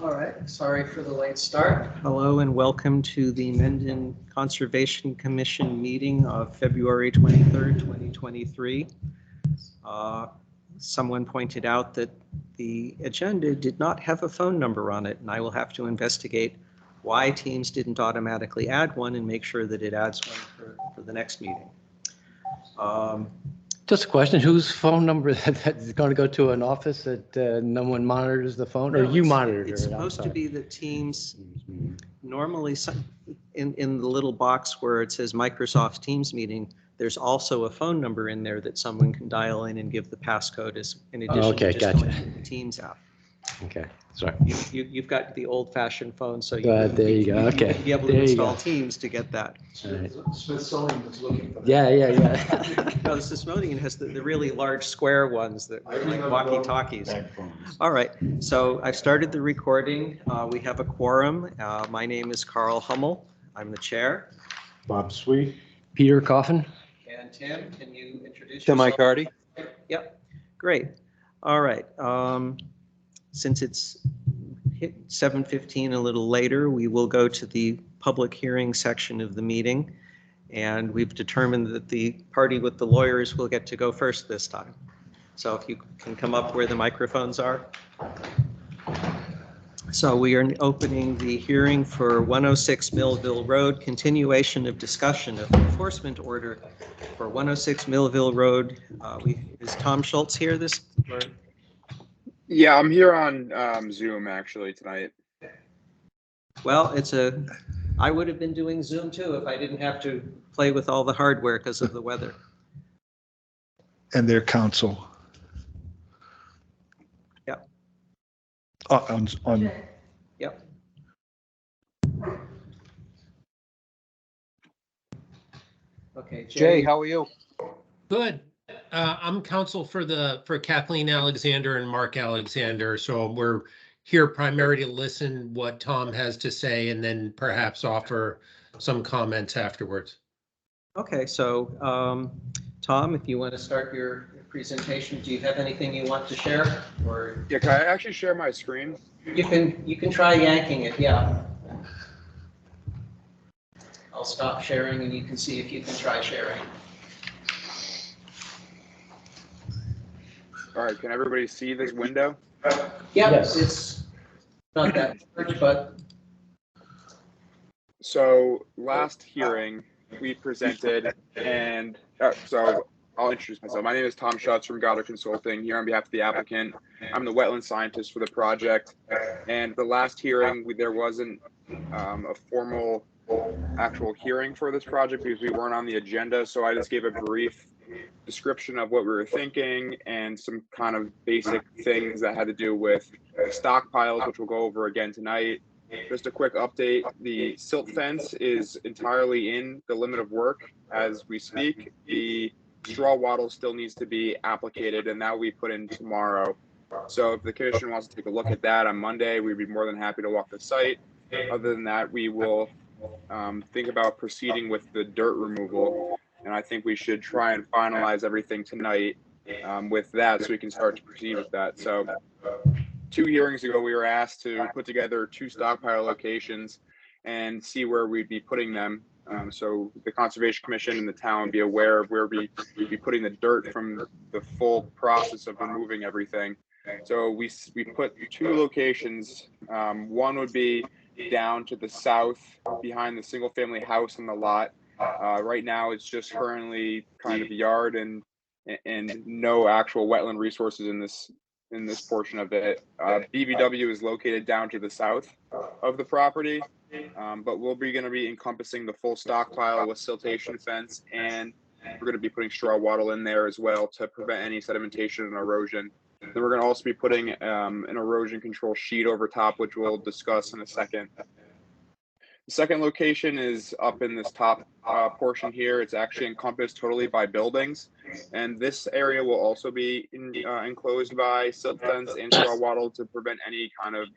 All right, sorry for the late start. Hello and welcome to the Mendon Conservation Commission meeting of February 23rd, 2023. Someone pointed out that the agenda did not have a phone number on it, and I will have to investigate why Teams didn't automatically add one and make sure that it adds one for the next meeting. Just a question, whose phone number that's going to go to an office that no one monitors the phone, or you monitor it? It's supposed to be that Teams, normally in the little box where it says Microsoft Teams meeting, there's also a phone number in there that someone can dial in and give the passcode as in addition to just going to the Teams app. Okay, sorry. You've got the old-fashioned phone, so there you go. Okay, you'd be able to install Teams to get that. Right. Smithsonian is looking for that. Yeah. No, the Smithsonian has the really large square ones that are like walkie-talkies. All right, so I've started the recording. We have a quorum. My name is Carl Hummel. I'm the chair. Bob Sweet. Peter Coffin. And Tim, can you introduce Tim yourself? Icardi. Yep, great. All right. Since it's hit 7:15 a little later, we will go to the public hearing section of the meeting. And we've determined that the party with the lawyers will get to go first this time. So if you can come up where the microphones are. So we are opening the hearing for 106 Millville Road, continuation of discussion of enforcement order for 106 Millville Road. Is Tom Schultz here this? Or? Yeah, I'm here on Zoom actually tonight. Well, I would have been doing Zoom too if I didn't have to play with all the hardware because of the weather. And their counsel. Yep. On. Yep. Okay, Jay, how are you? Good. I'm counsel for Kathleen Alexander and Mark Alexander, so we're here primarily to listen what Tom has to say and then perhaps offer some comments afterwards. Okay, so Tom, if you want to start your presentation, do you have anything you want to share? Or Yeah, can I actually share my screen? you can try yanking it, yeah. I'll stop sharing and you can see if you can try sharing. All right, can everybody see this window? Yeah, Yes. it's not that large, but So last hearing we presented, and so I'll introduce myself. My name is Tom Schutz from Goddard Consulting, here on behalf of the applicant. I'm the wetland scientist for the project. And the last hearing, there wasn't a formal actual hearing for this project because we weren't on the agenda. So I just gave a brief description of what we were thinking and some kind of basic things that had to do with stockpiles, which we'll go over again tonight. Just a quick update, the silt fence is entirely in the limit of work as we speak. The straw wattle still needs to be applicated, and that will be put in tomorrow. So if the commission wants to take a look at that on Monday, we'd be more than happy to walk the site. Other than that, we will think about proceeding with the dirt removal. And I think we should try and finalize everything tonight with that so we can start to proceed with that. So 2 hearings ago, we were asked to put together 2 stockpile locations and see where we'd be putting them. So the Conservation Commission and the town would be aware of where we'd be putting the dirt from the full process of removing everything. So we put 2 locations. One would be down to the south behind the single family house on the lot. Right now, it's just currently kind of yard and no actual wetland resources in this portion of it. BVW is located down to the south of the property, but we'll be going to be encompassing the full stockpile with siltation fence, and we're going to be putting straw wattle in there as well to prevent any sedimentation and erosion. Then we're going to also be putting an erosion control sheet over top, which we'll discuss in a second. The second location is up in this top portion here. It's actually encompassed totally by buildings. And this area will also be enclosed by silt fence and straw wattle to prevent any kind of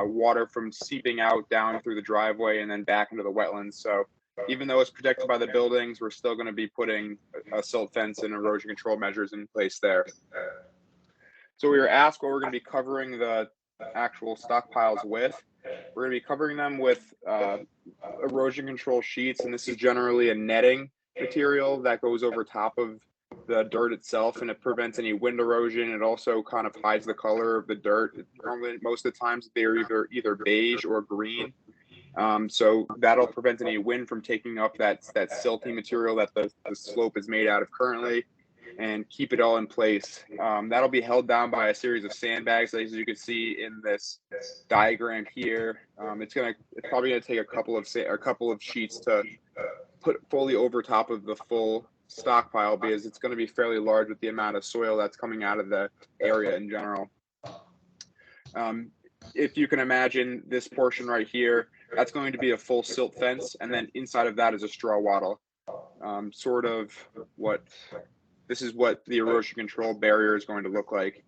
water from seeping out down through the driveway and then back into the wetlands. So even though it's protected by the buildings, we're still going to be putting a silt fence and erosion control measures in place there. So we were asked what we're going to be covering the actual stockpiles with. We're going to be covering them with erosion control sheets, and this is generally a netting material that goes over top of the dirt itself, and it prevents any wind erosion. It also kind of hides the color of the dirt. Normally, most of the times they're either beige or green. So that'll prevent any wind from taking up that silty material that the slope is made out of currently, and keep it all in place. That'll be held down by a series of sandbags, as you can see in this diagram here. It's probably gonna take a couple of sheets to put fully over top of the full stockpile, because it's going to be fairly large with the amount of soil that's coming out of the area in general. If you can imagine this portion right here, that's going to be a full silt fence, and then inside of that is a straw wattle. This is what the erosion control barrier is going to look like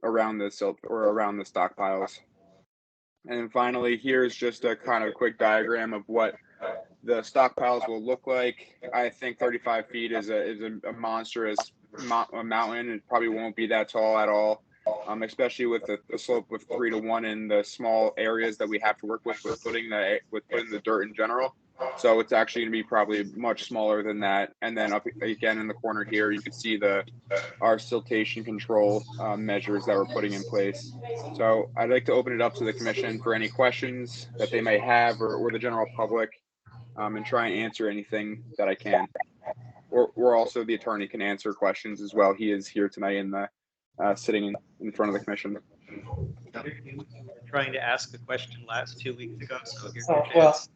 around the silt or around the stockpiles. And then finally, here's just a kind of quick diagram of what the stockpiles will look like. I think 35 feet is a monstrous mountain. It probably won't be that tall at all, especially with the slope of 3 to 1 in the small areas that we have to work with putting the dirt in general. So it's actually going to be probably much smaller than that. And then up again in the corner here, you can see our siltation control measures that we're putting in place. So I'd like to open it up to the commission for any questions that they may have, or the general public, and try and answer anything that I can. Or also the attorney can answer questions as well. He is here tonight sitting in front of the commission. You were trying to ask the question last 2 weeks ago, so here's Oh, your well, chance.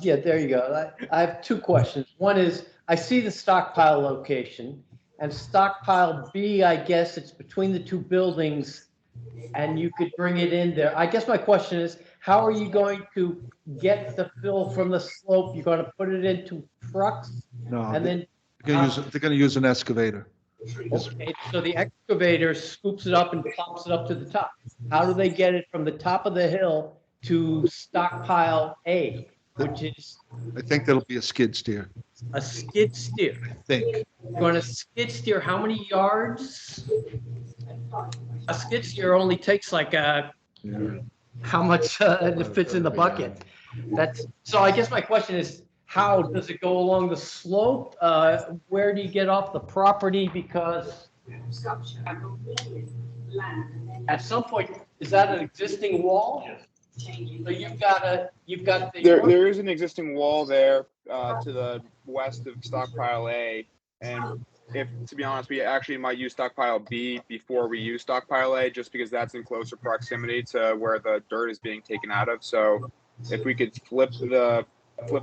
yeah, there you go. I have two questions. One is, I see the stockpile location, and stockpile B, I guess it's between the two buildings, and you could bring it in there. I guess my question is, how are you going to get the fill from the slope? You're going to put it into trucks, No, and then, they're gonna use an excavator. okay, so the excavator scoops it up and plops it up to the top. How do they get it from the top of the hill to stockpile A, which is I think that'll be a skid steer, a skid steer? I think. You're going to skid steer how many yards? A skid steer only takes like how much it fits in the bucket? So I guess my question is, how does it go along the slope? Where do you get off the property? Because at some point, is that an existing wall? So you've got the. There is an existing wall there to the west of stockpile A, and to be honest, we actually might use stockpile B before we use stockpile A, just because that's in closer proximity to where the dirt is being taken out of. So if we could flip the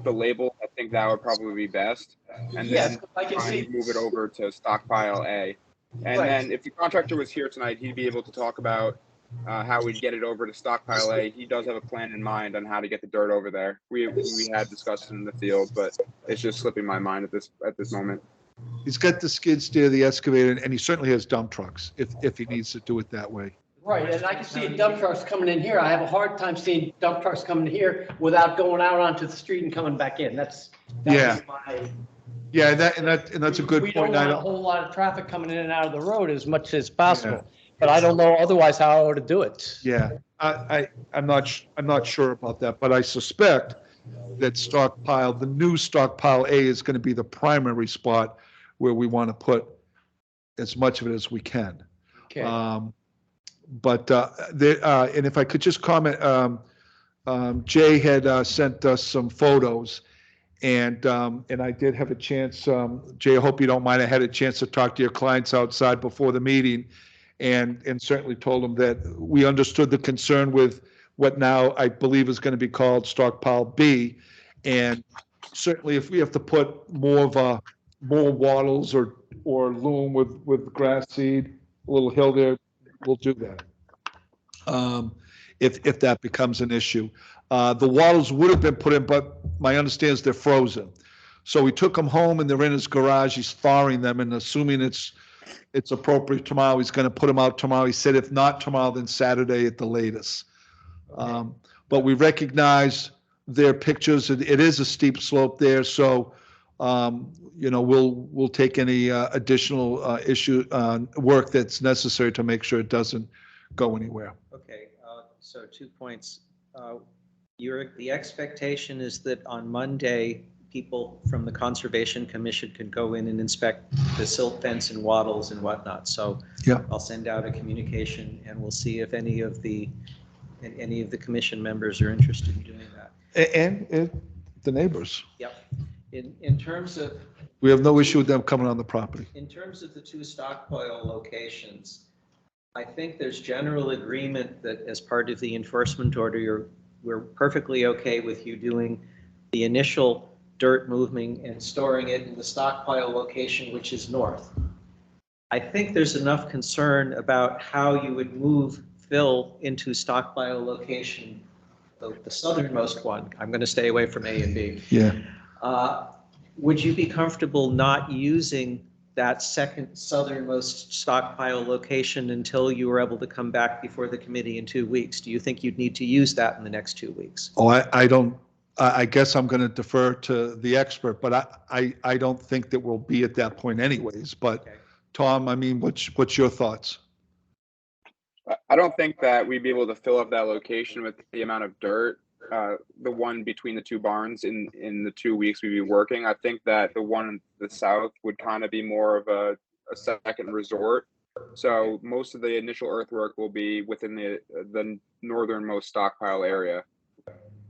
label, I think that would probably be best, and then I can see. move it over to stockpile A. And Right. then if the contractor was here tonight, he'd be able to talk about how we'd get it over to stockpile A. He does have a plan in mind on how to get the dirt over there. We had discussed it in the field, but it's just slipping my mind at this moment. He's got the skid steer, the excavator, and he certainly has dump trucks if he needs to do it that way. Right, and I can see dump trucks coming in here. I have a hard time seeing dump trucks coming here without going out onto the street and coming back in. That's Yeah. my. Yeah, and that's a good We don't point. I want a don't, whole lot of traffic coming in and out of the road as much as possible. Yeah. But I don't know otherwise how I ought to do it. yeah, I'm not sure about that, but I suspect that the new stockpile A is going to be the primary spot where we want to put as much of it as we can. Okay. But and if I could just comment, Jay had sent us some photos, and I did have a chance. Jay, I hope you don't mind. I had a chance to talk to your clients outside before the meeting, and certainly told them that we understood the concern with what now I believe is going to be called stockpile B, and certainly if we have to put more wattles or loom with grass seed, a little hill there, we'll do that. If that becomes an issue. The wattles would have been put in, but my understanding is they're frozen. So we took them home and they're in his garage. He's thawing them, and assuming it's appropriate tomorrow, he's going to put them out tomorrow. He said if not tomorrow, then Saturday at the latest. But we recognize their pictures. It is a steep slope there, so we'll take any additional work that's necessary to make sure it doesn't go anywhere. Okay, so 2 points. The expectation is that on Monday, people from the Conservation Commission can go in and inspect the silt fence and wattles and whatnot. So Yeah. I'll send out a communication and we'll see if any of the commission members are interested in doing that. And the neighbors. Yep. In terms of, We have no issue with them coming on the property. in terms of the 2 stockpile locations, I think there's general agreement that as part of the enforcement order, we're perfectly okay with you doing the initial dirt moving and storing it in the stockpile location, which is north. I think there's enough concern about how you would move fill into stockpile location, the southernmost one. I'm going to stay away from A and B. Yeah. Would you be comfortable not using that second southernmost stockpile location until you were able to come back before the committee in 2 weeks? Do you think you'd need to use that in the next 2 weeks? Oh, I don't, I guess I'm going to defer to the expert, but I don't think that we'll be at that point anyways. But Okay. Tom, I mean, what's your thoughts? I don't think that we'd be able to fill up that location with the amount of dirt, the one between the 2 barns in the 2 weeks we'd be working. I think that the one in the south would kind of be more of a second resort. So most of the initial earthwork will be within the northernmost stockpile area.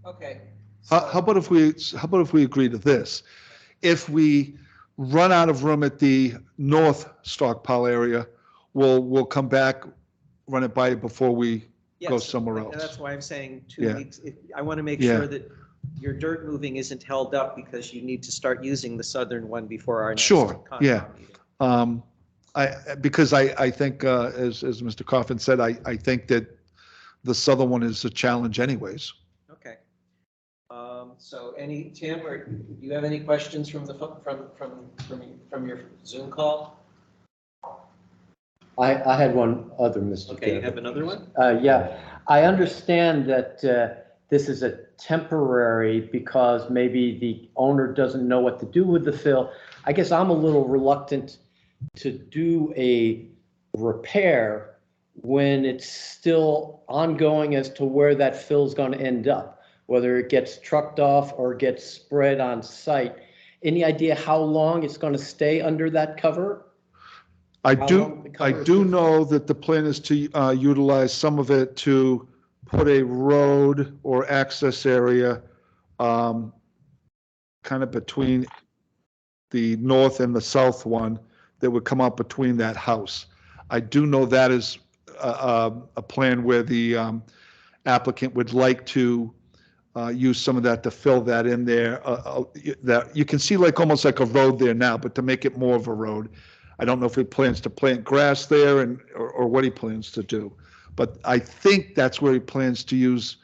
Okay. How about if we agree to this? If we run out of room at the north stockpile area, we'll come back, run it by you before we go Yes, somewhere and else. that's why I'm saying 2 Yeah. weeks. I want to make Yeah. sure that your dirt moving isn't held up because you need to start using the southern one before our next Sure, Concom yeah. meeting. Because I think, as Mr. Coffin said, I think that the southern one is a challenge anyways. Okay. So Tim, or do you have any questions from your Zoom call? I had one other, Mr. Okay, you Chairman. have another one? Yeah, I understand that this is a temporary because maybe the owner doesn't know what to do with the fill. I guess I'm a little reluctant to do a repair when it's still ongoing as to where that fill's going to end up, whether it gets trucked off or gets spread on site. Any idea how long it's going to stay under that cover? I How do, long the I cover is do good? know that the plan is to utilize some of it to put a road or access area kind of between the north and the south one that would come up between that house. I do know that is a plan where the applicant would like to use some of that to fill that in there. That you can see like almost like a road there now, but to make it more of a road. I don't know if he plans to plant grass there or what he plans to do. But I think that's where he plans to use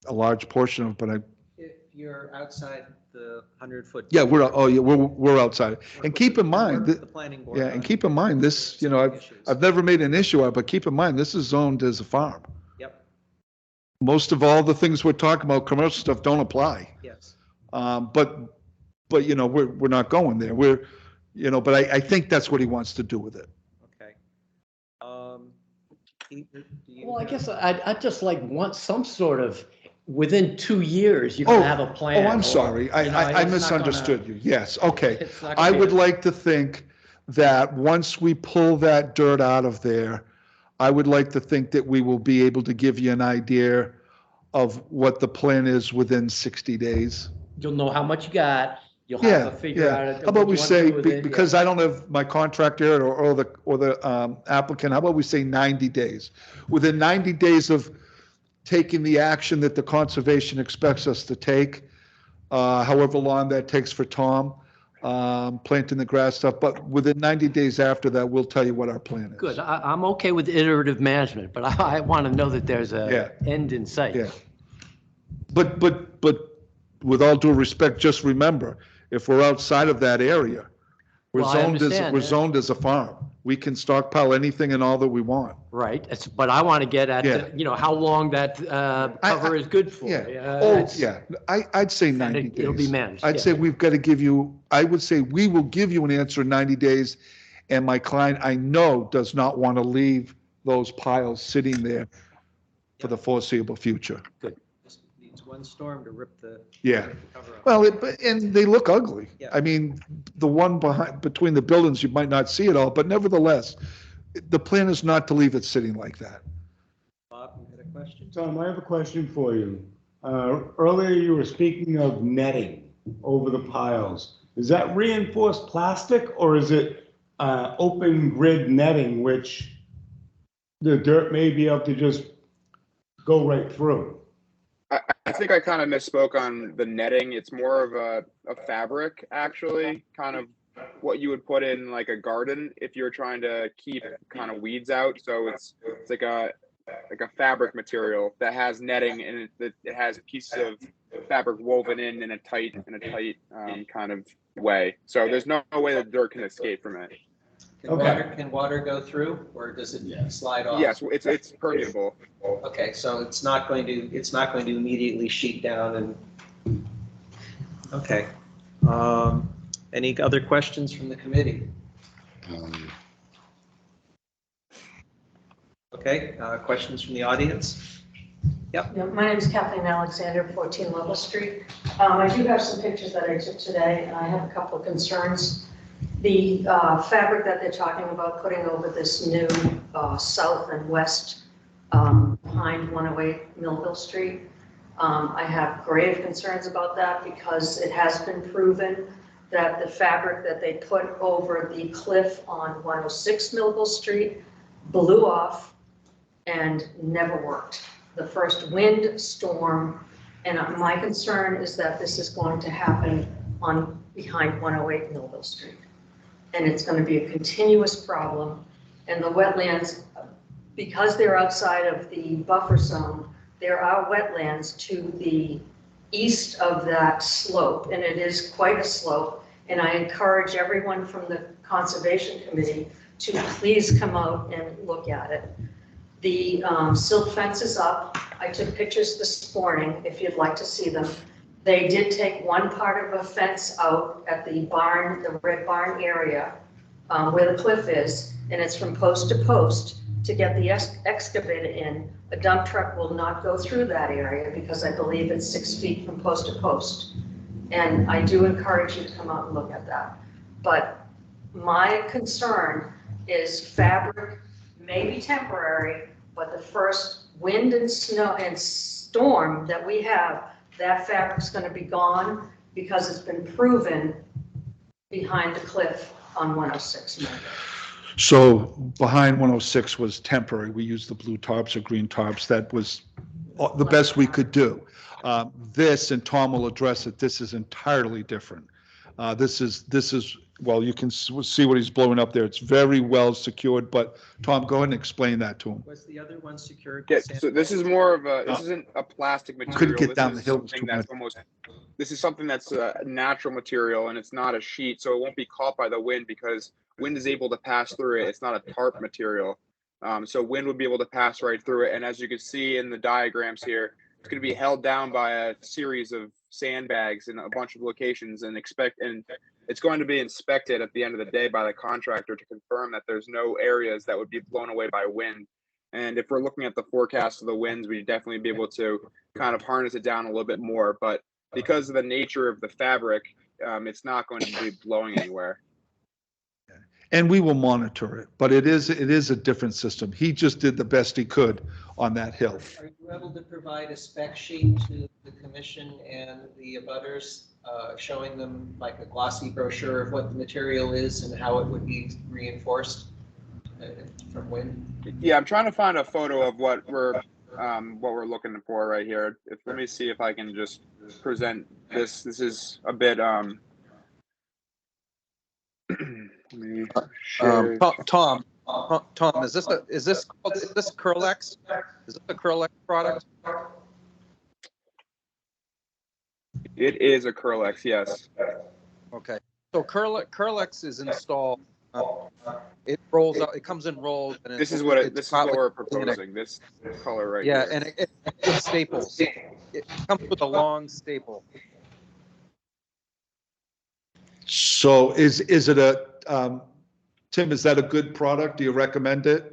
a large portion of, but If you're outside the 100-foot. yeah, we're outside. And keep in mind, The planning board. yeah, and on keep in mind this, issues. I've never made an issue of it, but keep in mind, this is zoned as a farm. Yep, Most of all the things we're talking about, commercial stuff don't apply. yes. But we're not going there. But I think that's what he wants to do with it. Okay. Pete, do you Well, I have- guess I'd just want some sort of, within 2 years, you Oh, can have a plan. Oh, I'm or, sorry. I it's not gonna- misunderstood you. Yes, okay. it's not I gonna would be- like to think that once we pull that dirt out of there, I would like to think that we will be able to give you an idea of what the plan is within 60 days. You'll know how much you got, you'll Yeah, have a figure yeah. out. How what about you we wanna say, do with it, because I don't have my contractor or the applicant, how about we say 90 days? Within 90 days of taking the action that the conservation expects us to take, however long that takes for Tom, planting the grass stuff, but within 90 days after that, we'll tell you what our plan is. Good, I'm okay with iterative management, but I want to know that there's Yeah. a end in sight. Yeah. But with all due respect, just remember, if we're outside of that area, Well, I understand we're that. zoned as a farm. We can stockpile anything and all that we want. Right, but I want to get at, Yeah. how long that cover is good for. Yeah. Oh, That's- yeah. I'd say and 90 days. it'll be managed, I'd yeah. say we've got to give you, I would say we will give you an answer in 90 days. And my client, I know, does not want to leave those piles sitting there for the foreseeable future. Just needs one storm to rip the Yeah. cover off. Well, and they look ugly. Yeah. I mean, the one between the buildings, you might not see it all, but nevertheless, the plan is not to leave it sitting like that. Bob, you had a question? Tom, I have a question for you. Earlier you were speaking of netting over the piles. Is that reinforced plastic or is it open grid netting, which the dirt may be able to just go right through? I think I kind of misspoke on the netting. It's more of a fabric, actually, kind of what you would put in like a garden if you're trying to keep kind of weeds out. So it's like a fabric material that has netting and it has pieces of fabric woven in a tight kind of way. So there's no way that dirt can escape from it. Can water go through, or does it slide off? Yes, it's permeable. Okay, so it's not going to immediately sheet down and, okay. Any other questions from the committee? Okay, questions from the audience? Yeah, my name is Kathleen Alexander, 14 Level Street. I do have some pictures that I took today, and I have a couple of concerns. The fabric that they're talking about putting over this new south and west behind 108 Millville Street, I have grave concerns about that because it has been proven that the fabric that they put over the cliff on 106 Millville Street blew off and never worked. The first wind storm, and my concern is that this is going to happen on behind 108 Millville Street. And it's going to be a continuous problem. And the wetlands, because they're outside of the buffer zone, there are wetlands to the east of that slope, and it is quite a slope. And I encourage everyone from the Conservation Committee to please come out and look at it. The silt fence is up. I took pictures this morning, if you'd like to see them. They did take one part of a fence out at the barn, the red barn area, where the cliff is, and it's from post to post. To get the excavator in, a dump truck will not go through that area because I believe it's 6 feet from post to post. And I do encourage you to come out and look at that. But my concern is fabric may be temporary, but the first wind and snow and storm that we have, that fabric's going to be gone because it's been proven behind the cliff on 106. So behind 106 was temporary. We used the blue tarps or green tarps. That was the best we could do. This, and Tom will address it, this is entirely different. This is, well, you can see what he's blowing up there. It's very well secured, but Tom, go ahead and explain that to him. Was the other one secured? Yeah, so this is more of this isn't a plastic material. Couldn't get This down is the hill, it was something too that's much. this is something that's a natural material and it's not a sheet, so it won't be caught by the wind because wind is able to pass through it. It's not a tarp material. So wind would be able to pass right through it. And as you can see in the diagrams here, it's going to be held down by a series of sandbags in a bunch of locations and it's going to be inspected at the end of the day by the contractor to confirm that there's no areas that would be blown away by wind. And if we're looking at the forecast of the winds, we'd definitely be able to kind of harness it down a little bit more. But because of the nature of the fabric, it's not going to be blowing anywhere. And we will monitor it, but it is a different system. He just did the best he could on that hill. Are you able to provide a spec sheet to the commission and the abutters, showing them like a glossy brochure of what the material is and how it would be reinforced from wind? Yeah, I'm trying to find a photo of what we're looking for right here. Let me see if I can just present this. This is a bit Tom, is this Curlex? Is this a Curlex product? It is a Curlex, yes. Okay, so Curlex is installed It rolls out, it comes in rolled. And This is it's what probably- we're proposing, this color right Yeah, here. and it staples. It comes with a long staple. So is it a, Tim, is that a good product? Do you recommend it?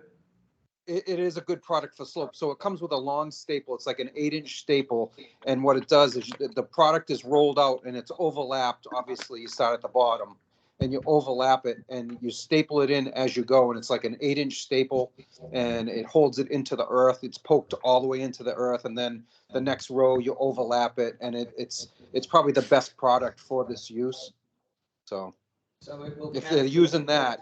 It is a good product for slope. So it comes with a long staple. It's like an 8-inch staple. And what it does is the product is rolled out and it's overlapped. Obviously, you start at the bottom and you overlap it and you staple it in as you go. And it's like an 8-inch staple and it holds it into the earth. It's poked all the way into the earth. And then the next row, you overlap it. And it's probably the best product for this use. So. So it will. If they're using that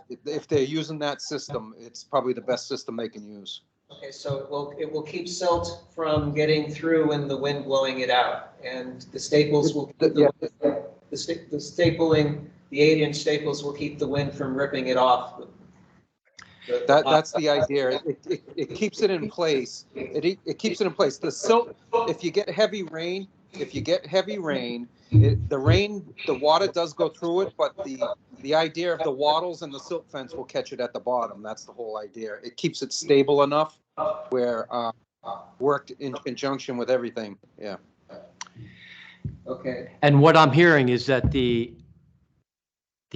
system, it's probably the best system they can use. Okay, so it will keep silt from getting through and the wind blowing it out, and the staples will, the stapling, the 8-inch staples will keep the wind from ripping it off. That's the idea. It keeps it in place. It keeps it in place. The silt, if you get heavy rain, the water does go through it, but the idea of the wattles and the silt fence will catch it at the bottom. That's the whole idea. It keeps it stable enough where worked in conjunction with everything. Yeah. Okay. And what I'm hearing is that the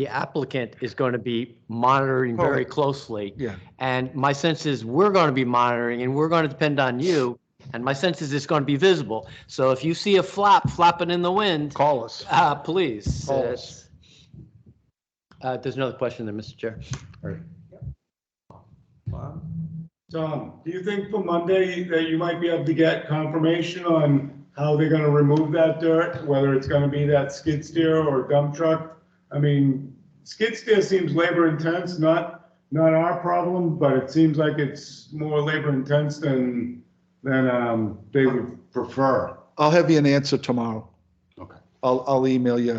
applicant is going to be monitoring very closely. Yeah. And my sense is we're going to be monitoring and we're going to depend on you. And my sense is it's going to be visible. So if you see a flapping in the wind, Call us. please. Call us. There's another question there, Mr. Chair. Tom, do you think for Monday that you might be able to get confirmation on how they're gonna remove that dirt, whether it's gonna be that skid steer or dump truck? I mean, skid steer seems labor intense, not our problem, but it seems like it's more labor intense than they would prefer. I'll have you an answer tomorrow. Okay. I'll email you.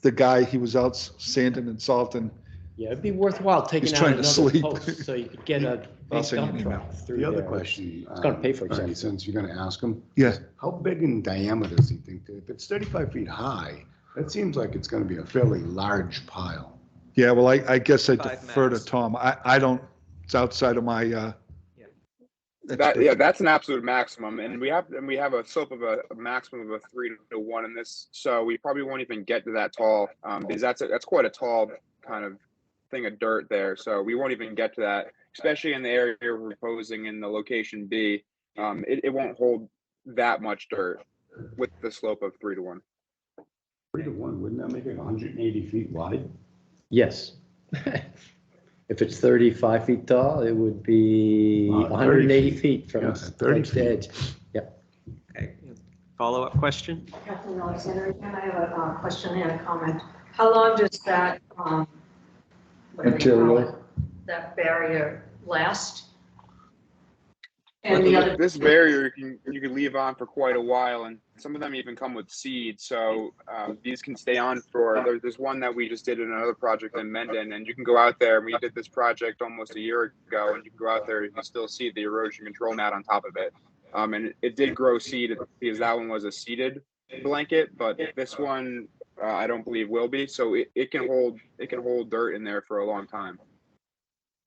The guy, he was out sanding and salting. Yeah, it'd be worthwhile taking He's out trying to another sleep. post so you could get a I'll big send you dump an email. truck through The other there. question. It's gonna pay for Ernie, itself. since you're gonna ask them, Yeah. how big in diameter does he think? If it's 35 feet high, that seems like it's gonna be a fairly large pile. Yeah, well, I guess I 5 defer to max. Tom. I don't, it's outside of my, That's an absolute maximum, and we have a slope of a maximum of a 3-to-1 in this, so we probably won't even get to that tall, because that's quite a tall kind of thing of dirt there, so we won't even get to that, especially in the area we're proposing in the location B. It won't hold that much dirt with the slope of 3-to-1. 3-to-1, wouldn't that make it 180 feet wide? Yes. If it's 35 feet tall, it would be 30 180 feet. feet from Yeah, 30 edge to edge. Yep. Okay. Follow-up question? Kathleen Alexander, again, I have a question and a comment. How long does that, whatever you call it, that barrier last? And the other. This barrier you can leave on for quite a while, and some of them even come with seed, so these can stay on for. There's one that we just did in another project in Mendon, and you can go out there. And we did this project almost a year ago, and you can go out there and you can still see the erosion control mat on top of it. And it did grow seed because that one was a seeded blanket, but this one I don't believe will be. So it can hold dirt in there for a long time.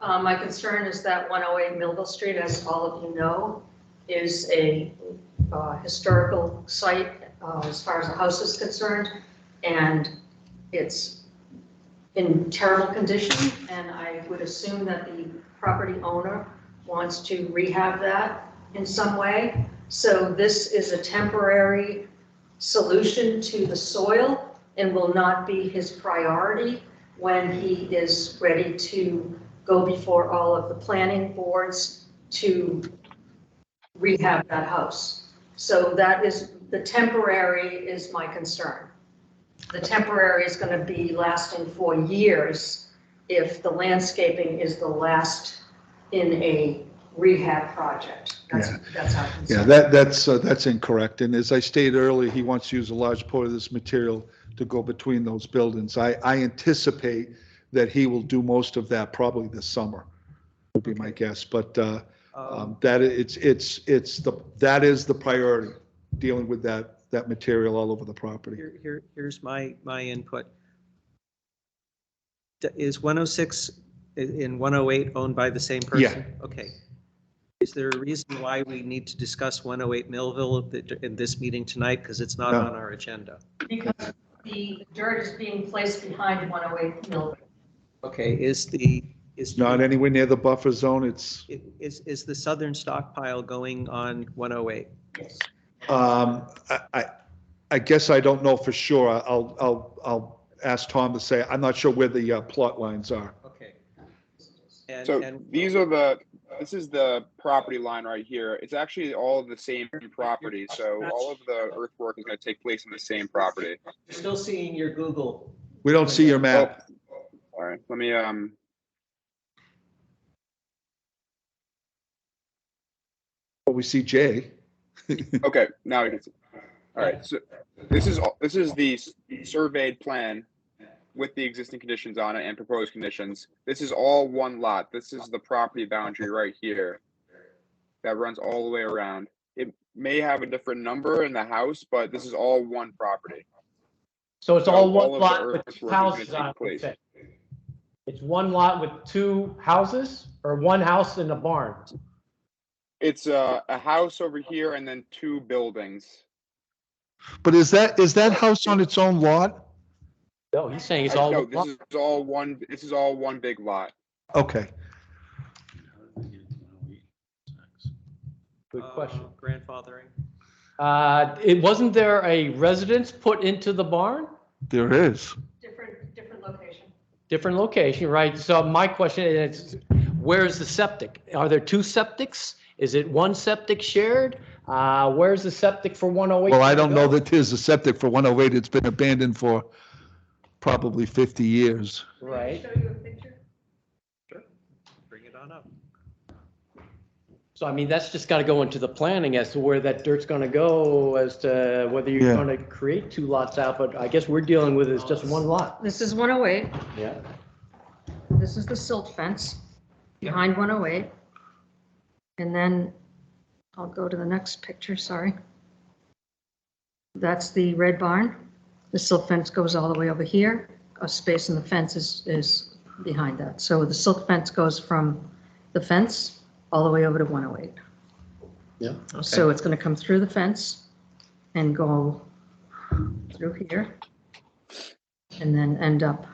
My concern is that 108 Millville Street, as all of you know, is a historical site as far as the house is concerned, and it's in terrible condition, and I would assume that the property owner wants to rehab that in some way. So this is a temporary solution to the soil and will not be his priority when he is ready to go before all of the planning boards to rehab that house. So that is, the temporary is my concern. The temporary is going to be lasting for years if the landscaping is the last in a rehab project. That's our concern. yeah, that's incorrect. And as I stated earlier, he wants to use a large part of this material to go between those buildings. I anticipate that he will do most of that probably this summer, would be my guess. But that is the priority, dealing with that material all over the property. Here's my input. Is 106 in 108 owned by the same person? Okay. Is there a reason why we need to discuss 108 Millville in this meeting tonight? Because it's not No. on our agenda. Because the dirt is being placed behind 108 Millville. Okay, is Not anywhere near the buffer zone. It's, is the southern stockpile going on 108? Yes. I guess I don't know for sure. I'll ask Tom to say, I'm not sure where the plot lines are. Okay. So And this is the property line right here. It's actually all the same property. So all of the earthwork is going to take place in the same property. you're still seeing your Google. We don't see your map. All right, let me, But we see Jay. okay, now we can see. All right, so this is the surveyed plan with the existing conditions on it and proposed conditions. This is all one lot. This is the property boundary right here that runs all the way around. It may have a different number in the house, but this is all one property. So it's So all one all of the lot with earthwork is two gonna houses take on it. place. It's one lot with two houses or one house and a barn? It's a house over here and then two buildings. But is that house on its own lot? No, he's saying it's all No, one lot. this is all one big lot. Okay. Good question. Grandfathering. Wasn't there a residence put into the barn? There is. Different location. Different location, right? So my question is, where's the septic? Are there two septics? Is it one septic shared? Where's the septic for 108? Well, I don't know go? that there's a septic for 108. It's been abandoned for probably 50 years. Right. Show you a picture? Bring it on up. So I mean, that's just got to go into the planning as to where that dirt's going to go, as to whether you're Yeah. going to create two lots out, but I guess we're dealing with is just one lot. This is 108. Yeah. This is the silt fence behind 108. And then I'll go to the next picture, sorry. That's the red barn. The silt fence goes all the way over here. A space in the fence is behind that. So the silt fence goes from the fence all the way over to 108. Yeah. So it's going to come through the fence and go through here and then end up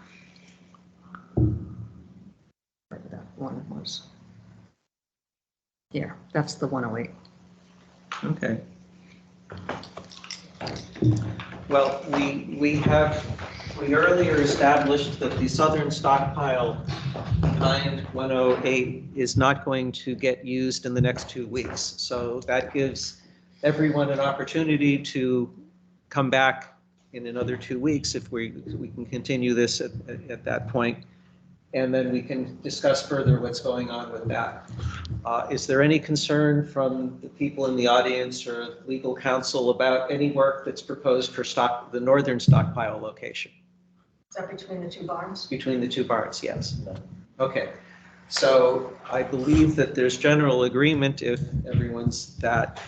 where that one was. Here, that's the 108. Okay. Well, we earlier established that the southern stockpile behind 108 is not going to get used in the next 2 weeks. So that gives everyone an opportunity to come back in another 2 weeks if we can continue this at that point. And then we can discuss further what's going on with that. Is there any concern from the people in the audience or legal counsel about any work that's proposed for the northern stockpile location? Is that between the two barns? Between the two barns, yes. Okay, so I believe that there's general agreement if everyone's that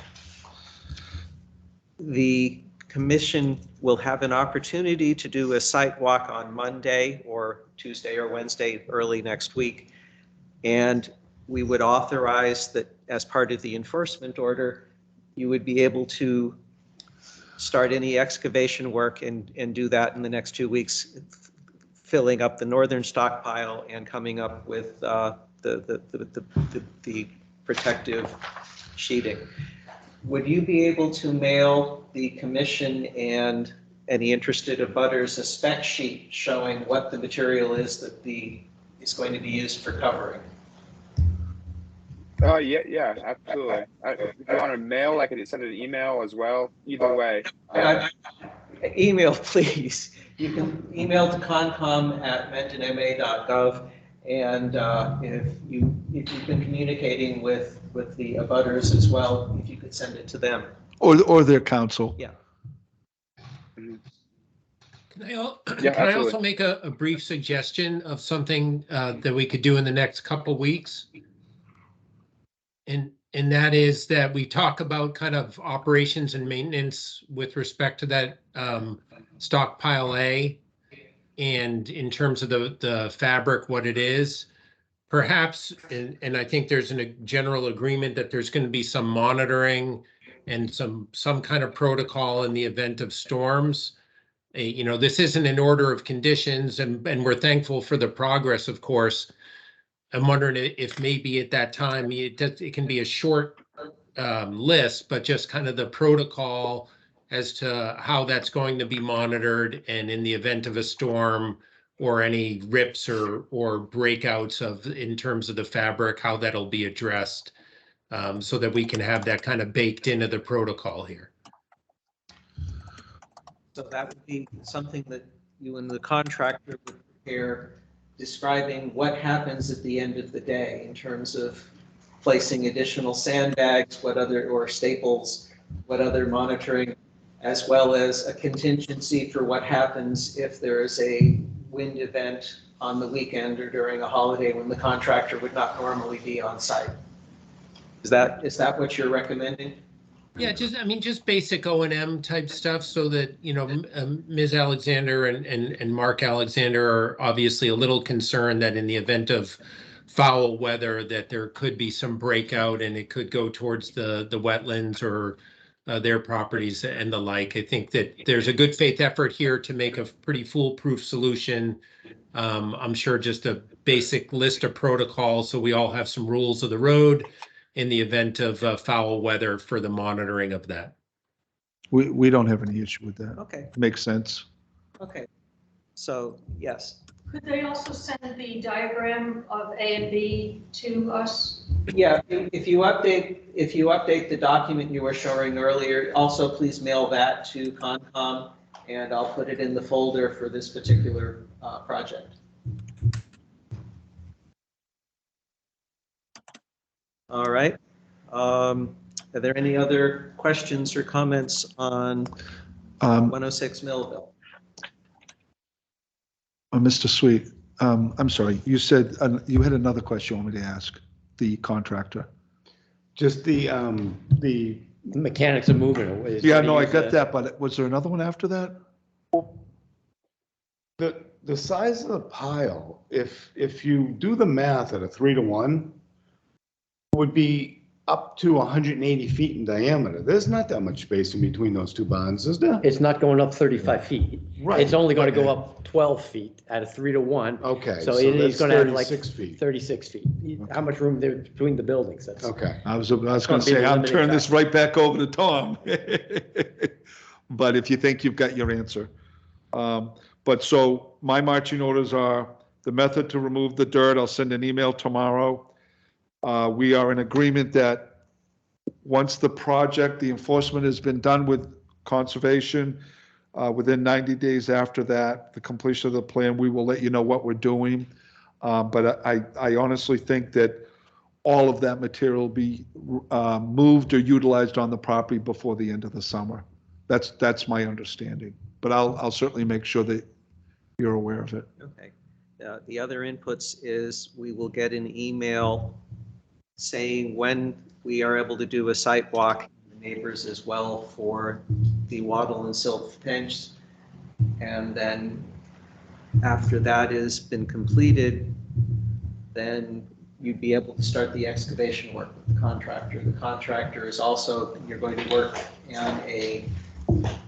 the commission will have an opportunity to do a site walk on Monday or Tuesday or Wednesday early next week. And we would authorize that as part of the enforcement order, you would be able to start any excavation work and do that in the next 2 weeks, filling up the northern stockpile and coming up with the protective sheeting. Would you be able to mail the commission and any interested abutters a spec sheet showing what the material is that is going to be used for covering? Yeah, absolutely. If you want to mail, I could send an email as well. Either way. Email, please. You can email to concom@mendonma.gov. And if you've been communicating with the abutters as well, if you could send it to them. Or their counsel. Yeah. Can I also make a brief suggestion of something that we could do in the next couple weeks? And that is that we talk about kind of operations and maintenance with respect to that stockpile A. and in terms of the fabric, what it is, perhaps, and I think there's a general agreement that there's going to be some monitoring and some kind of protocol in the event of storms. You know, this isn't an order of conditions, and we're thankful for the progress, of course. I'm wondering if maybe at that time it can be a short list, but just kind of the protocol as to how that's going to be monitored, and in the event of a storm or any rips or breakouts in terms of the fabric, how that'll be addressed, so that we can have that kind of baked into the protocol here. So that would be something that you and the contractor would prepare, describing what happens at the end of the day in terms of placing additional sandbags, or staples, what other monitoring, as well as a contingency for what happens if there is a wind event on the weekend or during a holiday when the contractor would not normally be on site. Is that what you're recommending? Yeah, just basic O&M type stuff, so that, you know, Ms. Alexander and Mark Alexander are obviously a little concerned that in the event of foul weather, that there could be some breakout and it could go towards the wetlands or their properties and the like. I think that there's a good faith effort here to make a pretty foolproof solution. I'm sure just a basic list of protocols, so we all have some rules of the road in the event of foul weather for the monitoring of that. We don't have any issue with that. Okay, Makes sense. okay. So, yes. Could they also send the diagram of A and B to us? Yeah, if you update the document you were showing earlier, also please mail that to Concom, and I'll put it in the folder for this particular project. All right. Are there any other questions or comments on 106 Millville? Mr. Sweet, I'm sorry, you said you had another question you want me to ask the contractor. Just the Mechanics of moving it. Yeah, no, I got that, but was there another one after that? the size of the pile, if you do the math at a 3-to-1, would be up to 180 feet in diameter. There's not that much space in between those two barns, is there? It's not going up 35 feet. Right. It's only going to go up 12 feet at a 3-to-1. Okay, So so it is that's going to have like 36 feet. 36 feet. How much room there between the buildings? That's Okay. I was going to be say, the I'm limiting turning this factor. right back over to Tom. But if you think you've got your answer. But so my marching orders are the method to remove the dirt. I'll send an email tomorrow. We are in agreement that once the project, the enforcement has been done with conservation, within 90 days after that, the completion of the plan, we will let you know what we're doing. But I honestly think that all of that material will be moved or utilized on the property before the end of the summer. That's my understanding. But I'll certainly make sure that you're aware of it. Okay. The other inputs is we will get an email saying when we are able to do a site walk, the neighbors as well, for the wattle and silt fence. And then after that has been completed, then you'd be able to start the excavation work with the contractor. The contractor is also, you're going to work on a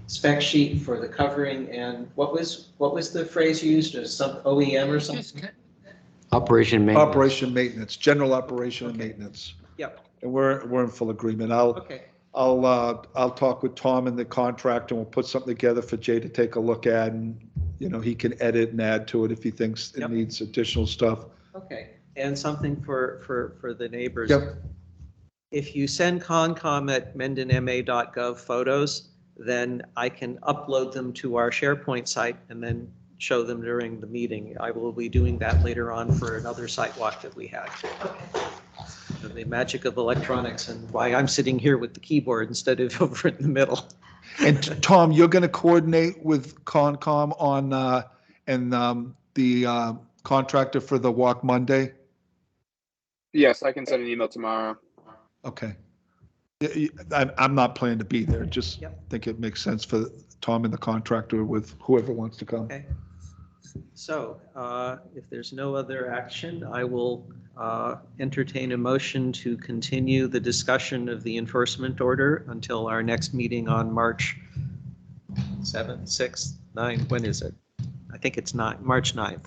spec sheet for the covering, and what was the phrase used, as some OEM or something? Operation maintenance. Operation maintenance, general operation and maintenance. Yep. And we're in full agreement. Okay. I'll talk with Tom and the contractor, and we'll put something together for Jay to take a look at, and, you know, he can edit and add to it if he thinks it Yep. needs additional stuff. Okay. And something for the neighbors. Yep. If you send Concom at mendonma.gov photos, then I can upload them to our SharePoint site and then show them during the meeting. I will be doing that later on for another site walk that we had. The magic of electronics and why I'm sitting here with the keyboard instead of over in the middle. And Tom, you're going to coordinate with Concom on, the contractor for the walk Monday? Yes, I can send an email tomorrow. Okay. I'm not planning to be there, just Yep. think it makes sense for Tom and the contractor with whoever wants to come. Okay. So if there's no other action, I will entertain a motion to continue the discussion of the enforcement order until our next meeting on March 7th, 6th, 9th. When is it? I think it's March 9th,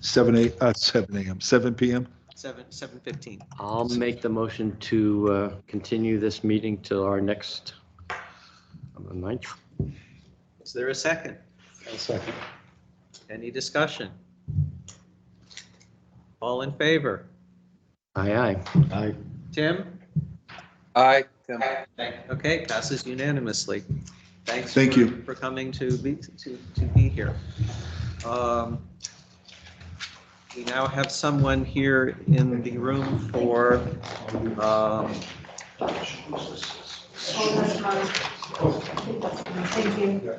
7 a.m., 7 p.m. 7:15. I'll make the motion to continue this meeting till our next on the 9th. Is there a second? A second. Any discussion? All in favor? Aye, aye. Tim? Aye, Tim. Okay, passes unanimously. Thanks. Thank you. For coming to be here. We now have someone here in the room for Thank you.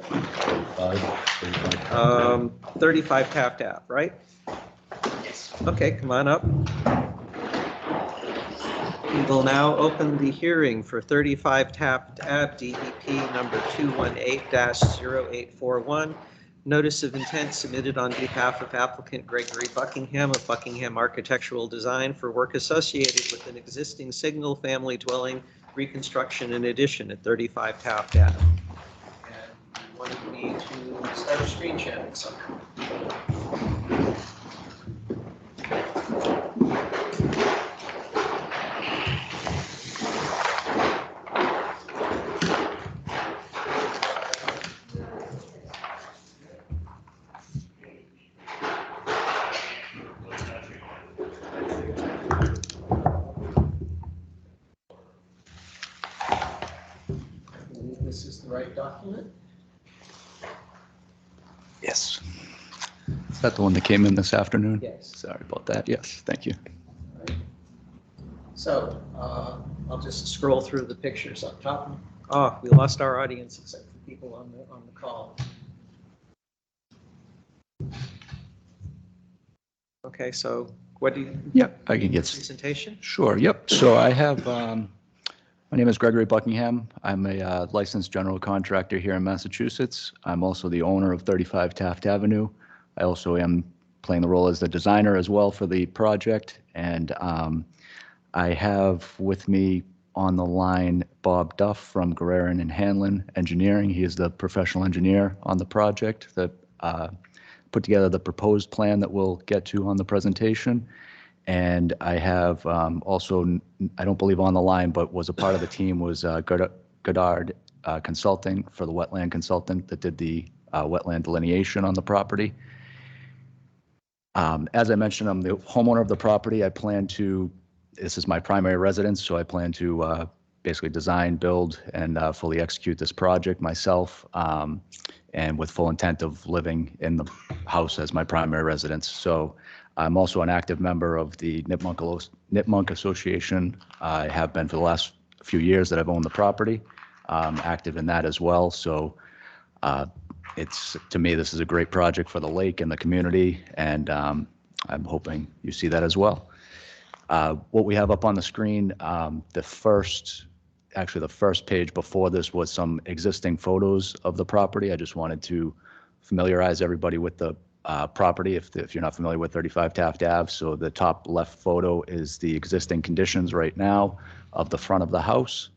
35 Taft Ave, right? Yes. Okay, come on up. We will now open the hearing for 35 Taft Ave, DEP number 218-0841. Notice of intent submitted on behalf of applicant Gregory Buckingham of Buckingham Architectural Design for work associated with an existing single-family dwelling reconstruction and addition at 35 Taft Ave. And we wanted me to start a screen sharing somehow. This is the right document? Yes. Is that the one that came in this afternoon? Yes. Sorry about that. Yes, thank you. So I'll just scroll through the pictures up top. Oh, we lost our audience except for people on the call. Okay, so what do you? Yep, I can get. Presentation? Sure, yep. So I have, my name is Gregory Buckingham. I'm a licensed general contractor here in Massachusetts. I'm also the owner of 35 Taft Avenue. I also am playing the role as the designer as well for the project. And I have with me on the line Bob Duff from Guerin and Hanlon Engineering. He is the professional engineer on the project that put together the proposed plan that we'll get to on the presentation. And I have also, I don't believe on the line, but was a part of the team was Goddard Consulting for the wetland consultant that did the wetland delineation on the property. As I mentioned, I'm the homeowner of the property. I plan to, this is my primary residence, so I plan to basically design, build, and fully execute this project myself, and with full intent of living in the house as my primary residence. So I'm also an active member of the Nipmunk Association. I have been for the last few years that I've owned the property, active in that as well. So it's, to me, this is a great project for the lake and the community, and I'm hoping you see that as well. What we have up on the screen, the first page before this was some existing photos of the property. I just wanted to familiarize everybody with the property if you're not familiar with 35 Taft Ave. So the top left photo is the existing conditions right now of the front of the house.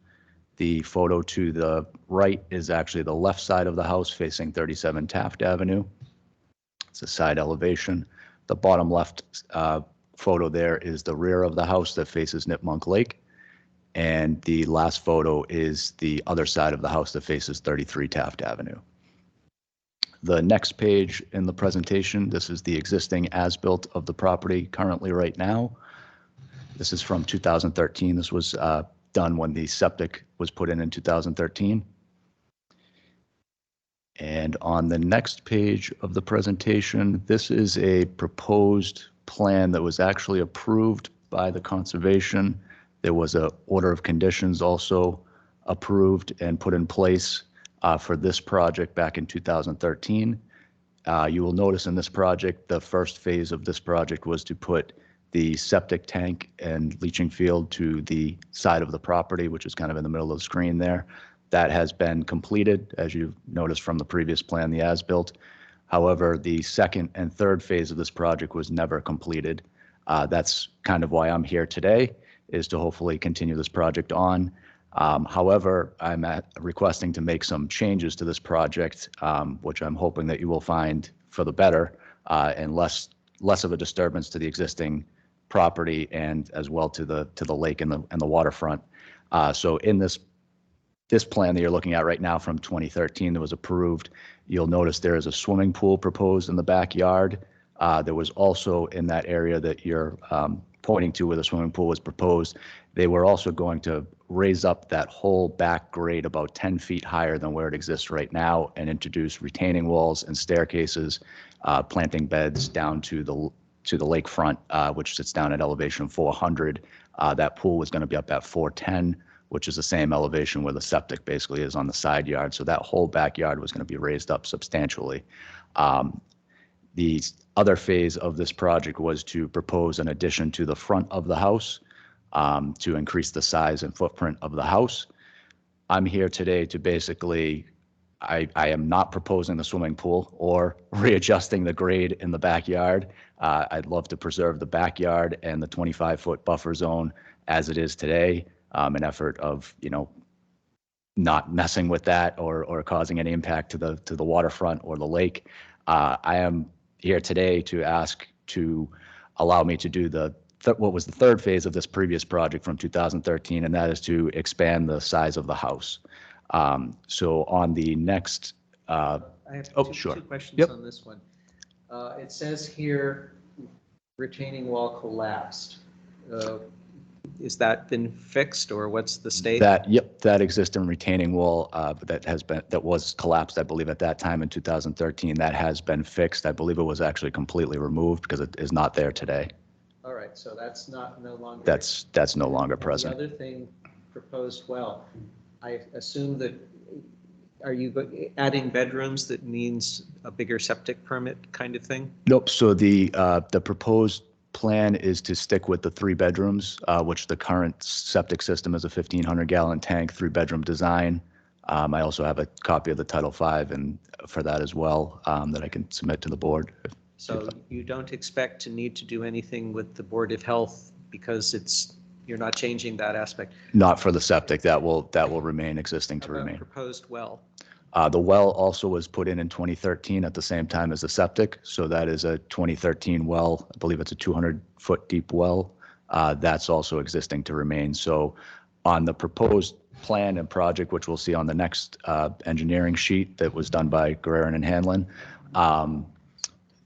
The photo to the right is actually the left side of the house facing 37 Taft Avenue. It's a side elevation. The bottom left photo there is the rear of the house that faces Nipmunk Lake. And the last photo is the other side of the house that faces 33 Taft Avenue. The next page in the presentation, this is the existing as-built of the property currently right now. This is from 2013. This was done when the septic was put in 2013. And on the next page of the presentation, this is a proposed plan that was actually approved by the conservation. There was an order of conditions also approved and put in place for this project back in 2013. You will notice in this project, the first phase of this project was to put the septic tank and leaching field to the side of the property, which is kind of in the middle of the screen there. That has been completed, as you've noticed from the previous plan, the as-built. However, the second and third phase of this project was never completed. That's kind of why I'm here today, is to hopefully continue this project on. However, I'm requesting to make some changes to this project, which I'm hoping that you will find for the better and less of a disturbance to the existing property and as well to the lake and the waterfront. So in this plan that you're looking at right now from 2013 that was approved, you'll notice there is a swimming pool proposed in the backyard. There was also in that area that you're pointing to where the swimming pool was proposed, they were also going to raise up that whole back grade about 10 feet higher than where it exists right now and introduce retaining walls and staircases, planting beds down to the lakefront, which sits down at elevation 400. That pool was going to be up at 410, which is the same elevation where the septic basically is on the side yard. So that whole backyard was going to be raised up substantially. The other phase of this project was to propose an addition to the front of the house to increase the size and footprint of the house. I'm here today to basically, I am not proposing the swimming pool or readjusting the grade in the backyard. I'd love to preserve the backyard and the 25-foot buffer zone as it is today, an effort of, not messing with that or causing any impact to the waterfront or the lake. I am here today to ask to allow me to do what was the third phase of this previous project from 2013, and that is to expand the size of the house. So on the next, I have two questions Yep. on this one. It says here, retaining wall collapsed. Is that been fixed, or what's the state? That existing retaining wall that was collapsed, I believe at that time in 2013, that has been fixed. I believe it was actually completely removed because it is not there today. All right, so that's no longer. That's no longer present. The other thing, proposed well, I assume that, are you adding bedrooms that means a bigger septic permit kind of thing? Nope. So the proposed plan is to stick with the 3 bedrooms, which the current septic system is a 1,500-gallon tank, 3-bedroom design. I also have a copy of the Title V and for that as well that I can submit to the board. So you don't expect to need to do anything with the Board of Health because you're not changing that aspect? Not for the septic. That will remain existing to remain. Proposed well? The well also was put in 2013 at the same time as the septic. So that is a 2013 well. I believe it's a 200-foot deep well. That's also existing to remain. So on the proposed plan and project, which we'll see on the next engineering sheet that was done by Guerin and Hanlon,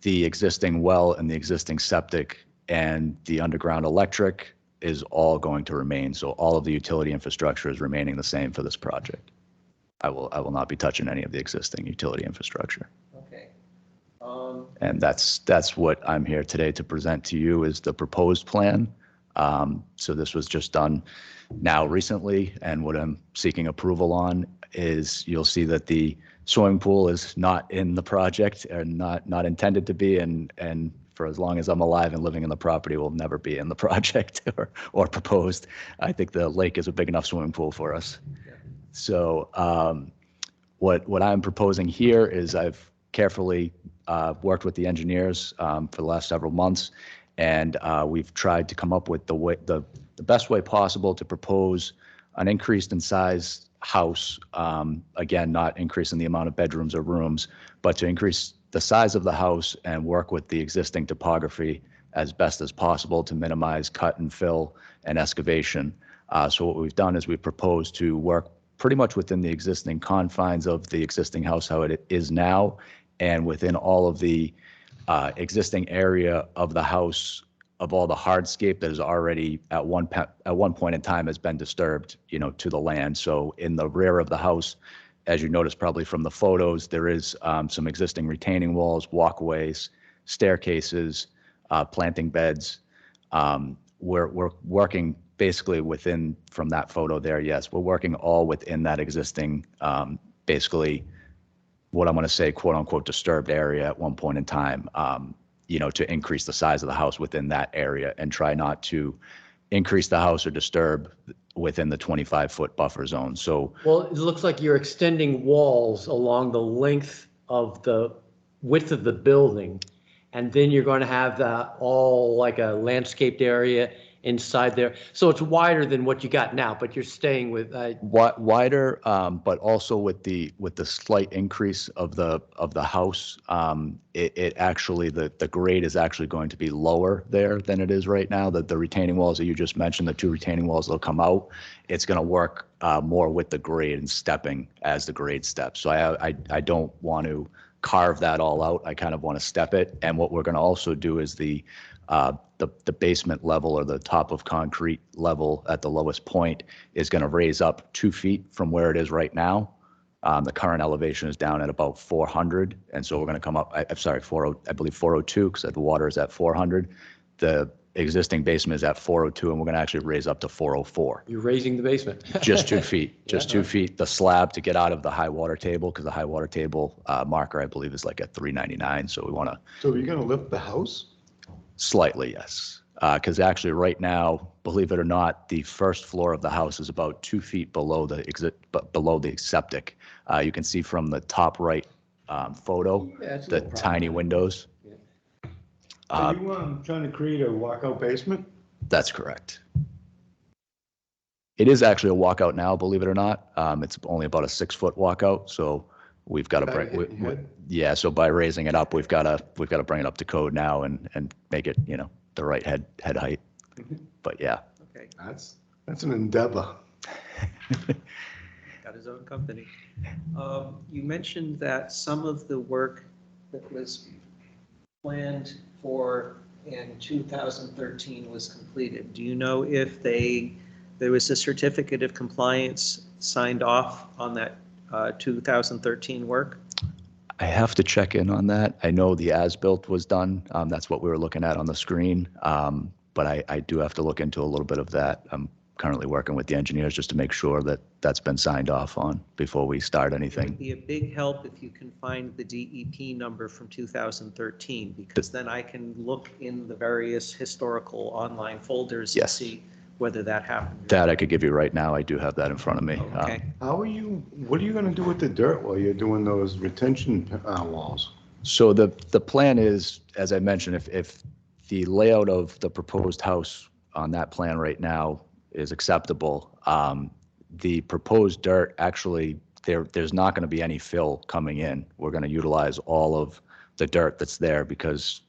the existing well and the existing septic and the underground electric is all going to remain. So all of the utility infrastructure is remaining the same for this project. I will not be touching any of the existing utility infrastructure. Okay. And that's what I'm here today to present to you is the proposed plan. So this was just done now recently, and what I'm seeking approval on is you'll see that the swimming pool is not in the project or not intended to be, and for as long as I'm alive and living in the property will never be in the project or proposed. I think the lake is a big enough swimming pool for us. Yeah. So what I'm proposing here is I've carefully worked with the engineers for the last several months, and we've tried to come up with the best way possible to propose an increased in size house. Again, not increasing the amount of bedrooms or rooms, but to increase the size of the house and work with the existing topography as best as possible to minimize cut and fill and excavation. So what we've done is we've proposed to work pretty much within the existing confines of the existing house, how it is now, and within all of the existing area of the house, of all the hardscape that is already at one point in time has been disturbed, to the land. So in the rear of the house, as you notice probably from the photos, there is some existing retaining walls, walkways, staircases, planting beds. We're working basically within, from that photo there, yes, we're working all within that existing, basically what I'm going to say, quote unquote, disturbed area at one point in time, to increase the size of the house within that area and try not to increase the house or disturb within the 25-foot buffer zone. So, Well, it looks like you're extending walls along the length of the width of the building. And then you're going to have all like a landscaped area inside there. So it's wider than what you got now, but you're staying with, Wider, but also with the slight increase of the house, it actually, the grade is actually going to be lower there than it is right now. The retaining walls that you just mentioned, the 2 retaining walls that'll come out, it's going to work more with the grade and stepping as the grade steps. So I don't want to carve that all out. I kind of want to step it. And what we're going to also do is the basement level, or the top of concrete level at the lowest point, is going to raise up 2 feet from where it is right now. The current elevation is down at about 400. And so we're going to come up, I'm sorry, I believe 402, because the water is at 400. The existing basement is at 402, and we're going to actually raise up to 404. you're raising the basement. Just 2 feet, just Yeah. 2 feet. The slab to get out of the high water table, because the high water table marker, I believe, is like at 399. So we want to So you're gonna lift the house? slightly, yes. Because actually right now, believe it or not, the first floor of the house is about 2 feet below the septic. You can see from the top right photo, Yeah, it's the no problem. tiny windows. Are you trying to create a walkout basement? That's correct. It is actually a walkout now, believe it or not. It's only about a 6-foot walkout, so we've got to bring. Yeah, so by raising it up, we've got to bring it up to code now and make it, the right head height. But yeah. Okay, That's an endeavor. got his own company. You mentioned that some of the work that was planned for in 2013 was completed. Do you know if there was a certificate of compliance signed off on that 2013 work? I have to check in on that. I know the as-built was done. That's what we were looking at on the screen. But I do have to look into a little bit of that. I'm currently working with the engineers just to make sure that that's been signed off on before we start It would anything. be a big help if you can find the DEP number from 2013, because then I can look in the various historical online folders and Yes. see whether that happened. That I could give you right now. I do have that in front of me. Okay. What are you gonna do with the dirt while you're doing those retention walls? So the plan is, as I mentioned, if the layout of the proposed house on that plan right now is acceptable, the proposed dirt, actually, there's not going to be any fill coming in. We're going to utilize all of the dirt that's there because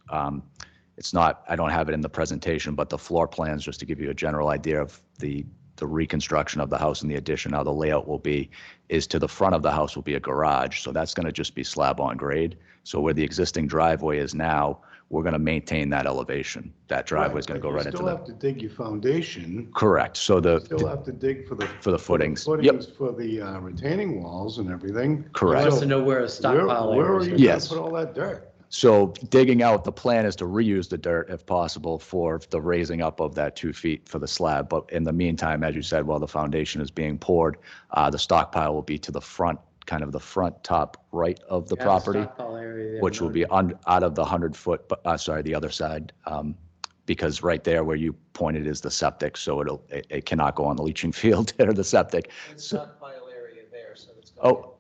it's not, I don't have it in the presentation, but the floor plans, just to give you a general idea of the reconstruction of the house and the addition, how the layout will be, is to the front of the house will be a garage. So that's going to just be slab on grade. So where the existing driveway is now, we're going to maintain that elevation. That driveway is going to go right into You still the. have to dig your foundation. Correct. So You still have to dig for the. footings. Yep. Footings for the retaining walls and everything. Correct. Wants to know where a stockpile Where are area you is. gonna Yes. put all that dirt? So digging out, the plan is to reuse the dirt if possible for the raising up of that 2 feet for the slab. But in the meantime, as you said, while the foundation is being poured, the stockpile will be to the front, kind of the front top right of the Yeah, property, stockpile area there. which will be out of the 100-foot, the other side. Because right there where you pointed is the septic, so it cannot go on the leaching field or the septic. Stockpile area there, so it's. Oh,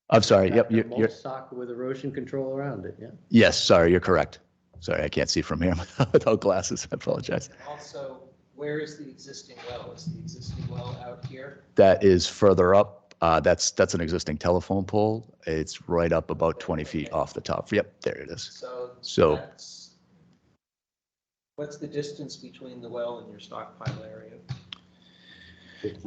I'm sorry. Yep. Got the You're, mulch stock with erosion control around it, yeah. yes, sorry, you're correct. Sorry, I can't see from here without glasses. I apologize. Also, where is the existing well? Is the existing well out here? That is further up. That's an existing telephone pole. It's right up about 20 feet off the top. Yep, there it is. So- That's, what's the distance between the well and your stockpile area?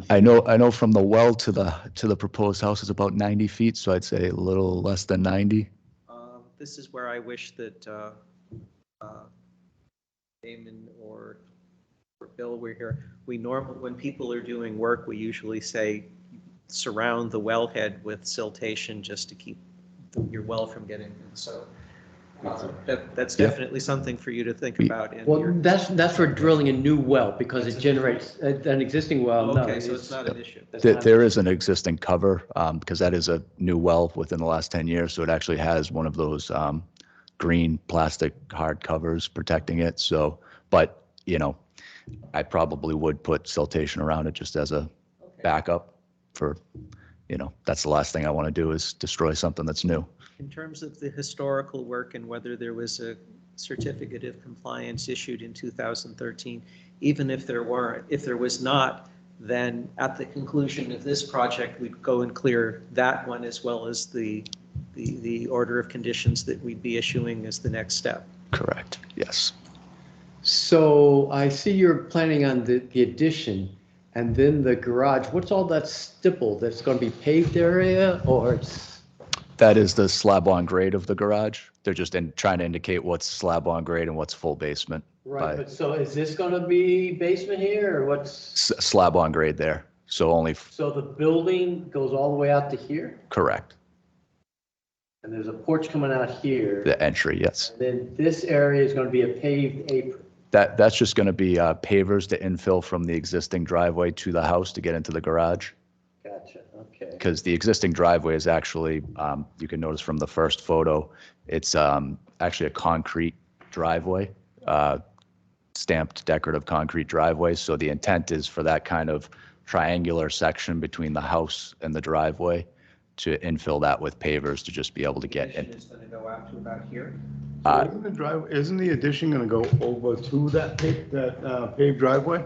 I know from the well to the proposed house is about 90 feet, so I'd say a little less than 90. This is where I wish that Damon or Bill were here. When people are doing work, we usually say surround the wellhead with siltation just to keep your well from getting, so that's Yeah. definitely something for you to think about in Well, your. that's for drilling a new well because it generates an existing well. No, Okay, so it's not an issue. that's not- There is an existing cover because that is a new well within the last 10 years, so it actually has one of those green plastic hard covers protecting it. So, but I probably would put siltation around it just as a backup for, that's the last thing I want to do is destroy something that's new. In terms of the historical work and whether there was a certificate of compliance issued in 2013, even if there weren't, if there was not, then at the conclusion of this project, we'd go and clear that one as well as the order of conditions that we'd be issuing as the next step. Correct, yes. So I see you're planning on the addition and then the garage. What's all that stipple? That's going to be paved area or it's? That is the slab on grade of the garage. They're just trying to indicate what's slab on grade and what's full basement. Right, but so is this going to be basement here or what's? Slab on grade there, so only, So the building goes all the way out to here correct, and there's a porch coming out here. the entry, yes. And then this area is going to be a paved apron. That's just going to be pavers to infill from the existing driveway to the house to get into the garage. Gotcha, okay. Because the existing driveway is actually, you can notice from the first photo, it's actually a concrete driveway, stamped decorative concrete driveway. So the intent is for that kind of triangular section between the house and the driveway to infill that with pavers to just be able to get in. It's going to go out to about here. Isn't the addition gonna go over to that paved driveway?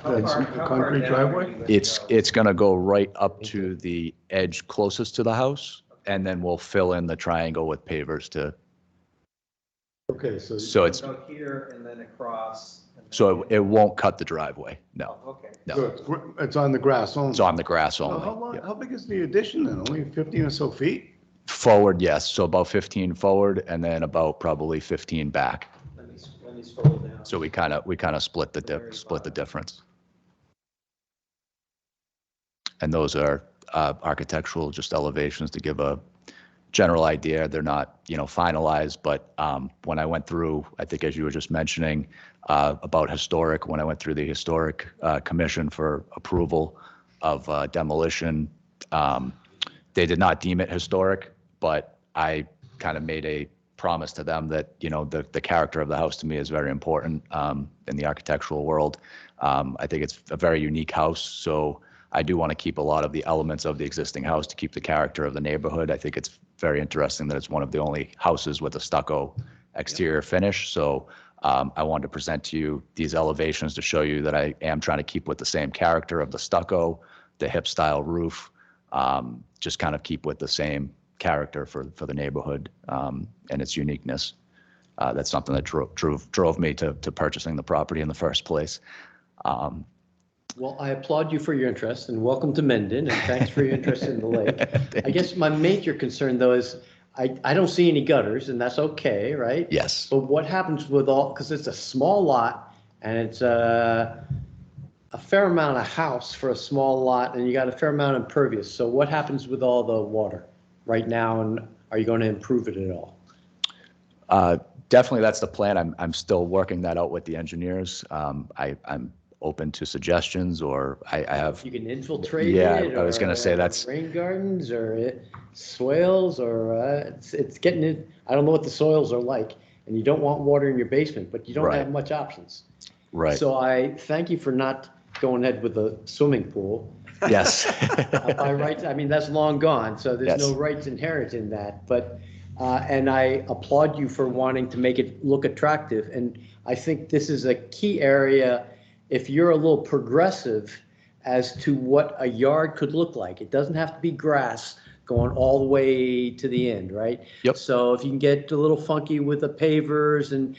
That's a concrete driveway? It's going to go right up to the edge closest to the house, and then we'll fill in the triangle with pavers to, Okay, so. so it's, Go here and then across. and then- so it won't cut the driveway, no. Oh, okay. No. So it's on the grass only? It's on the grass How only. long, yeah. how big is the addition then? Only 15 or so feet? Forward, yes, so about 15 forward and then about probably 15 back. Let me scroll down. So we kind of split the difference. And those are architectural just elevations to give a general idea. They're not, finalized, but when I went through, I think as you were just mentioning about historic, when I went through the historic commission for approval of demolition, they did not deem it historic, but I kind of made a promise to them that, the character of the house to me is very important in the architectural world. I think it's a very unique house, so I do want to keep a lot of the elements of the existing house to keep the character of the neighborhood. I think it's very interesting that it's one of the only houses with a stucco exterior finish. So I wanted to present to you these elevations to show you that I am trying to keep with the same character of the stucco, the hip style roof, just kind of keep with the same character for the neighborhood and its uniqueness. That's something that drove me to purchasing the property in the first place. Well, I applaud you for your interest and welcome to Mendon and thanks for your interest in the lake. I guess my major concern though is I don't see any gutters and that's okay, right? Yes. But what happens with because it's a small lot and it's a fair amount of house for a small lot and you got a fair amount of impervious. So what happens with all the water right now and are you going to improve it at all? Definitely that's the plan. I'm still working that out with the engineers. I'm open to suggestions or I have. You can infiltrate Yeah, it? I was going to say that's. Rain gardens or swales or it's getting it. I don't know what the soils are like and you don't want water in your basement, but you don't Right. have much options. Right. So I thank you for not going ahead with the swimming pool. Yes. By rights, I mean, that's long gone, so there's Yes. no rights inherent in that. But, and I applaud you for wanting to make it look attractive. And I think this is a key area if you're a little progressive as to what a yard could look like. It doesn't have to be grass going all the way to the end, right? Yep. So if you can get a little funky with the pavers and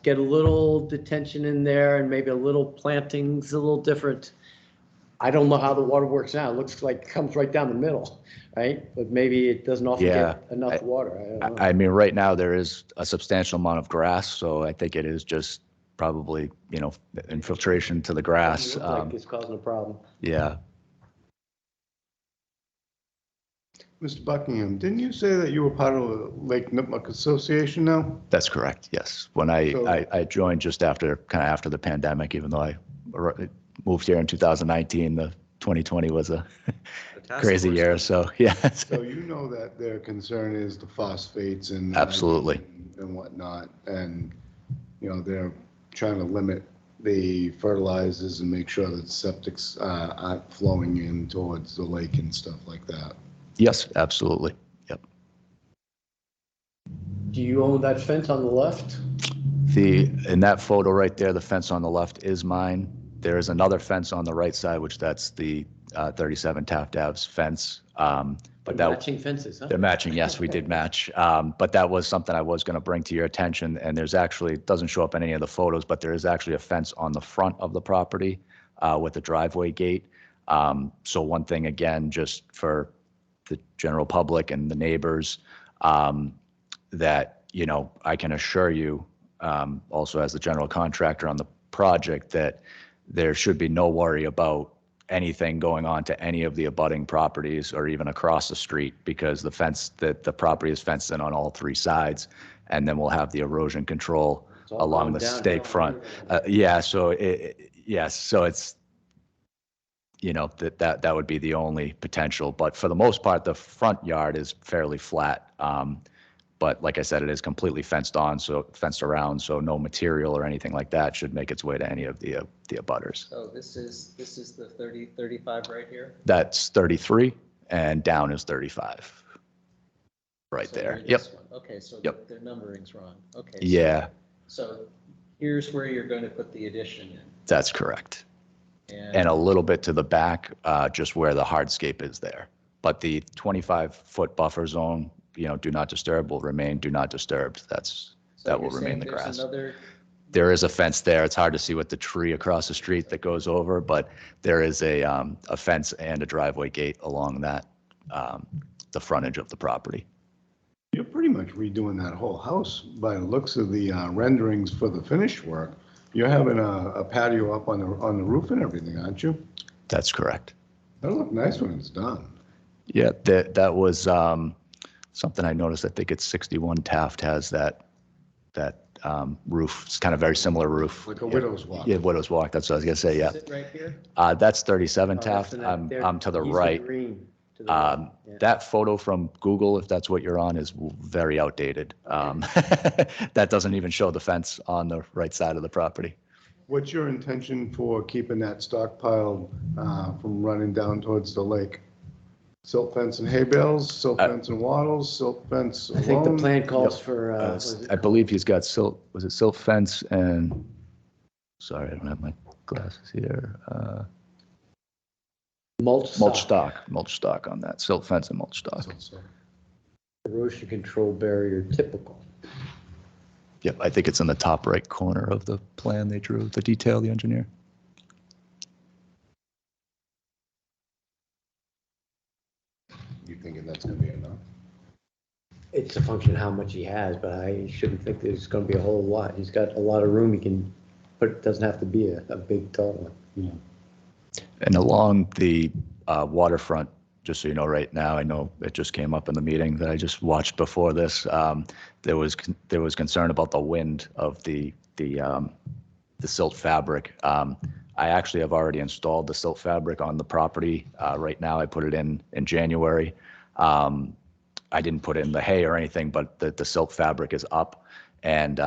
get a little detention in there and maybe a little plantings, a little different. I don't know how the water works now. It looks like it comes right down the middle, right? But maybe it doesn't often Yeah. get enough water. I don't know. I mean, right now there is a substantial amount of grass, so I think it is just probably, infiltration to the grass. It looks like it's causing a problem. Yeah. Mr. Buckingham, didn't you say that you were part of the Lake Nipmuc Association now? That's correct, yes. When So- I joined just after the pandemic, even though I moved here in 2019, the 2020 was a task crazy force. year, so yeah. So you know that their concern is the phosphates and. Absolutely. And whatnot, and, they're trying to limit the fertilizers and make sure that septics aren't flowing in towards the lake and stuff like that. Yes, absolutely. Yep. Do you own that fence on the left? In that photo right there, the fence on the left is mine. There is another fence on the right side, which that's the 37 Taft Ave's fence. But that, Matching fences, huh? they're matching, yes, we did match. But that was something I was going to bring to your attention, and there's actually, it doesn't show up in any of the photos, but there is actually a fence on the front of the property with a driveway gate. So one thing, again, just for the general public and the neighbors, that, you know, I can assure you, also as the general contractor on the project, that there should be no worry about anything going on to any of the abutting properties or even across the street, because the fence, that the property is fenced in on all three sides, and then we'll have the erosion control all along going the down. stake front. Yeah, so yes, so it's, you know, that would be the only potential, but for the most part, the front yard is fairly flat. But like I said, it is completely fenced around, so no material or anything like that should make its way to any of the abutters. So this is the 35 right here? That's 33, and down is 35. Right So there. you're Yep. this one. Okay, so Yep. the numbering's wrong. Okay. Yeah, So here's where you're going to put the addition in. that's correct. And a little bit to the back, just where the hardscape is there. But the 25-foot buffer zone, you know, do not disturb will remain do not disturbed. That will remain the grass. There is a fence there. It's hard to see with the tree across the street that goes over, but there is a fence and a driveway gate along that, the frontage of the property. You're pretty much redoing that whole house by the looks of the renderings for the finished work. You're having a patio up on the roof and everything, aren't you? That's correct. That'll look nice when it's done. Yeah, that was something I noticed. I think it's 61 Taft has that roof. It's kind of very similar roof. Like a widow's walk. Yeah, Widow's Walk. That's what I was gonna say. Yeah. Is it right here? That's 37 Oh, Taft. that's in that- I'm to the he's right. green to the right, yeah. That photo from Google, if that's what you're on, is very outdated. That doesn't even show the fence on the right side of the property. What's your intention for keeping that stockpile from running down towards the lake? Silt fence and hay bales, silt fence and wattles, silt fence I think the alone? plan calls for, I believe he's got silt fence and, sorry, I don't have my glasses here. mulch Mulch stock on that, silt fence and mulch stock. erosion control barrier typical. Yep, I think it's in the top right corner of the plan they drew, the detail, the engineer. You thinking that's gonna be enough? It's a function of how much he has, but I shouldn't think there's gonna be a whole lot. He's got a lot of room he can, but it doesn't have to be a big tall one. And along the waterfront, just so you know, right now, I know it just came up in the meeting that I just watched before this. There was concern about the wind of the silt fabric. I actually have already installed the silt fabric on the property. Right now, I put it in January. I didn't put in the hay or anything, but the silt fabric is up. And,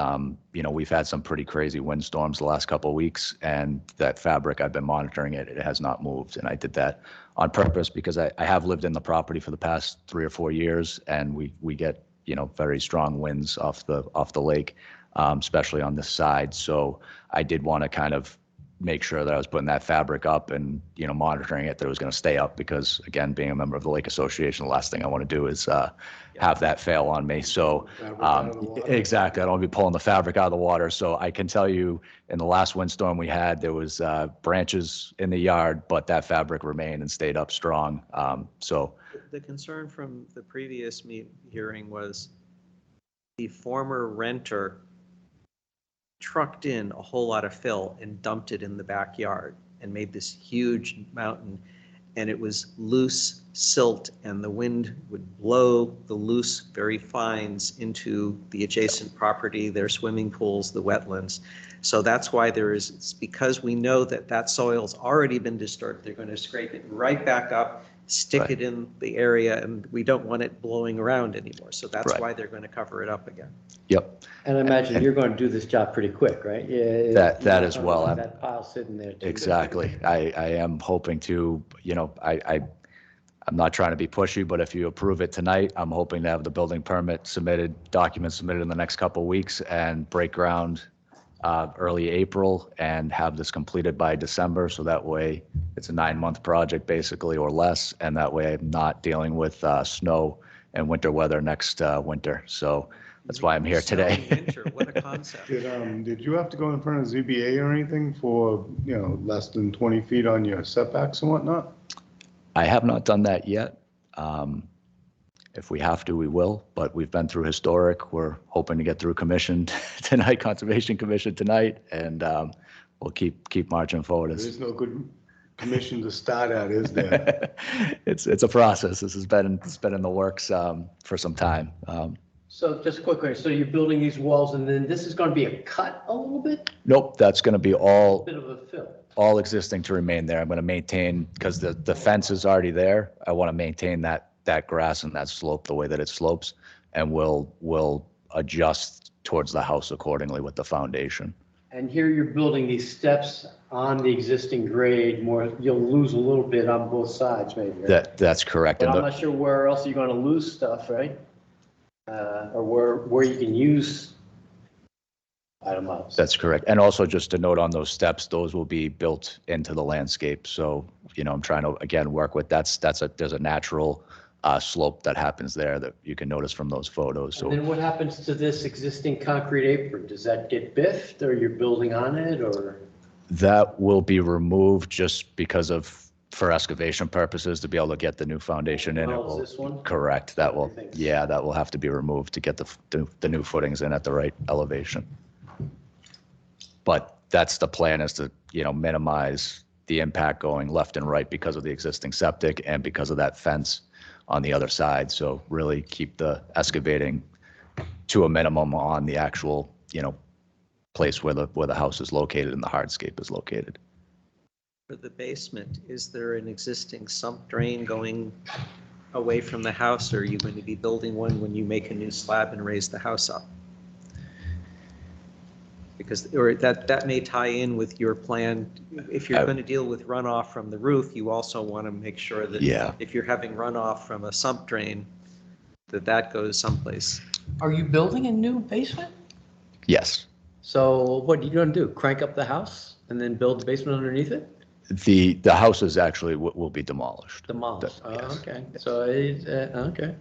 you know, we've had some pretty crazy windstorms the last couple of weeks, and that fabric, I've been monitoring it. It has not moved. And I did that on purpose because I have lived in the property for the past 3 or 4 years, and we get, you know, very strong winds off the lake, especially on this side. So I did want to kind of make sure that I was putting that fabric up and, you know, monitoring it, that it was going to stay up, because again, being a member of the Lake Association, the last thing I want to do is have that fail on me. So exactly, I don't want to be pulling the fabric out of the water. So I can tell you, in the last windstorm we had, there was branches in the yard, but that fabric remained and stayed up strong. So The concern from the previous hearing was the former renter trucked in a whole lot of fill and dumped it in the backyard and made this huge mountain, and it was loose silt, and the wind would blow the loose, very fines into the adjacent property, their swimming pools, the wetlands. So that's why it's because we know that soil's already been disturbed, they're going to scrape it right back up, stick it in the area, and we don't want it blowing around anymore. So that's why they're going to cover it up again. Yep. And I imagine you're going to do this job pretty quick, right? Yeah. That as well. That pile sitting there. Too. Exactly. I am hoping to, you know, I'm not trying to be pushy, but if you approve it tonight, I'm hoping to have the building permit submitted, documents submitted in the next couple of weeks and break ground early April and have this completed by December. So that way it's a 9-month project basically or less. And that way I'm not dealing with snow and winter weather next winter. So that's why I'm here Snow in today. winter, what a concept. Did you have to go in front of ZBA or anything for, less than 20 feet on your setbacks and whatnot? I have not done that yet. If we have to, we will, but we've been through historic. We're hoping to get through commission tonight, Conservation Commission tonight, and we'll keep marching forward. There is no good commission to start at, is there? It's a process. This has been, it's been in the works for some time. So just a quick question. So you're building these walls and then this is going to be a cut a little bit? Nope, that's going to be all Bit of a fill. all existing to remain there. I'm going to maintain, because the fence is already there, I want to maintain that grass and that slope the way that it slopes, and we'll adjust towards the house accordingly with the foundation. And here you're building these steps on the existing grade more, you'll lose a little bit on both sides maybe. Right? That's correct. But And I'm not sure where else you're going to lose stuff, right? Or where you can use items. that's correct. And also just to note on those steps, those will be built into the landscape. So, I'm trying to, again, work with, there's a natural slope that happens there that you can notice from those photos. So And then what happens to this existing concrete apron? Does that get biffed or you're building on it or? that will be removed just because for excavation purposes, to be able to get the new foundation in. It Well, is will, this one? correct. That will, Everything's- yeah, that will have to be removed to get the new footings in at the right elevation. But that's the plan, is to, minimize the impact going left and right because of the existing septic and because of that fence on the other side. So really keep the excavating to a minimum on the actual, place where the house is located and the hardscape is located. For the basement, is there an existing sump drain going away from the house, or are you going to be building one when you make a new slab and raise the house up? Because, or that may tie in with your plan. If you're going to deal with runoff from the roof, you also want to make sure that Yeah. if you're having runoff from a sump drain, that goes someplace. Are you building a new basement? Yes. So what are you going to do? Crank up the house and then build the basement underneath it? The house is actually will be demolished. Demolished. Yes. Oh, okay. So it's, okay.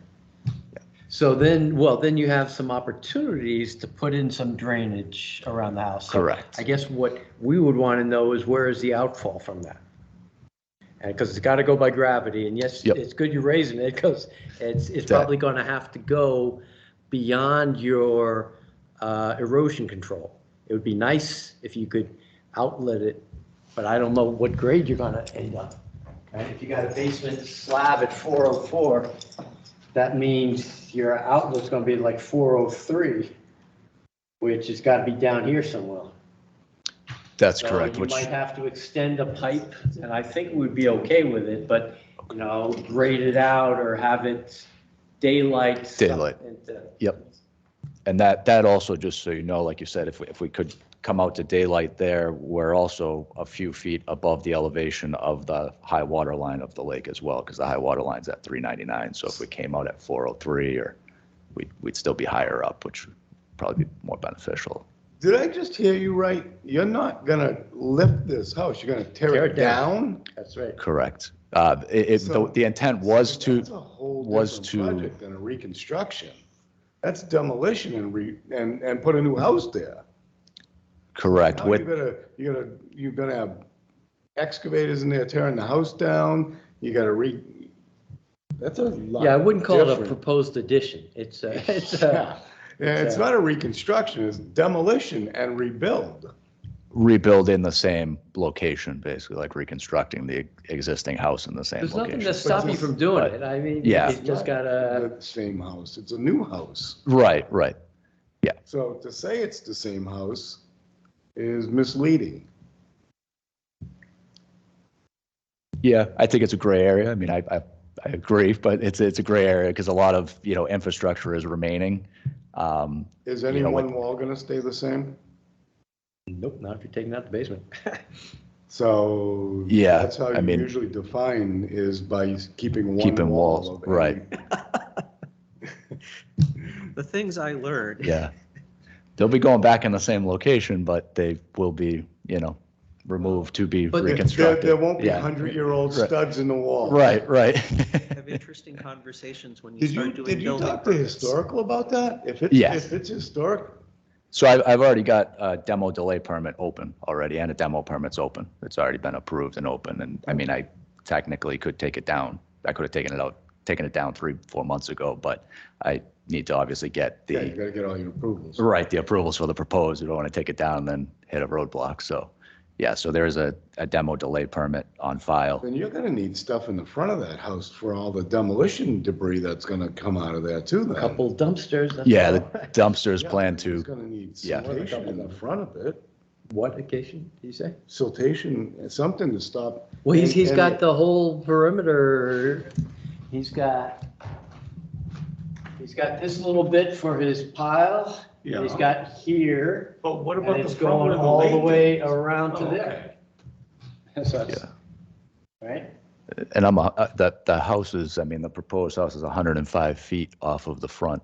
So then you have some opportunities to put in some drainage around the house. So Correct. I guess what we would want to know is where is the outfall from that? And because it's got to go by gravity, and yes, Yep. it's good you're raising it because it's probably going to have to go beyond your erosion control. It would be nice if you could outlet it, but I don't know what grade you're going to end up. Okay? If you got a basement slab at 404, that means your outlet's going to be like 403, which has got to be down here somewhere. That's So correct. You Which might have to extend a pipe, and I think we'd be okay with it, but, grade it out or have it daylight. stuff Daylight. into- Yep. And that also, just so you know, like you said, if we could come out to daylight there, we're also a few feet above the elevation of the high water line of the lake as well, because the high water line's at 399. So if we came out at 403, or we'd still be higher up, which would probably be more beneficial. Did I just hear you right? You're not gonna lift this house, you're gonna tear it down? That's right. Correct. So- The intent was to, That's a whole was different to- project than a reconstruction. That's demolition and put a new house there. correct. Now With, you're gonna have excavators in there tearing the house down, you gotta that's a lot. Yeah, I wouldn't call it a different. proposed addition. It's Yeah, it's not a reconstruction, it's demolition and rebuild. rebuild in the same location, basically, like reconstructing the existing house in the same There's nothing to location. stop you from doing But- it. I mean, Yeah. you just gotta, The same house, it's a new house. Right. So to say it's the same house is misleading. Yeah, I think it's a gray area. I mean, I agree, but it's a gray area because a lot of, infrastructure is remaining. Is You know, any one wall gonna stay the same? nope, not if you're taking out the basement. So Yeah, that's how I you mean- usually define is by keeping one Keeping wall walls, of right. The things I learned. Yeah. They'll be going back in the same location, but they will be, removed to be But reconstructed. There won't be Yeah. 100-year-old Right. studs in the wall. Right, right. Have interesting conversations when you start doing Did you building talk to permits. historical about that? If Yes. it's historic, So I've already got a demo delay permit open already, and a demo permit's open. It's already been approved and open, and I mean, I technically could take it down. I could have taken it down 3-4 months ago, but I need to obviously get yeah, you the, gotta get all your approvals. right, the approvals for the proposed. We don't want to take it down and then hit a roadblock. So, yeah, so there is a demo delay permit on file. Then you're gonna need stuff in the front of that house for all the demolition debris that's gonna come out of there too then. Couple dumpsters. that's Yeah, the all. dumpsters Yeah, plan It's to, gonna need yeah. siltation in the front of it, What occasion, did you say? siltation, something to stop. Well, he's and- got the whole perimeter, he's got this little bit for his pile, and he's Yeah. got here, But what and about the it's front going where the all the lake way is? around to Oh, there. okay. So that's- Yeah. Right? and the house is, I mean, the proposed house is 105 feet off of the front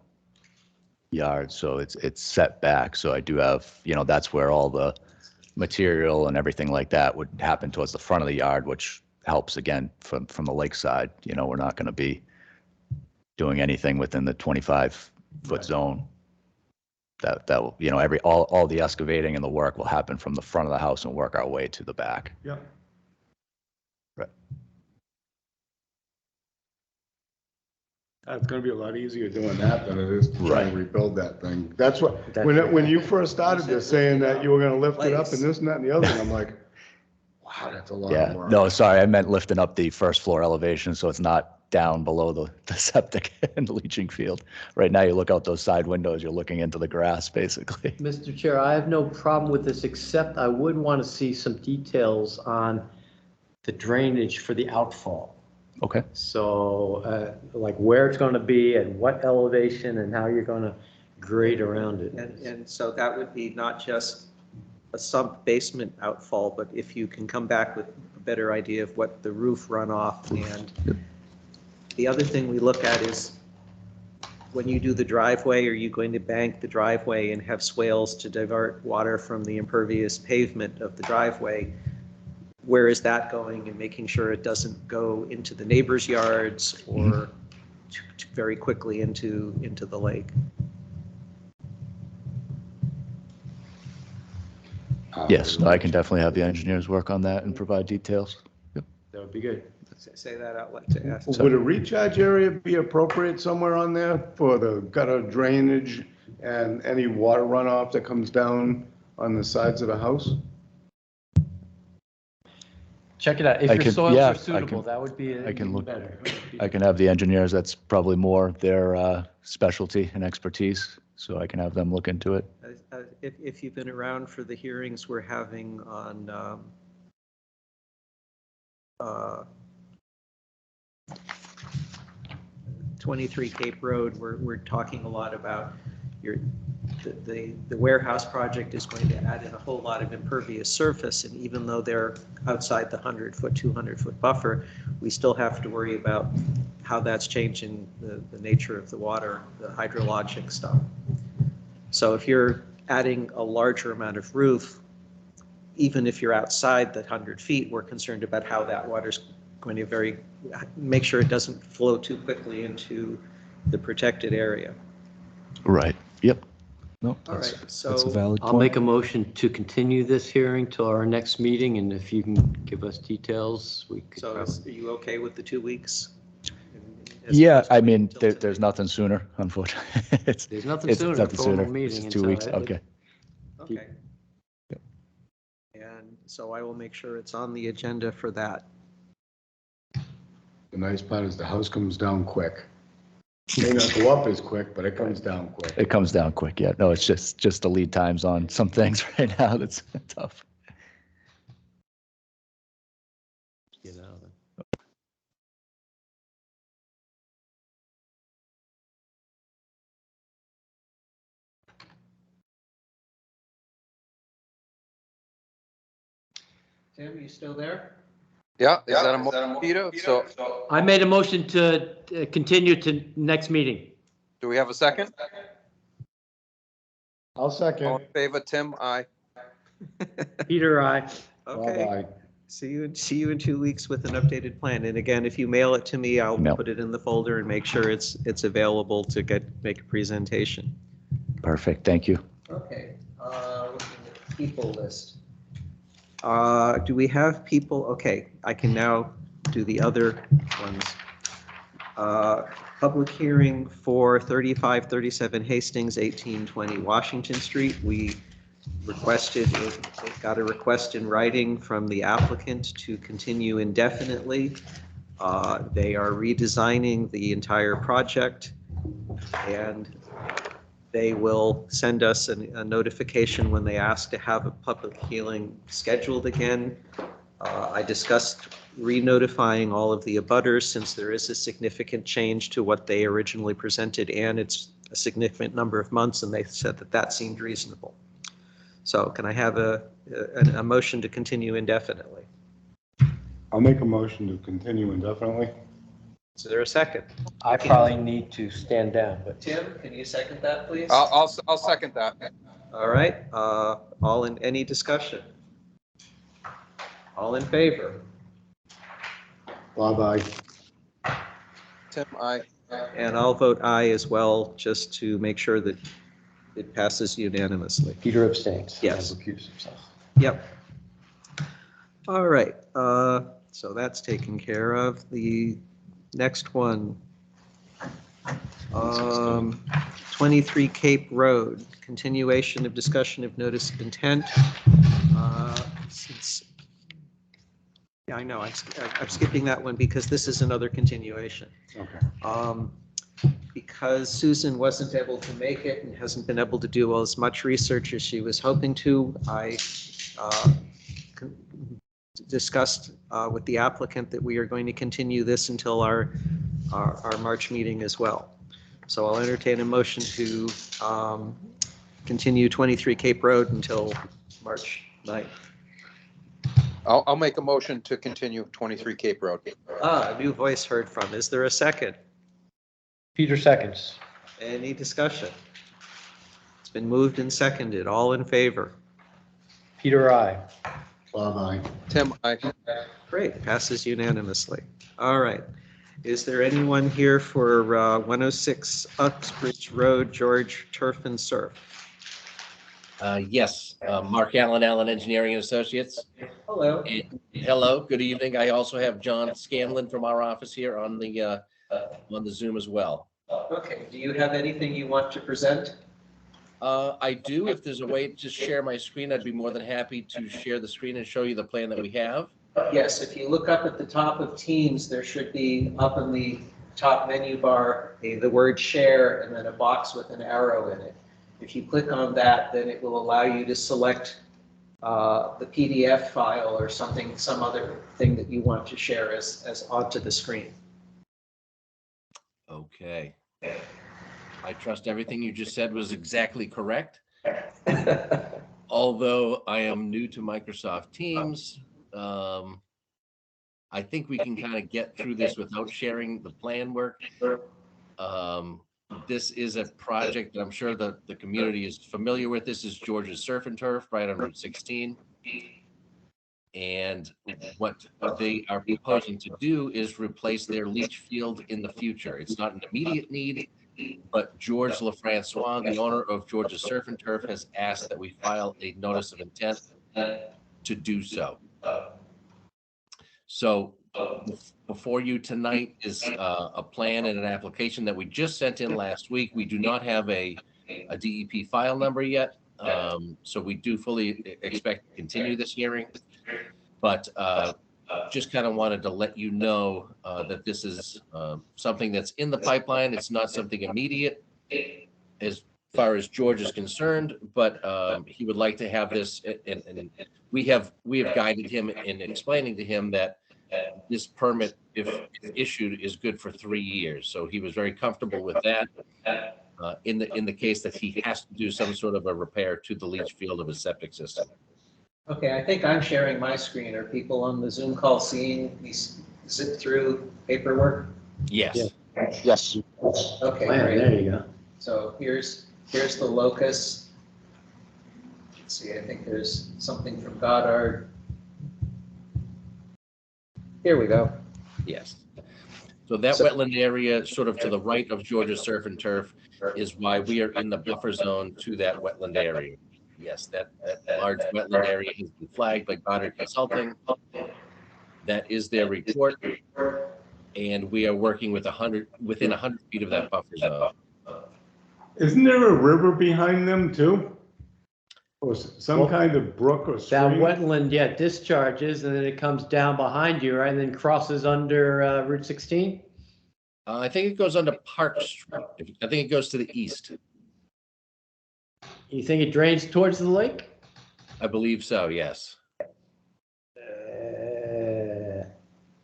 yard, so it's set back. So I do have, that's where all the material and everything like that would happen towards the front of the yard, which helps again from the lakeside. We're not going to be doing anything within the 25-foot zone. That will, all the excavating and the work will happen from the front of the house and work our way to the back. Yeah. Right. It's gonna be a lot easier doing that than it is to try Right. and rebuild that thing. That's what, That's when, right. when you first started You said this, saying lift it that you were gonna lift it up place. and this and that and the other, and I'm like, wow, that's a lot Yeah, of work. no, sorry, I meant lifting up the first floor elevation, so it's not down below the septic and leaching field. Right now, you look out those side windows, you're looking into the grass, basically. Mr. Chair, I have no problem with this, except I would want to see some details on the drainage for the outfall. Okay. So, like where it's going to be and what elevation and how you're going to grade around it. And so that would be not just a sump basement outfall, but if you can come back with a better idea of what the roof runoff. And the other thing we look at is when you do the driveway, are you going to bank the driveway and have swales to divert water from the impervious pavement of the driveway? Where is that going, and making sure it doesn't go into the neighbors' yards or very quickly into the lake? Yes, no, I can definitely have the engineers work on that and provide details. That would be good. Say that out loud to ask. Would a recharge area be appropriate somewhere on there for the gutter drainage and any water runoff that comes down on the sides of the house? Check it out. If I your could- soils yeah, are I suitable, can- that would be I can even look- better. I can have the engineers, that's probably more their specialty and expertise, so I can have them look into it. If you've been around for the hearings we're having on 23 Cape Road, we're talking a lot about the warehouse project is going to add in a whole lot of impervious surface, and even though they're outside the 100-foot, 200-foot buffer, we still have to worry about how that's changing the nature of the water, the hydrologic stuff. So if you're adding a larger amount of roof, even if you're outside the 100 feet, we're concerned about how that water's going to make sure it doesn't flow too quickly into the protected area. Right, yep. No, All that's, right, that's a so valid I'll point. make a motion to continue this hearing till our next meeting, and if you can give us details, we could so probably. are you okay with the 2 weeks? Yeah, As opposed to I waiting mean, till there's today? nothing sooner, unfortunately. It's There's nothing it's sooner, nothing formal sooner. meeting. It's 2 until weeks, I- okay. Okay. Yep. And so I will make sure it's on the agenda for that. The nice part is the house comes down quick. May not go up as quick, but it comes down quick. It comes down quick, yeah. No, it's just the lead times on some things right now that's tough. Get out of it. Tim, you still there? Yeah, is that a motion, Peter? So I made a motion to continue to next meeting. do we have a second? I'll All second. in favor, Tim, aye. Peter, I. Okay. Bye-bye. See you in 2 weeks with an updated plan. And again, if you mail it to me, I'll Mail. put it in the folder and make sure it's available to make a presentation. Perfect, thank you. Okay, looking at the people list. Do we have people? Okay, I can now do the other ones. Public hearing for 3537 Hastings, 1820 Washington Street. We got a request in writing from the applicant to continue indefinitely. They are redesigning the entire project, and they will send us a notification when they ask to have a public hearing scheduled again. I discussed re-notifying all of the abutters since there is a significant change to what they originally presented, and it's a significant number of months, and they said that that seemed reasonable. So can I have a motion to continue indefinitely? I'll make a motion to continue indefinitely. Is there a second? I probably need to stand down, but. Tim, can you second that, please? I'll second that. All right, any discussion? All in favor? Bye-bye. Tim, aye. And I'll vote aye as well, just to make sure that it passes unanimously. Peter abstains. Yes. And recused himself. Yep. All right, so that's taken care of. The next one, 23 Cape Road, continuation of discussion of notice of intent. Yeah, I know, I'm skipping that one because this is another continuation. Okay. Because Susan wasn't able to make it and hasn't been able to do as much research as she was hoping to, I discussed with the applicant that we are going to continue this until our March meeting as well. So I'll entertain a motion to continue 23 Cape Road until March 9th. I'll make a motion to continue 23 Cape Road. A new voice heard from. Is there a second? Peter seconds. Any discussion? It's been moved and seconded. All in favor? Peter, I. Bye-bye. Tim, aye. Great, passes unanimously. All right. Is there anyone here for 106 Uxbridge Road, George Turf and Surf? Yes, Mark Allen Engineering and Associates. Hello. Hello, good evening. I also have John Scanlon from our office here on the Zoom as well. Okay, do you have anything you want to present? I do. If there's a way to share my screen, I'd be more than happy to share the screen and show you the plan that we have. Yes, if you look up at the top of Teams, there should be up in the top menu bar, the word share and then a box with an arrow in it. If you click on that, then it will allow you to select the PDF file or some other thing that you want to share as onto the screen. Okay. I trust everything you just said was exactly correct. Although I am new to Microsoft Teams, I think we can kind of get through this without sharing the plan work. This is a project that I'm sure the community is familiar with. This is George's Surf and Turf right on Route 16. And what they are proposing to do is replace their leach field in the future. It's not an immediate need, but George LaFrancois, the owner of George's Surf and Turf, has asked that we file a notice of intent to do so. So before you tonight is a plan and an application that we just sent in last week. We do not have a DEP file number yet, so we do fully expect to continue this hearing. But just kind of wanted to let you know that this is something that's in the pipeline. It's not something immediate as far as George is concerned, but he would like to have this, and we have guided him in explaining to him that this permit, if issued, is good for 3 years. So he was very comfortable with that. In the case that he has to do some sort of a repair to the leach field of his septic system. Okay, I think I'm sharing my screen. Are people on the Zoom call seeing these zip through paperwork? Yes. Yes. Okay, Plan, great. there you go. So here's the locus. Let's see, I think there's something from Goddard. Here we go. Yes. So that wetland area, sort of to the right of Georgia Surf and Turf, is why we are in the buffer zone to that wetland area. Yes, that large wetland area has been flagged by Goddard Consulting. That is their report. And we are working with within 100 feet of that buffer zone. Isn't there a river behind them too? Or some kind of brook or That stream? wetland, yeah, discharges and then it comes down behind you, right? And then crosses under Route 16? I think it goes under Park Street. I think it goes to the east. You think it drains towards the lake? I believe so, yes.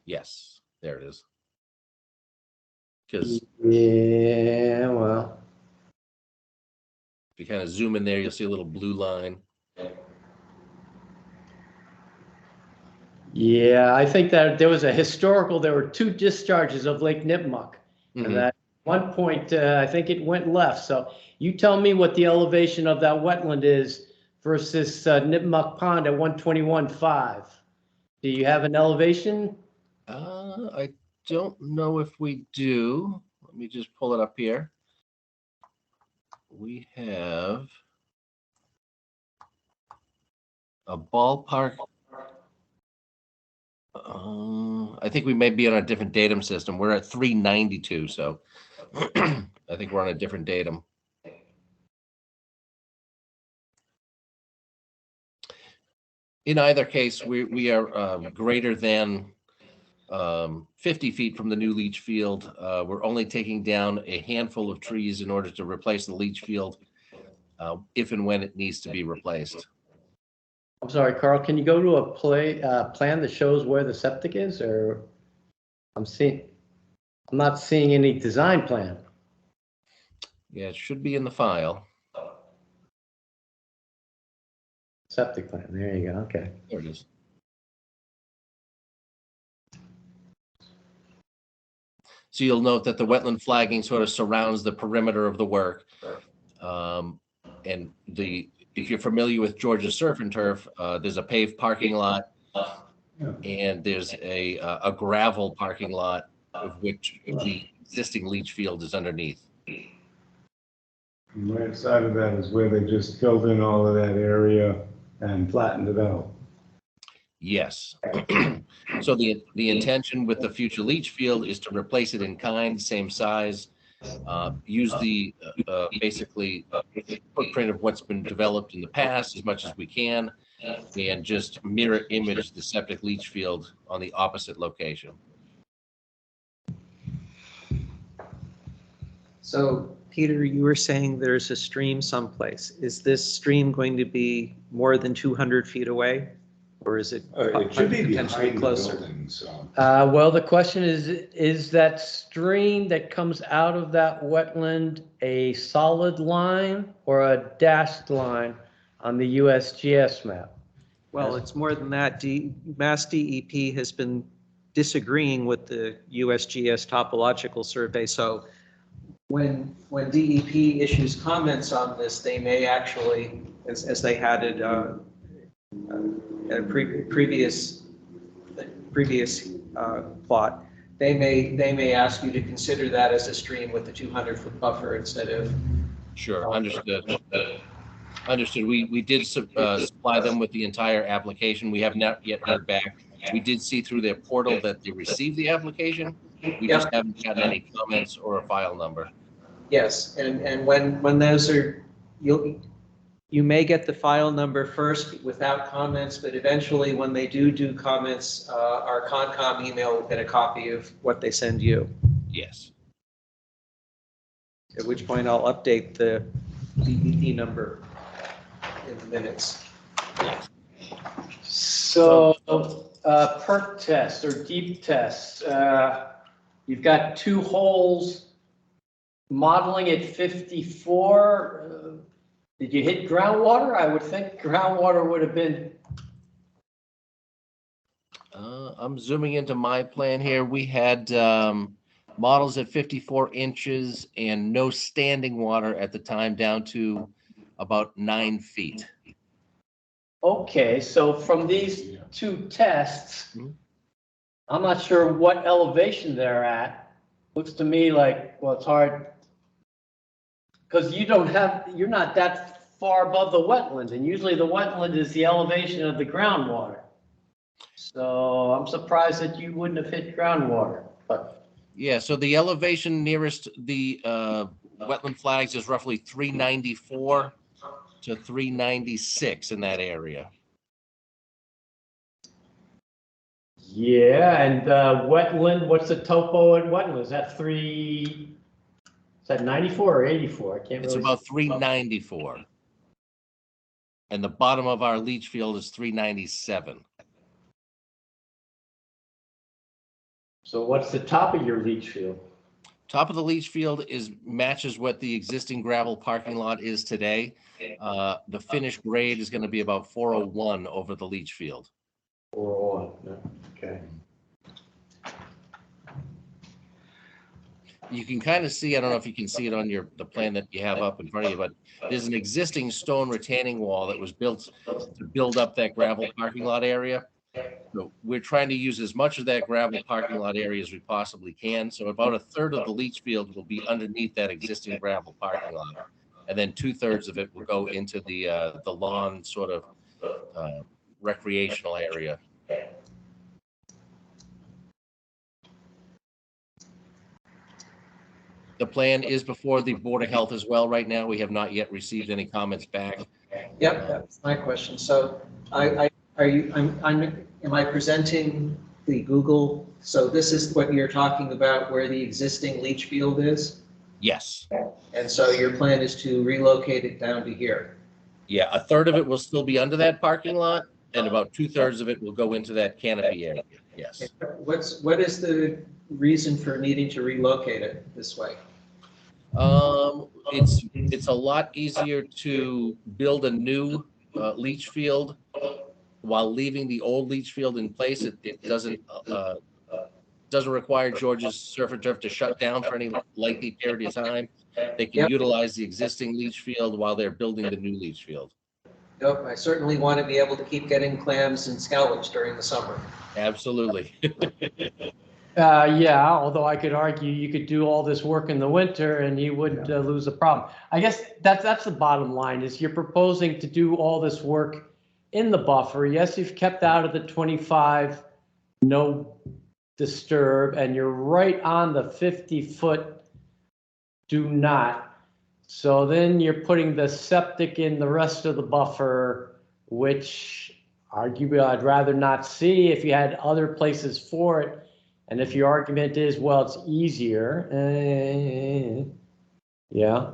Yes, there it is. Because Yeah, well, if you kind of zoom in there, you'll see a little blue line. yeah, I think that there were two discharges of Lake Nipmuc. Mhm. And at one point, I think it went left. So you tell me what the elevation of that wetland is versus Nipmuc Pond at 121.5. Do you have an elevation? I don't know if we do. Let me just pull it up here. We have a ballpark. I think we may be on a different datum system. We're at 392, so I think we're on a different datum. In either case, we are greater than 50 feet from the new leach field. We're only taking down a handful of trees in order to replace the leach field if and when it needs to be replaced. I'm sorry, Carl, can you go to a plan that shows where the septic is, or I'm not seeing any design plan. Yeah, it should be in the file. Septic plan, there you go, okay. There it is. So you'll note that the wetland flagging sort of surrounds the perimeter of the work. And if you're familiar with Georgia Surf and Turf, there's a paved parking lot and there's a gravel parking lot of which the existing leach field is underneath. And right side of that is where they just filled in all of that area and flattened it out. Yes. So the intention with the future leach field is to replace it in kind, same size, use the basically footprint of what's been developed in the past as much as we can, and just mirror image the septic leach field on the opposite location. So Peter, you were saying there's a stream someplace. Is this stream going to be more than 200 feet away? Or is it It should be potentially behind the closer? building, so. Well, the question is that stream that comes out of that wetland a solid line or a dashed line on the USGS map? Well, it's more than that. Mass DEP has been disagreeing with the USGS topological survey. So when DEP issues comments on this, they may actually, as they had it at a previous plot, they may ask you to consider that as a stream with a 200-foot buffer instead of. Sure, understood. Understood. We did supply them with the entire application. We have not yet heard back. We did see through their portal that they received the application. We just haven't gotten any comments or a file number. Yes, and when those are, you may get the file number first without comments, but eventually when they do comments, our Concom email will get a copy of what they send you. Yes. At which point I'll update the DEP number in the minutes. So, perk test or deep test, you've got two holes modeling at 54. Did you hit groundwater? I would think groundwater would have been I'm zooming into my plan here. We had models at 54 inches and no standing water at the time, down to about 9 feet. Okay, so from these two tests, Mhm. I'm not sure what elevation they're at. Looks to me like, well, it's hard. Because you're not that far above the wetland, and usually the wetland is the elevation of the groundwater. So I'm surprised that you wouldn't have hit groundwater, but Yeah, so the elevation nearest the wetland flags is roughly 394 to 396 in that area. yeah, and wetland, what's the topo at wetland? Is that 94 or 84? I can't It's really. about 394. And the bottom of our leach field is 397. So what's the top of your leach field? Top of the leach field matches what the existing gravel parking lot is today. The finished grade is going to be about 401 over the leach field. 401, okay. You can kind of see, I don't know if you can see it on the plan that you have up in front of you, but there's an existing stone retaining wall that was built to build up that gravel parking lot area. So we're trying to use as much of that gravel parking lot area as we possibly can. So about a third of the leach field will be underneath that existing gravel parking lot. And then 2/3 of it will go into the lawn sort of recreational area. The plan is before the Board of Health as well right now. We have not yet received any comments back. Yep, that's my question. So am I presenting the Google? So this is what you're talking about where the existing leach field is? Yes. And so your plan is to relocate it down to here? Yeah, a third of it will still be under that parking lot, and about 2/3 of it will go into that canopy area. Yes. What is the reason for needing to relocate it this way? It's a lot easier to build a new leach field while leaving the old leach field in place. It doesn't require George's Surf and Turf to shut down for any lengthy period of time. They can utilize the existing leach field while they're building the new leach field. Nope, I certainly want to be able to keep getting clams and scallops during the summer. Absolutely. Yeah, although I could argue you could do all this work in the winter and you wouldn't lose the problem. I guess that's the bottom line is you're proposing to do all this work in the buffer. Yes, you've kept out of the 25 no disturb, and you're right on the 50-foot do not. So then you're putting the septic in the rest of the buffer, which arguably I'd rather not see if you had other places for it. And if your argument is, well, it's easier, yeah.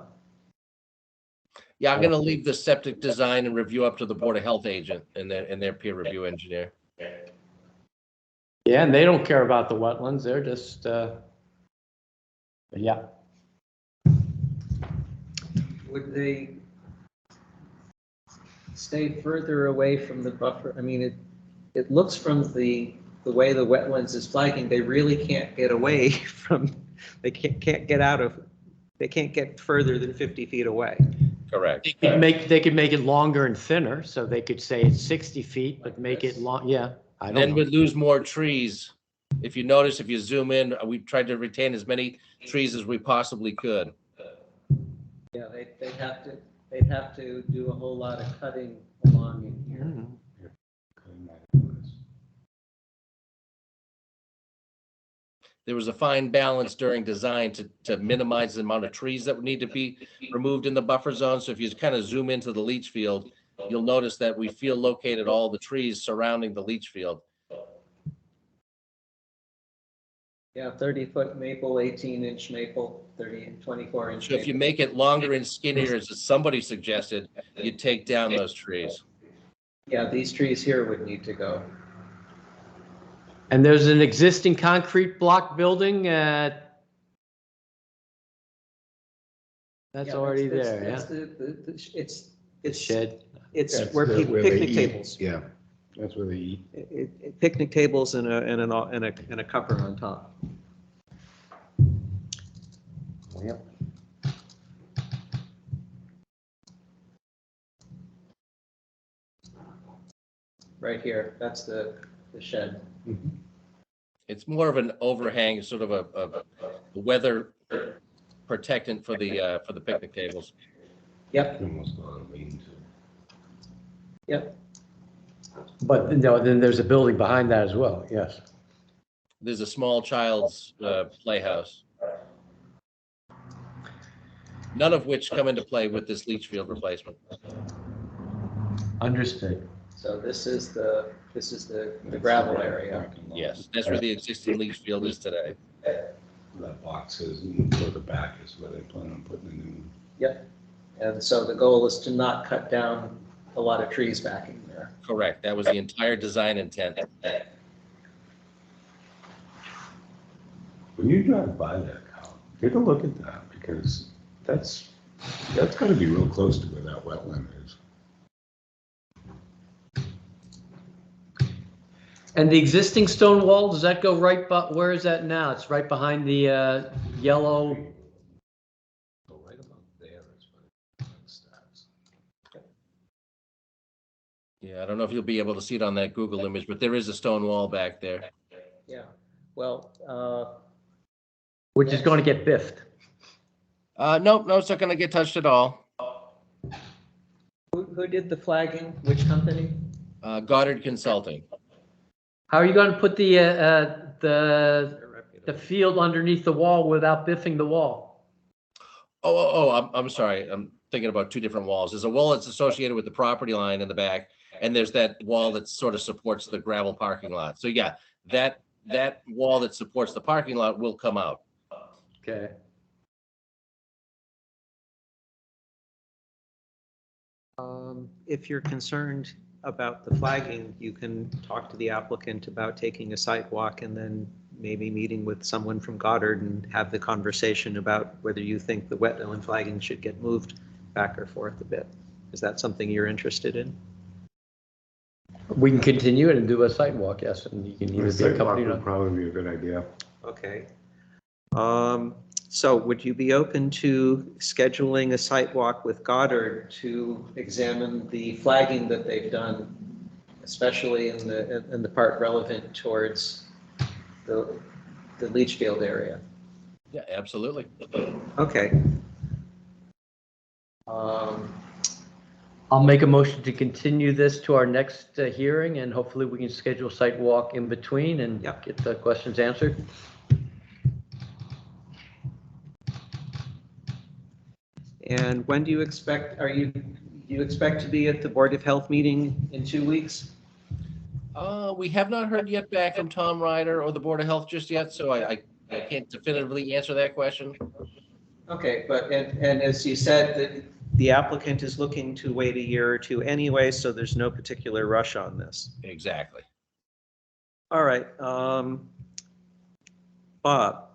Yeah, I'm going to leave the septic design and review up to the Board of Health agent and their peer review engineer. Yeah, and they don't care about the wetlands. They're just, yeah. Would they stay further away from the buffer? I mean, it looks from the way the wetlands is flagging, they really can't get away from, they can't get further than 50 feet away. Correct. They could make it longer and thinner, so they could say it's 60 feet, but make it long, yeah. Then we'd lose more trees. If you notice, if you zoom in, we tried to retain as many trees as we possibly could. Yeah, they'd have to do a whole lot of cutting along in here. There was a fine balance during design to minimize the amount of trees that would need to be removed in the buffer zone. So if you kind of zoom into the leach field, you'll notice that we field located all the trees surrounding the leach field. Yeah, 30-foot maple, 18-inch maple, 30 and 24-inch. So if you make it longer and skinnier, as somebody suggested, you take down those trees. Yeah, these trees here would need to go. And there's an existing concrete block building that's Yeah, already there, that's yeah? It's Shed. It's That's where the- people, where they picnic eat. tables. Yeah. That's where they eat. Picnic tables and a cover on top. Yep. Right here, that's the shed. It's more of an overhang, sort of a weather protectant for the picnic tables. Yep, Almost a lot of lean-to. yep. But no, then there's a building behind that as well, yes. There's a small child's playhouse. None of which come into play with this leach field replacement. Understood. So this is the gravel area. Yes, that's where the existing leach field is today. That box is, and further back is where they plan on putting the new one. Yep. And so the goal is to not cut down a lot of trees back in there. Correct. That was the entire design intent. When you drive by that, Kyle, take a look at that, because that's gotta be real close to where that wetland is. And the existing stone wall, does that go right, but where is that now? It's right behind the yellow. So right about there is where it starts. Yeah, I don't know if you'll be able to see it on that Google image, but there is a stone wall back there. Yeah. Well, Which is going to get biffed. Nope, no, it's not going to get touched at all. who did the flagging? Which company? Goddard Consulting. How are you going to put the field underneath the wall without biffing the wall? I'm sorry. I'm thinking about two different walls. There's a wall that's associated with the property line in the back, and there's that wall that sort of supports the gravel parking lot. So yeah, that wall that supports the parking lot will come out. Okay. If you're concerned about the flagging, you can talk to the applicant about taking a site walk and then maybe meeting with someone from Goddard and have the conversation about whether you think the wetland flagging should get moved back or forth a bit. Is that something you're interested in? We can continue it and do a site walk, yes, and you can either be accompanied Would on. probably be a good idea. Okay. So would you be open to scheduling a site walk with Goddard to examine the flagging that they've done, especially in the part relevant towards the leach field area? Yeah, absolutely. Okay. I'll make a motion to continue this to our next hearing, and hopefully we can schedule a site walk in between and get the questions answered. And when do you expect, do you expect to be at the Board of Health meeting in 2 weeks? We have not heard yet back from Tom Ryder or the Board of Health just yet, so I can't definitively answer that question. Okay, but, and as you said, the applicant is looking to wait a year or two anyway, so there's no particular rush on this. Exactly. All right. Bob,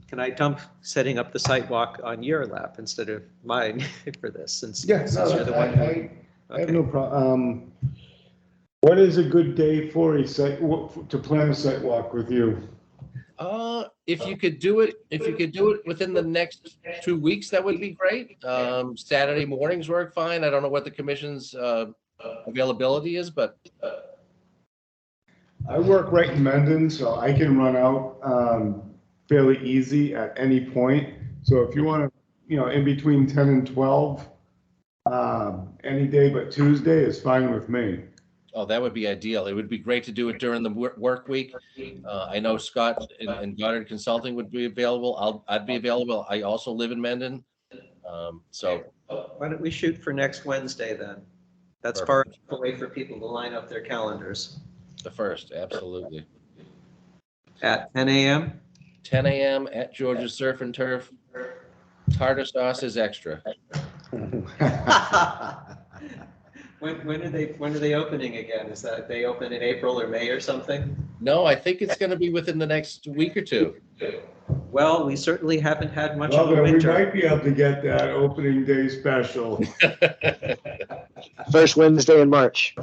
can I dump setting up the site walk on your lap instead of mine for this, since you're the one? I have no problem. What is a good day for to plan a site walk with you? If you could do it within the next 2 weeks, that would be great. Saturday mornings work fine. I don't know what the commission's availability is, but I work right in Mendon, so I can run out fairly easy at any point. So if you want to, in between 10 and 12, any day but Tuesday is fine with me. oh, that would be ideal. It would be great to do it during the work week. I know Scott and Goddard Consulting would be available. I'd be available. I also live in Mendon. So Why don't we shoot for next Wednesday then? That's far enough away for people to line up their calendars. the first, absolutely. At 10 a.m.? 10 a.m. at George's Surf and Turf. Tartar sauce is extra. When are they opening again? Is that they open in April or May or something? No, I think it's going to be within the next week or two. Well, we certainly haven't had much Well, of a then we winter. might be able to get that opening day special. First Wednesday in March.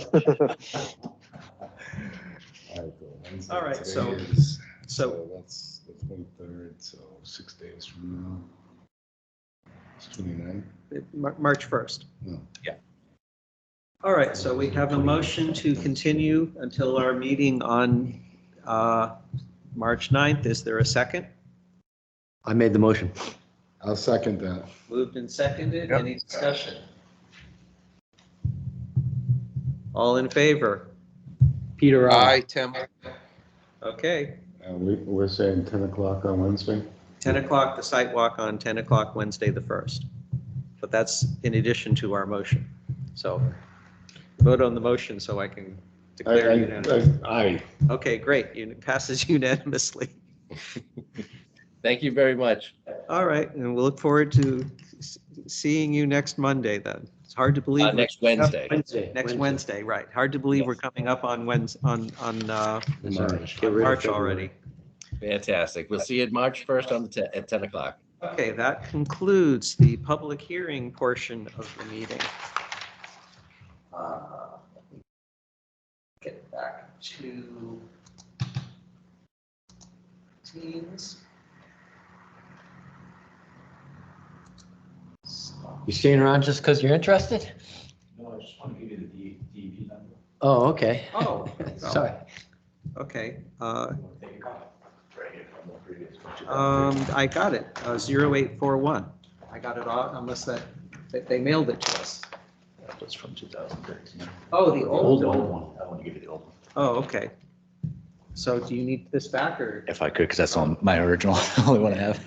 Wednesday. All right, Today so- is- So, that's the 23rd, so 6 days from now. It's 29. March 1st. No. Yeah. All right, so we have a motion to continue until our meeting on March 9th. Is there a second? I made the motion. I'll second that. Moved and seconded. Yep. Any discussion? All in favor? Peter, Aye, Tim. Okay. We're saying 10 o'clock on Wednesday? 10 o'clock, the site walk on 10 o'clock Wednesday, the 1st. But that's in addition to our motion. So vote on the motion so I can declare unanimous. Aye. Okay, great. It passes unanimously. Thank you very much. All right, and we'll look forward to seeing you next Monday then. It's hard to believe. we're- Next Wednesday. Next Wednesday, right. Hard to believe we're coming up on March. March already. Fantastic. We'll see you March 1st at 10 o'clock. Okay, that concludes the public hearing portion of the meeting. Get back to Teams. You staying around just because you're interested? No, I just want to give you the DEP number. Oh, okay. Oh, Sorry. okay. You want to take a copy? Right here from the previous one. I got it, 0841. I got it all, unless that they mailed it to us. That was from 2013. Oh, the old The one. old one. I want to give you the old one. Oh, okay. So do you need this back or? If I could, because that's on my original, only one I have.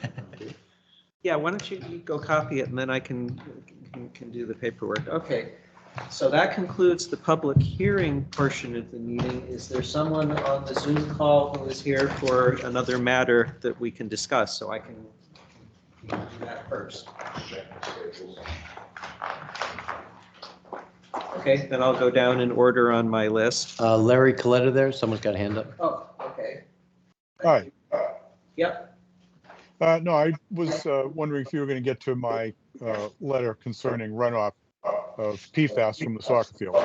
Yeah, why don't you go copy it and then I can do the paperwork. Okay. So that concludes the public hearing portion of the meeting. Is there someone on the Zoom call who is here for another matter that we can discuss? So I can do that first. Okay, then I'll go down in order on my list. Larry Coletta there, someone's got a hand up. Oh, okay. Hi. Yep. No, I was wondering if you were going to get to my letter concerning runoff of PFAS from the soccer field.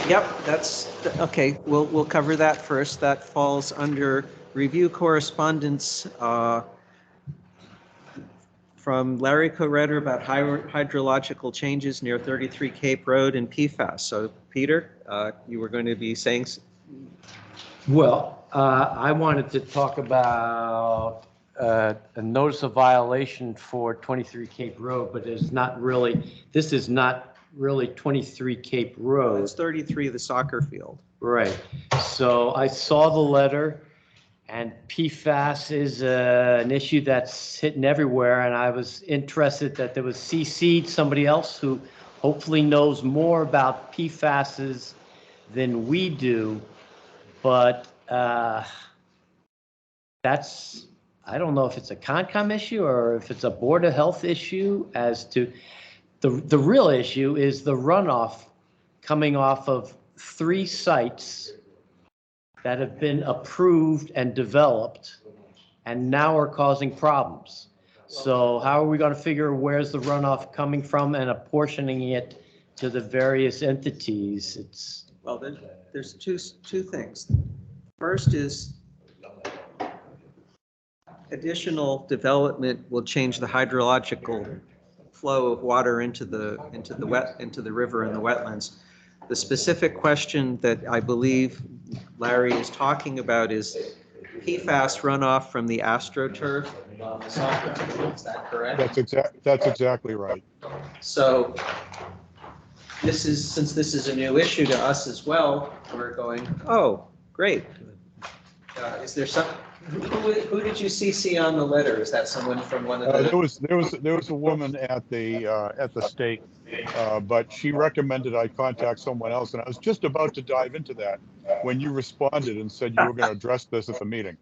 Yep, that's, okay, we'll cover that first. That falls under review correspondence from Larry Corretter about hydrological changes near 33 Cape Road and PFAS. So Peter, you were going to be saying. Well, I wanted to talk about a notice of violation for 23 Cape Road, but it's not really, this is not really 23 Cape Road. It's 33, the soccer field. Right. So I saw the letter, and PFAS is an issue that's hitting everywhere, and I was interested that there was CC'd somebody else who hopefully knows more about PFASs than we do, but that's, I don't know if it's a Concom issue or if it's a Board of Health issue as to, the real issue is the runoff coming off of 3 sites that have been approved and developed and now are causing problems. So how are we going to figure where's the runoff coming from and apportioning it to the various entities? It's, Well, there's two things. First is additional development will change the hydrological flow of water into the river and the wetlands. The specific question that I believe Larry is talking about is PFAS runoff from the AstroTurf on the soccer field. Is that correct? That's exactly right. So since this is a new issue to us as well, we're going, oh, great. Is there some, who did you CC on the letter? Is that someone from one of the? There was a woman at the stake, but she recommended I contact someone else, and I was just about to dive into that when you responded and said you were going to address this at the meeting.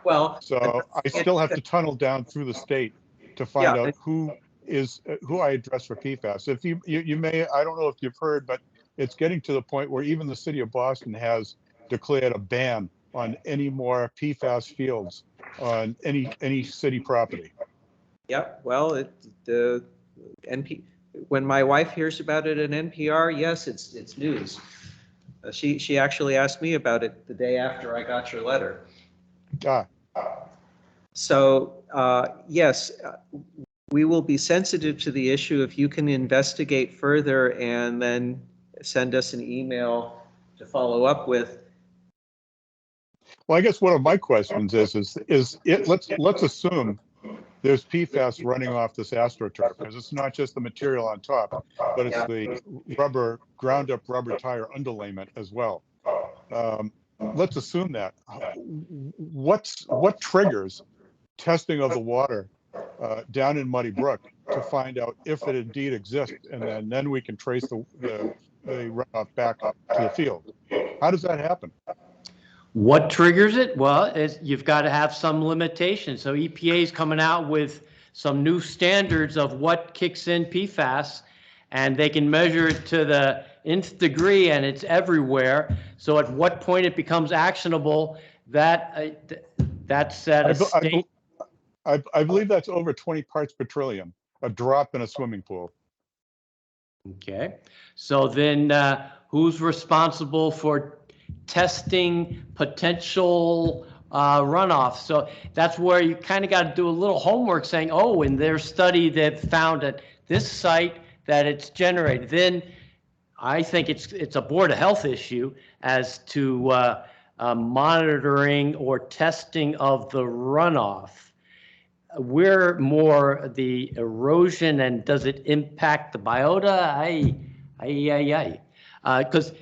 Well, so I still have to tunnel down through the state to find out who I address for PFAS. If you may, I don't know if you've heard, but it's getting to the point where even the city of Boston has declared a ban on any more PFAS fields on any city property. Yep. Well, when my wife hears about it in NPR, yes, it's news. She actually asked me about it the day after I got your letter. Ah, So, yes, we will be sensitive to the issue. If you can investigate further and then send us an email to follow up with. well, I guess one of my questions is it, let's assume there's PFAS running off this AstroTurf, because it's not just the material on top, but it's the rubber, ground up rubber tire underlayment as well. Let's assume that. What triggers testing of the water down in Muddy Brook to find out if it indeed exists, and then we can trace the runoff back to the field? How does that happen? What triggers it? Well, you've got to have some limitations. So EPA is coming out with some new standards of what kicks in PFAS, and they can measure it to the nth degree, and it's everywhere. So at what point it becomes actionable, that's at a state. I believe that's over 20 parts per trillion, a drop in a swimming pool. Okay, so then who's responsible for testing potential runoff? So that's where you kind of got to do a little homework, saying, oh, in their study that found at this site that it's generated. Then I think it's a Board of Health issue as to monitoring or testing of the runoff. We're more the erosion and does it impact the biota? Because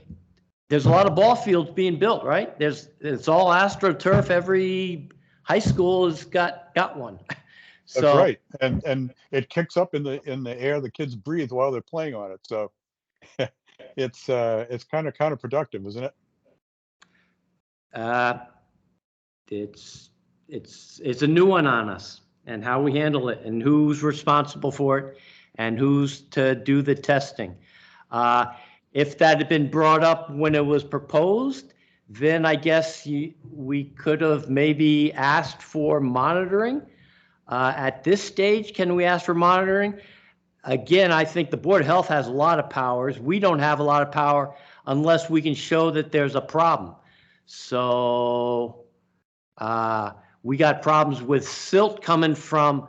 there's a lot of ball fields being built, right? It's all AstroTurf. Every high school has got one. So, that's right, and it kicks up in the air the kids breathe while they're playing on it. So it's kind of counterproductive, isn't it? It's a new one on us, and how we handle it, and who's responsible for it, and who's to do the testing. If that had been brought up when it was proposed, then I guess we could have maybe asked for monitoring. At this stage, can we ask for monitoring? Again, I think the Board of Health has a lot of powers. We don't have a lot of power unless we can show that there's a problem. So we got problems with silt coming from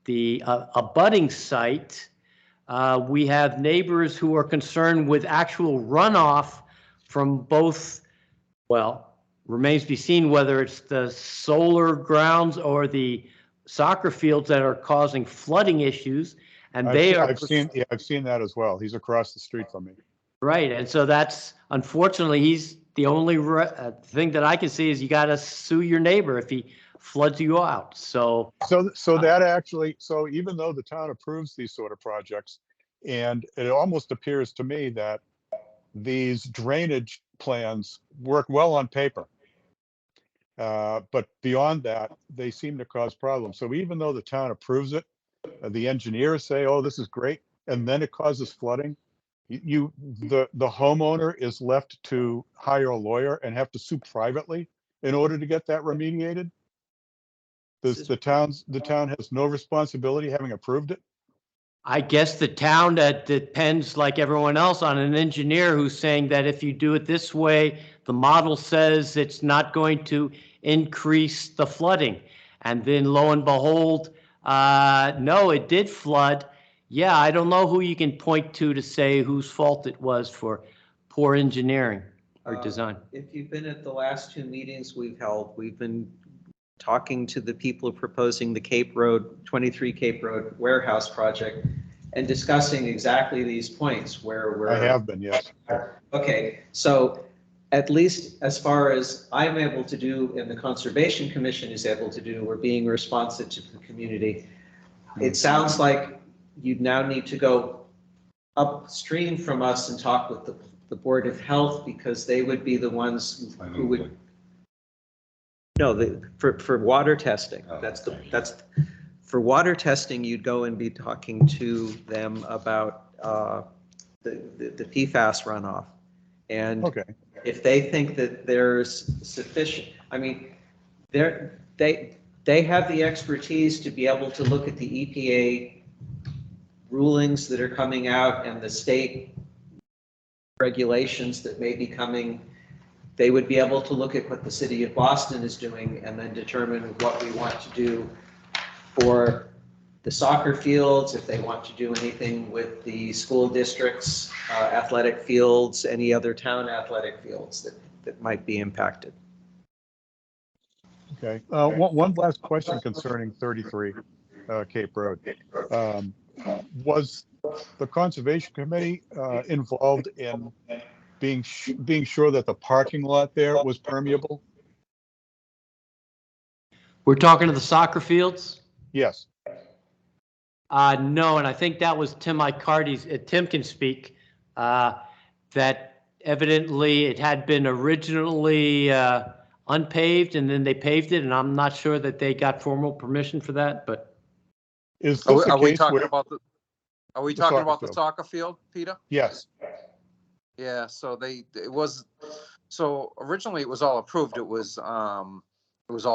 the abutting site. We have neighbors who are concerned with actual runoff from both, well, remains to be seen whether it's the solar grounds or the soccer fields that are causing flooding issues. And I've seen that as well. He's across the street from me. Right, and so that's, unfortunately, he's the only thing that I can see is you got to sue your neighbor if he floods you out. So that actually, so even though the town approves these sort of projects, and it almost appears to me that these drainage plans work well on paper, but beyond that, they seem to cause problems. So even though the town approves it, the engineers say, oh, this is great, and then it causes flooding, the homeowner is left to hire a lawyer and have to sue privately in order to get that remediated. The town has no responsibility having approved it. I guess the town that depends, like everyone else, on an engineer who's saying that if you do it this way, the model says it's not going to increase the flooding. And then lo and behold, no, it did flood. Yeah, I don't know who you can point to say whose fault it was for poor engineering or design. If you've been at the last two meetings we've held, we've been talking to the people proposing the Cape Road, 23 Cape Road warehouse project and discussing exactly these points where we're. I have been, yes. Okay, so at least as far as I'm able to do and the Conservation Commission is able to do, we're being responsive to the community. It sounds like you now need to go upstream from us and talk with the Board of Health, because they would be the ones who would. No, for water testing, for water testing, you'd go and be talking to them about the PFAS runoff. And okay, if they think that there's sufficient, I mean, they have the expertise to be able to look at the EPA rulings that are coming out and the state regulations that may be coming, they would be able to look at what the city of Boston is doing and then determine what we want to do for the soccer fields, if they want to do anything with the school districts, athletic fields, any other town athletic fields that might be impacted. Okay. One last question concerning 33 Cape Road. Was the Conservation Committee involved in being sure that the parking lot there was permeable? We're talking to the soccer fields? Yes. No, and I think that was Tim Icardi's, Tim can speak, that evidently it had been originally unpaved and then they paved it, and I'm not sure that they got formal permission for that, but. Is Are this we- a are we case talking where- about the, are we The talking soccer about the field. soccer field, Peter? Yes. Yeah, so so originally it was all approved. It was all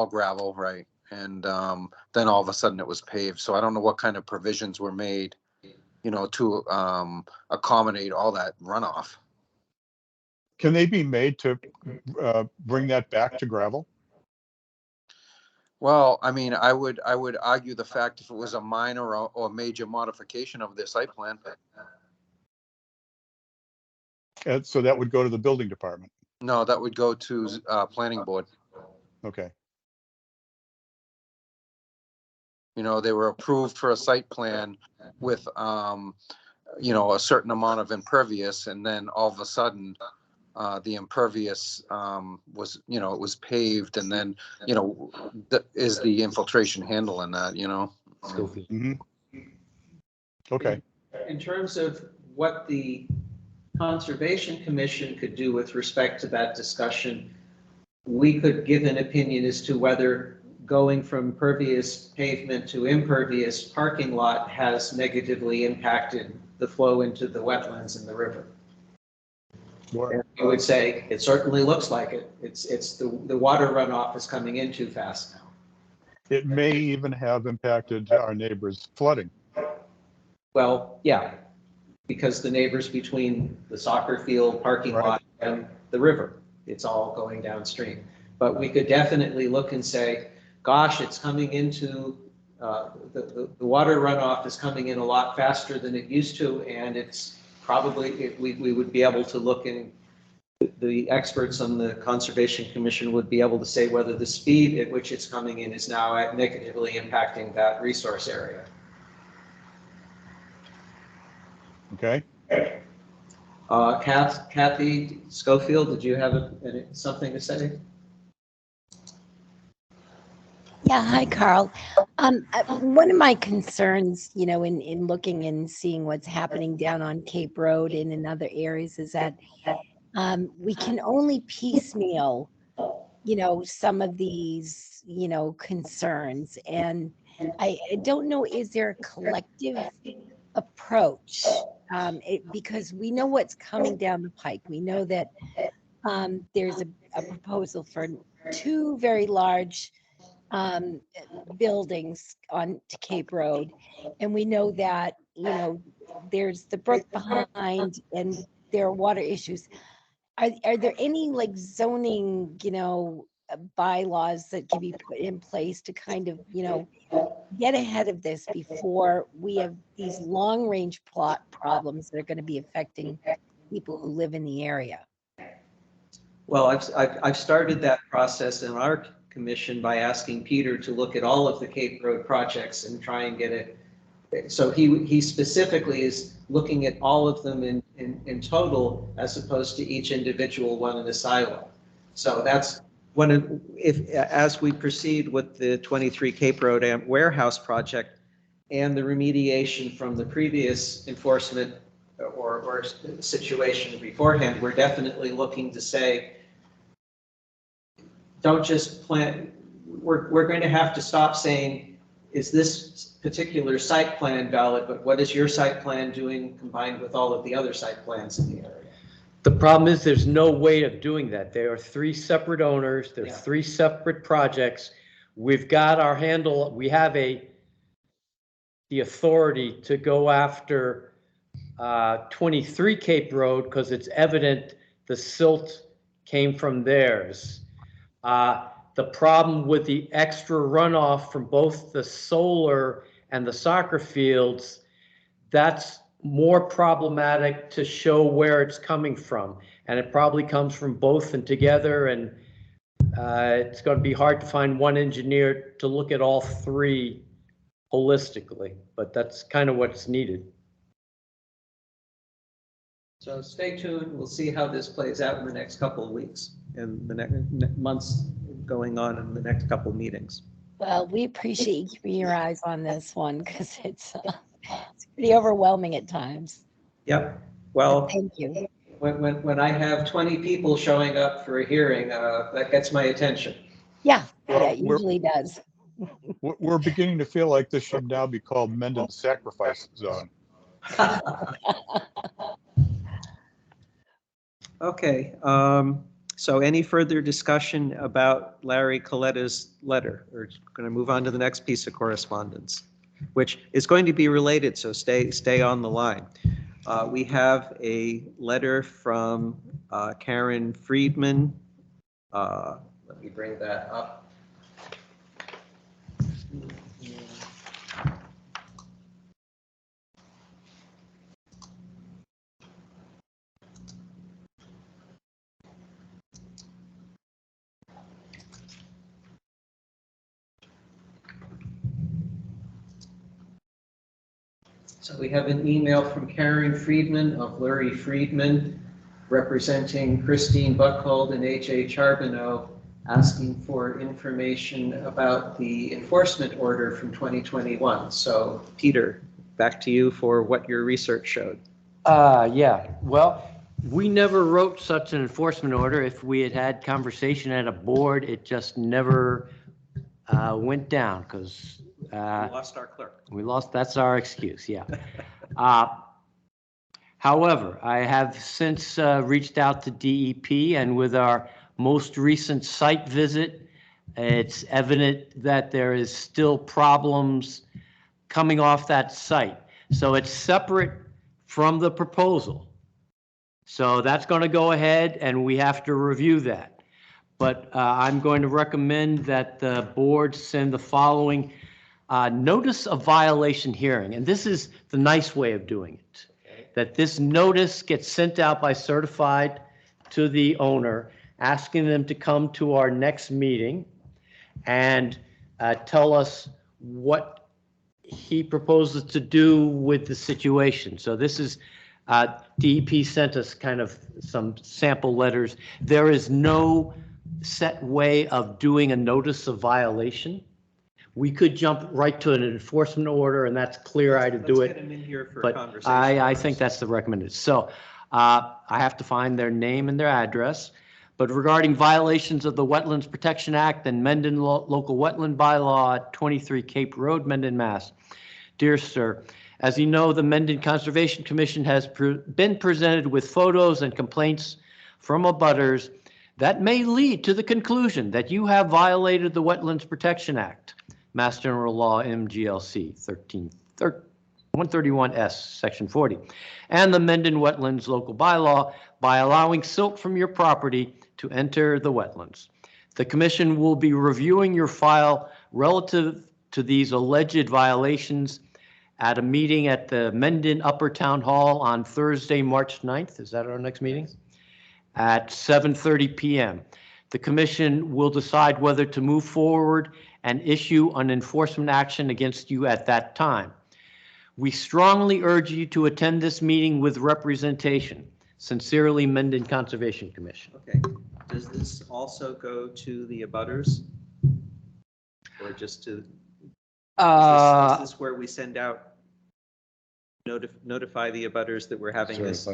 gravel, right? And then all of a sudden it was paved. So I don't know what kind of provisions were made, to accommodate all that runoff. Can they be made to bring that back to gravel? Well, I mean, I would argue the fact if it was a minor or major modification of their site plan. And so that would go to the building department. No, that would go to planning board. Okay. They were approved for a site plan with, a certain amount of impervious, and then all of a sudden, the impervious was, it was paved, and then, is the infiltration handling that, Mhm. Okay. In terms of what the Conservation Commission could do with respect to that discussion, we could give an opinion as to whether going from pervious pavement to impervious parking lot has negatively impacted the flow into the wetlands and the river. Sure. I would say it certainly looks like it. It's the water runoff is coming in too fast now. It may even have impacted our neighbors' flooding. Well, yeah, because the neighbors between the soccer field parking lot and the river, it's all going downstream. But we could definitely look and say, gosh, it's coming into, the water runoff is coming in a lot faster than it used to, and it's probably, we would be able to look in, the experts on the Conservation Commission would be able to say whether the speed at which it's coming in is now negatively impacting that resource area. Okay. Kathy Schofield, did you have something to say? Yeah, hi, Carl. One of my concerns, in looking and seeing what's happening down on Cape Road and in other areas is that we can only piecemeal, some of these, concerns. And I don't know, is there a collective approach? Because we know what's coming down the pike. We know that there's a proposal for 2 very large buildings on to Cape Road. And we know that, there's the brook behind and there are water issues. Are there any zoning, bylaws that can be put in place to kind of, get ahead of this before we have these long range plot problems that are going to be affecting people who live in the area? Well, I've started that process in our commission by asking Peter to look at all of the Cape Road projects and try and get it. So he specifically is looking at all of them in total, as opposed to each individual one in a silo. So that's as we proceed with the 23 Cape Road warehouse project and the remediation from the previous enforcement or situation beforehand, we're definitely looking to say, don't just plan, we're going to have to stop saying, is this particular site plan valid, but what is your site plan doing combined with all of the other site plans in the area? The problem is there's no way of doing that. There are 3 separate owners. There's 3 separate projects. We've got our handle. We have the authority to go after 23 Cape Road because it's evident the silt came from theirs. The problem with the extra runoff from both the solar and the soccer fields, that's more problematic to show where it's coming from. And it probably comes from both and together, and it's going to be hard to find one engineer to look at all three holistically, but that's kind of what's needed. So stay tuned. We'll see how this plays out in the next couple of weeks and the next months going on in the next couple of meetings. Well, we appreciate you keeping your eyes on this one because it's pretty overwhelming at times. Yep. Well, thank you. When I have 20 people showing up for a hearing, that gets my attention. Yeah, Well, yeah, it usually does. We're beginning to feel like this should now be called Mendon Sacrifice Zone. Okay. So any further discussion about Larry Coletta's letter? We're going to move on to the next piece of correspondence, which is going to be related, so stay on the line. We have a letter from Karen Friedman. Let me bring that up. So we have an email from Karen Friedman of Lurie Friedman, representing Christine Buckhold and H.A. Charbonneau, asking for information about the enforcement order from 2021. So Peter, back to you for what your research showed. Yeah, well, we never wrote such an enforcement order. If we had had conversation at a board, it just never went down because We lost our clerk. That's our excuse, yeah. However, I have since reached out to DEP, and with our most recent site visit, it's evident that there is still problems coming off that site. So it's separate from the proposal. So that's going to go ahead and we have to review that. But I'm going to recommend that the board send the following notice of violation hearing. And this is the nice way of doing it. Okay. That this notice gets sent out by certified to the owner, asking them to come to our next meeting and tell us what he proposes to do with the situation. So this is, DEP sent us kind of some sample letters. There is no set way of doing a notice of violation. We could jump right to an enforcement order, and that's clear-eyed to do it. Let's get him in here for but conversation. I think that's the recommended. So I have to find their name and their address. But regarding violations of the Wetlands Protection Act and Mendon Local Wetland Bylaw, 23 Cape Road, Mendon, Mass. Dear sir, as you know, the Mendon Conservation Commission has been presented with photos and complaints from abutters that may lead to the conclusion that you have violated the Wetlands Protection Act, Mass General Law MGLC 131S, Section 40, and the Mendon Wetlands Local Bylaw by allowing silt from your property to enter the wetlands. The commission will be reviewing your file relative to these alleged violations at a meeting at the Mendon Upper Town Hall on Thursday, March 9th. Is that our next meeting? At 7:30 p.m. The commission will decide whether to move forward and issue an enforcement action against you at that time. We strongly urge you to attend this meeting with representation. Sincerely, Mendon Conservation Commission. Okay. Does this also go to the abutters? Or just to, is this where we send out, notify the abutters that we're having this?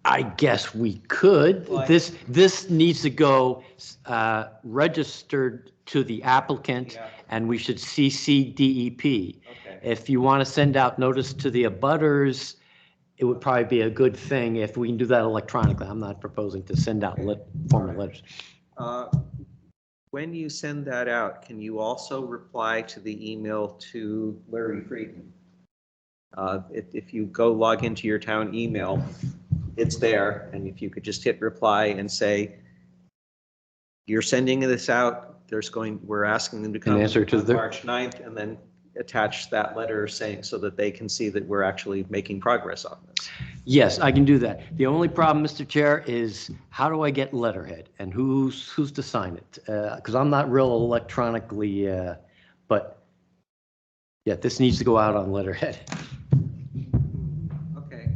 I guess we could. Well, This needs to go registered to the applicant, and we should CC DEP. Okay. If you want to send out notice to the abutters, it would probably be a good thing if we can do that electronically. I'm not proposing to send out formal letters. When you send that out, can you also reply to the email to Larry Friedman? If you go log into your town email, it's there. And if you could just hit reply and say, you're sending this out, we're asking them to come answer to on March 9th, and then attach that letter saying, so that they can see that we're actually making progress on this. Yes, I can do that. The only problem, Mr. Chair, is how do I get letterhead and who's to sign it? Because I'm not real electronically, but yeah, this needs to go out on letterhead. Okay.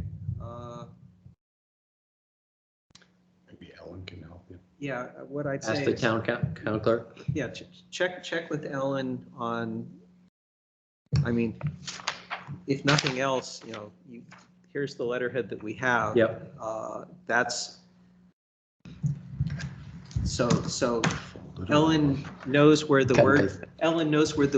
Maybe Ellen can help you. Yeah, what I'd say Ask the is, town clerk. yeah, check with Ellen on, I mean, if nothing else, here's the letterhead that we have. Yep. That's, so Ellen knows where the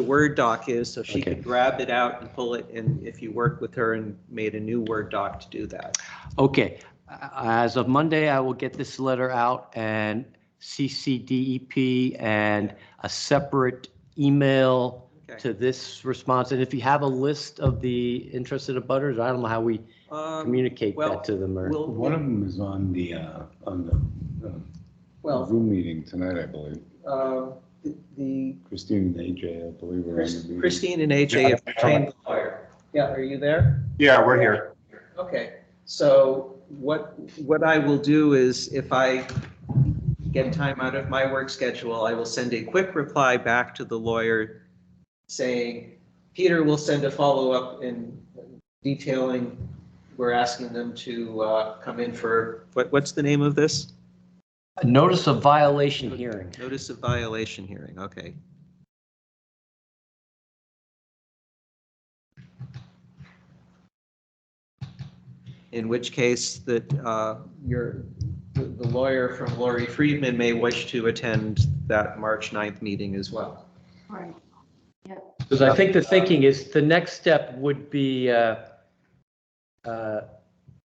Word doc is, so she could grab it out and pull it, and if you worked with her and made a new Word doc to do that. Okay, as of Monday, I will get this letter out and CC DEP and a separate email to this response. And if you have a list of the interested abutters, I don't know how we communicate that to them. Or One of them is on the Zoom meeting tonight, I believe. The Christine and AJ, I believe, are on the meeting. Christine and AJ have retained the lawyer. Yeah, are you there? Yeah, we're here. Okay, so what I will do is, if I get time out of my work schedule, I will send a quick reply back to the lawyer saying, Peter will send a follow-up in detailing, we're asking them to come in for, what's the name of this? a notice of violation hearing. Notice of violation hearing, okay. In which case that the lawyer from Laurie Friedman may wish to attend that March 9th meeting as well. Right. Yeah. Because I think the thinking is the next step would be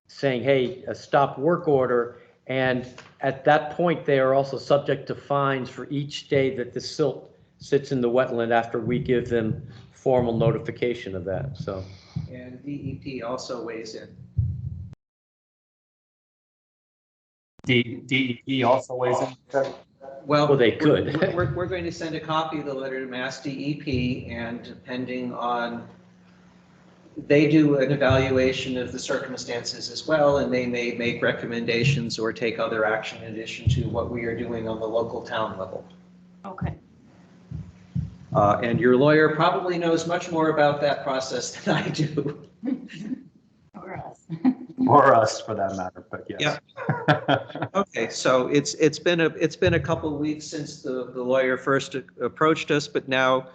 saying, hey, a stop work order. And at that point, they are also subject to fines for each day that the silt sits in the wetland after we give them formal notification of that. So. And DEP also weighs in. DEP also weighs in. Well, they could. We're going to send a copy of the letter to Mass DEP, and depending on, they do an evaluation of the circumstances as well, and they may make recommendations or take other action in addition to what we are doing on the local town level. Okay. And your lawyer probably knows much more about that process than I do. Or us. Or us, for that matter, but yes. Yeah. Okay, so it's been a couple of weeks since the lawyer first approached us, but now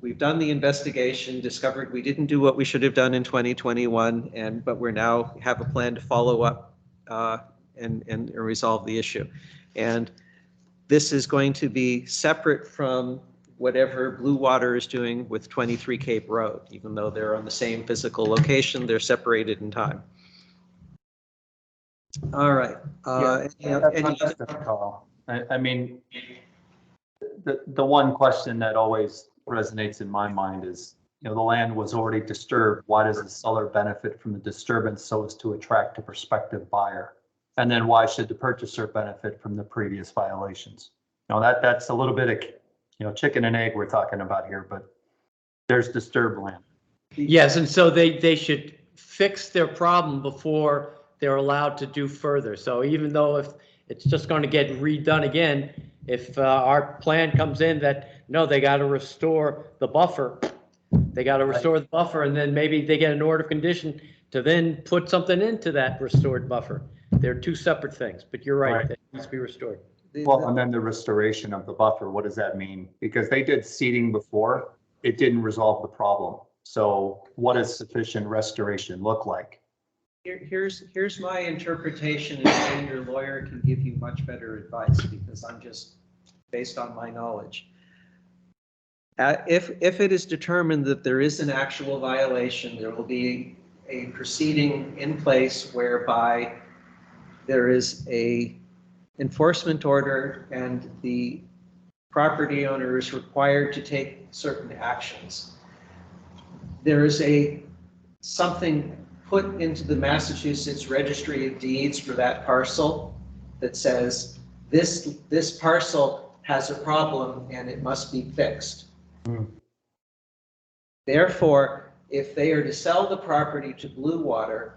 we've done the investigation, discovered we didn't do what we should have done in 2021, but we're now have a plan to follow up and resolve the issue. And this is going to be separate from whatever Blue Water is doing with 23 Cape Road. Even though they're on the same physical location, they're separated in time. All right. Carl. I mean, the one question that always resonates in my mind is, the land was already disturbed. Why does the seller benefit from the disturbance so as to attract a prospective buyer? And then why should the purchaser benefit from the previous violations? That's a little bit of, chicken and egg we're talking about here, but there's disturbed land. Yes, and so they should fix their problem before they're allowed to do further. So even though if it's just going to get redone again, if our plan comes in that, no, they got to restore the buffer, and then maybe they get an order of condition to then put something into that restored buffer. They're two separate things, but you're right, it needs to be restored. Well, and then the restoration of the buffer, what does that mean? Because they did seeding before, it didn't resolve the problem. So what does sufficient restoration look like? Here's my interpretation, and then your lawyer can give you much better advice, because I'm just based on my knowledge. If it is determined that there is an actual violation, there will be a proceeding in place whereby there is a enforcement order and the property owner is required to take certain actions. there is something put into the Massachusetts Registry of Deeds for that parcel that says this parcel has a problem and it must be fixed. Therefore, if they are to sell the property to Blue Water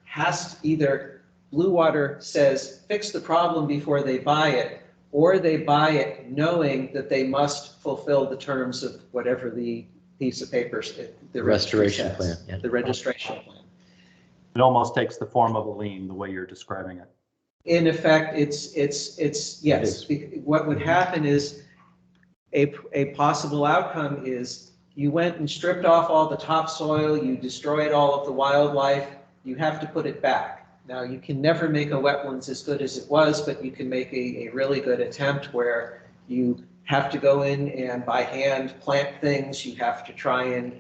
has to either, Blue Water says fix the problem before they buy it, or they buy it knowing that they must fulfill the terms of whatever the piece of paper, the Restoration registry plan, says, yeah. the registration plan. It almost takes the form of a lien, the way you're describing it. In effect, it's yes. What would happen is a possible outcome is you went and stripped off all the topsoil, you destroyed all of the wildlife, you have to put it back. Now, you can never make a wetlands as good as it was, but you can make a really good attempt where you have to go in and by hand plant things. You have to try and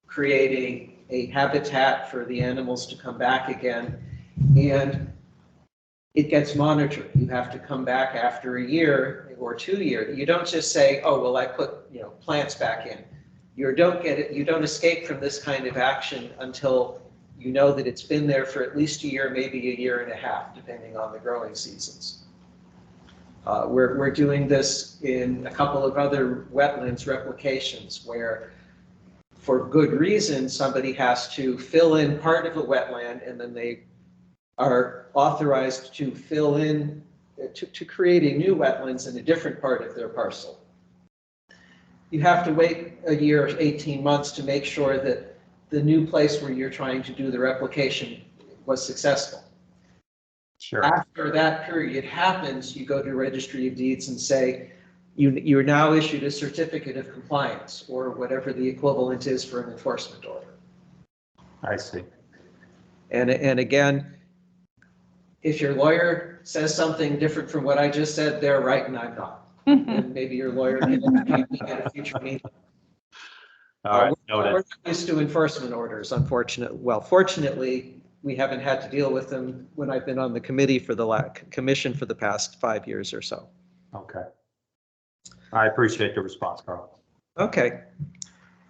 create a habitat for the animals to come back again. And it gets monitored. You have to come back after a year or 2 years. You don't just say, oh, well, I put plants back in. You don't escape from this kind of action until you know that it's been there for at least a year, maybe a year and a half, depending on the growing seasons. We're doing this in a couple of other wetlands replications where, for good reason, somebody has to fill in part of a wetland and then they are authorized to fill in, to create a new wetlands in a different part of their parcel. You have to wait a year or 18 months to make sure that the new place where you're trying to do the replication was successful. Sure. After that period happens, you go to Registry of Deeds and say, you're now issued a certificate of compliance or whatever the equivalent is for an enforcement order. I see. And again, if your lawyer says something different from what I just said, they're right and I'm not. And maybe your lawyer can educate me at a future meeting. All right, We're noted. not used to enforcement orders, unfortunately. Well, fortunately, we haven't had to deal with them when I've been on the committee for the commission for the past 5 years or so. Okay. I appreciate the response, Carl. Okay.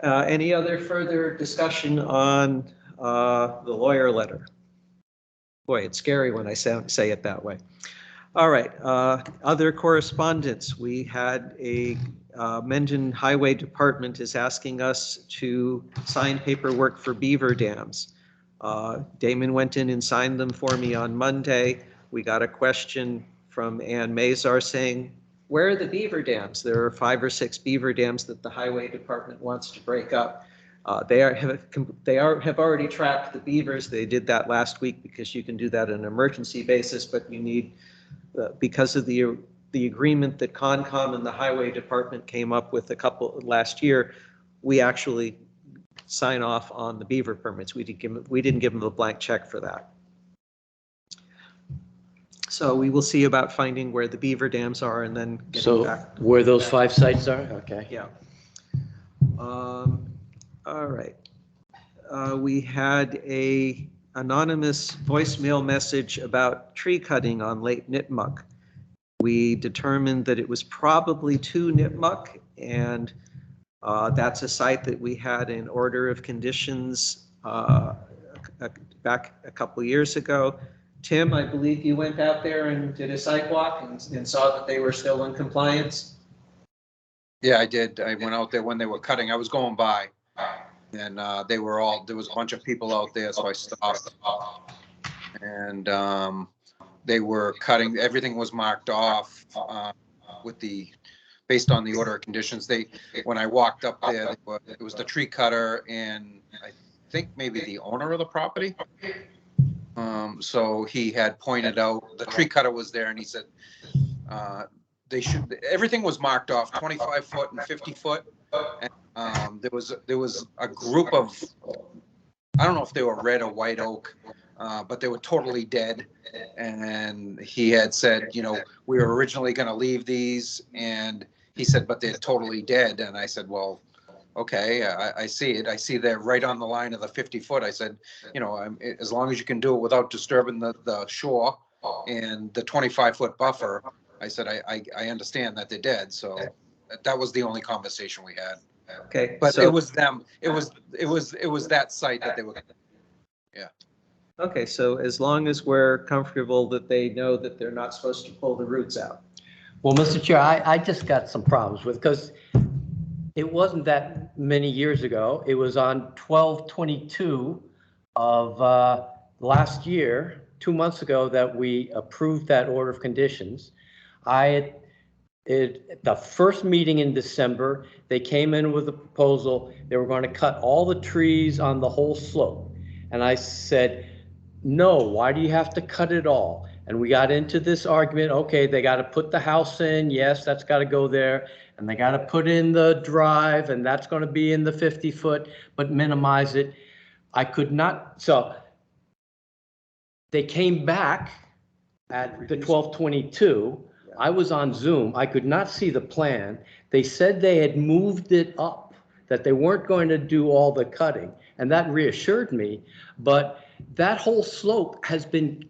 Any other further discussion on the lawyer letter? Boy, it's scary when I say it that way. All right. Other correspondence. We had Mendon Highway Department is asking us to sign paperwork for beaver dams. Damon went in and signed them for me on Monday. We got a question from Ann Mazar saying, where are the beaver dams? There are 5 or 6 beaver dams that the Highway Department wants to break up. They have already trapped the beavers. They did that last week because you can do that on an emergency basis, but you need, because of the agreement that Concom and the Highway Department came up with last year, we actually sign off on the beaver permits. We didn't give them a blank check for that. So we will see about finding where the beaver dams are and then getting back. Where those 5 sites are? Okay. Yeah. All right. We had a anonymous voicemail message about tree cutting on Lake Nipmuc. We determined that it was probably 2 Nipmuc, and that's a site that we had an order of conditions back a couple years ago. Tim, I believe you went out there and did a site walk and saw that they were still in compliance. Yeah, I did. I went out there when they were cutting. I was going by, and there was a bunch of people out there, so I stopped. And they were cutting. Everything was marked off based on the order of conditions. When I walked up there, it was the tree cutter and I think maybe the owner of the property. So he had pointed out, the tree cutter was there and he said, everything was marked off 25 foot and 50 foot. And, there was a group of, I don't know if they were red or white oak, but they were totally dead. And he had said, we were originally going to leave these, and he said, but they're totally dead. And I said, well, okay, I see it. I see they're right on the line of the 50 foot. I said, as long as you can do it without disturbing the shore and the 25-foot buffer, I said, I understand that they're dead. So that was the only conversation we had. Okay. But so- it was them. It was that site that they were. Yeah. Okay, so as long as we're comfortable that they know that they're not supposed to pull the roots out. Well, Mr. Chair, I just got some problems with, because it wasn't that many years ago. It was on 12/22 of last year, 2 months ago, that we approved that order of conditions. The first meeting in December, they came in with a proposal. They were going to cut all the trees on the whole slope. And I said, no, why do you have to cut it all? And we got into this argument. Okay, they got to put the house in. Yes, that's got to go there. And they got to put in the drive, and that's going to be in the 50-foot, but minimize it. I could not. So they came back at the 12/22. I was on Zoom. I could not see the plan. They said they had moved it up, that they weren't going to do all the cutting. And that reassured me. But that whole slope has been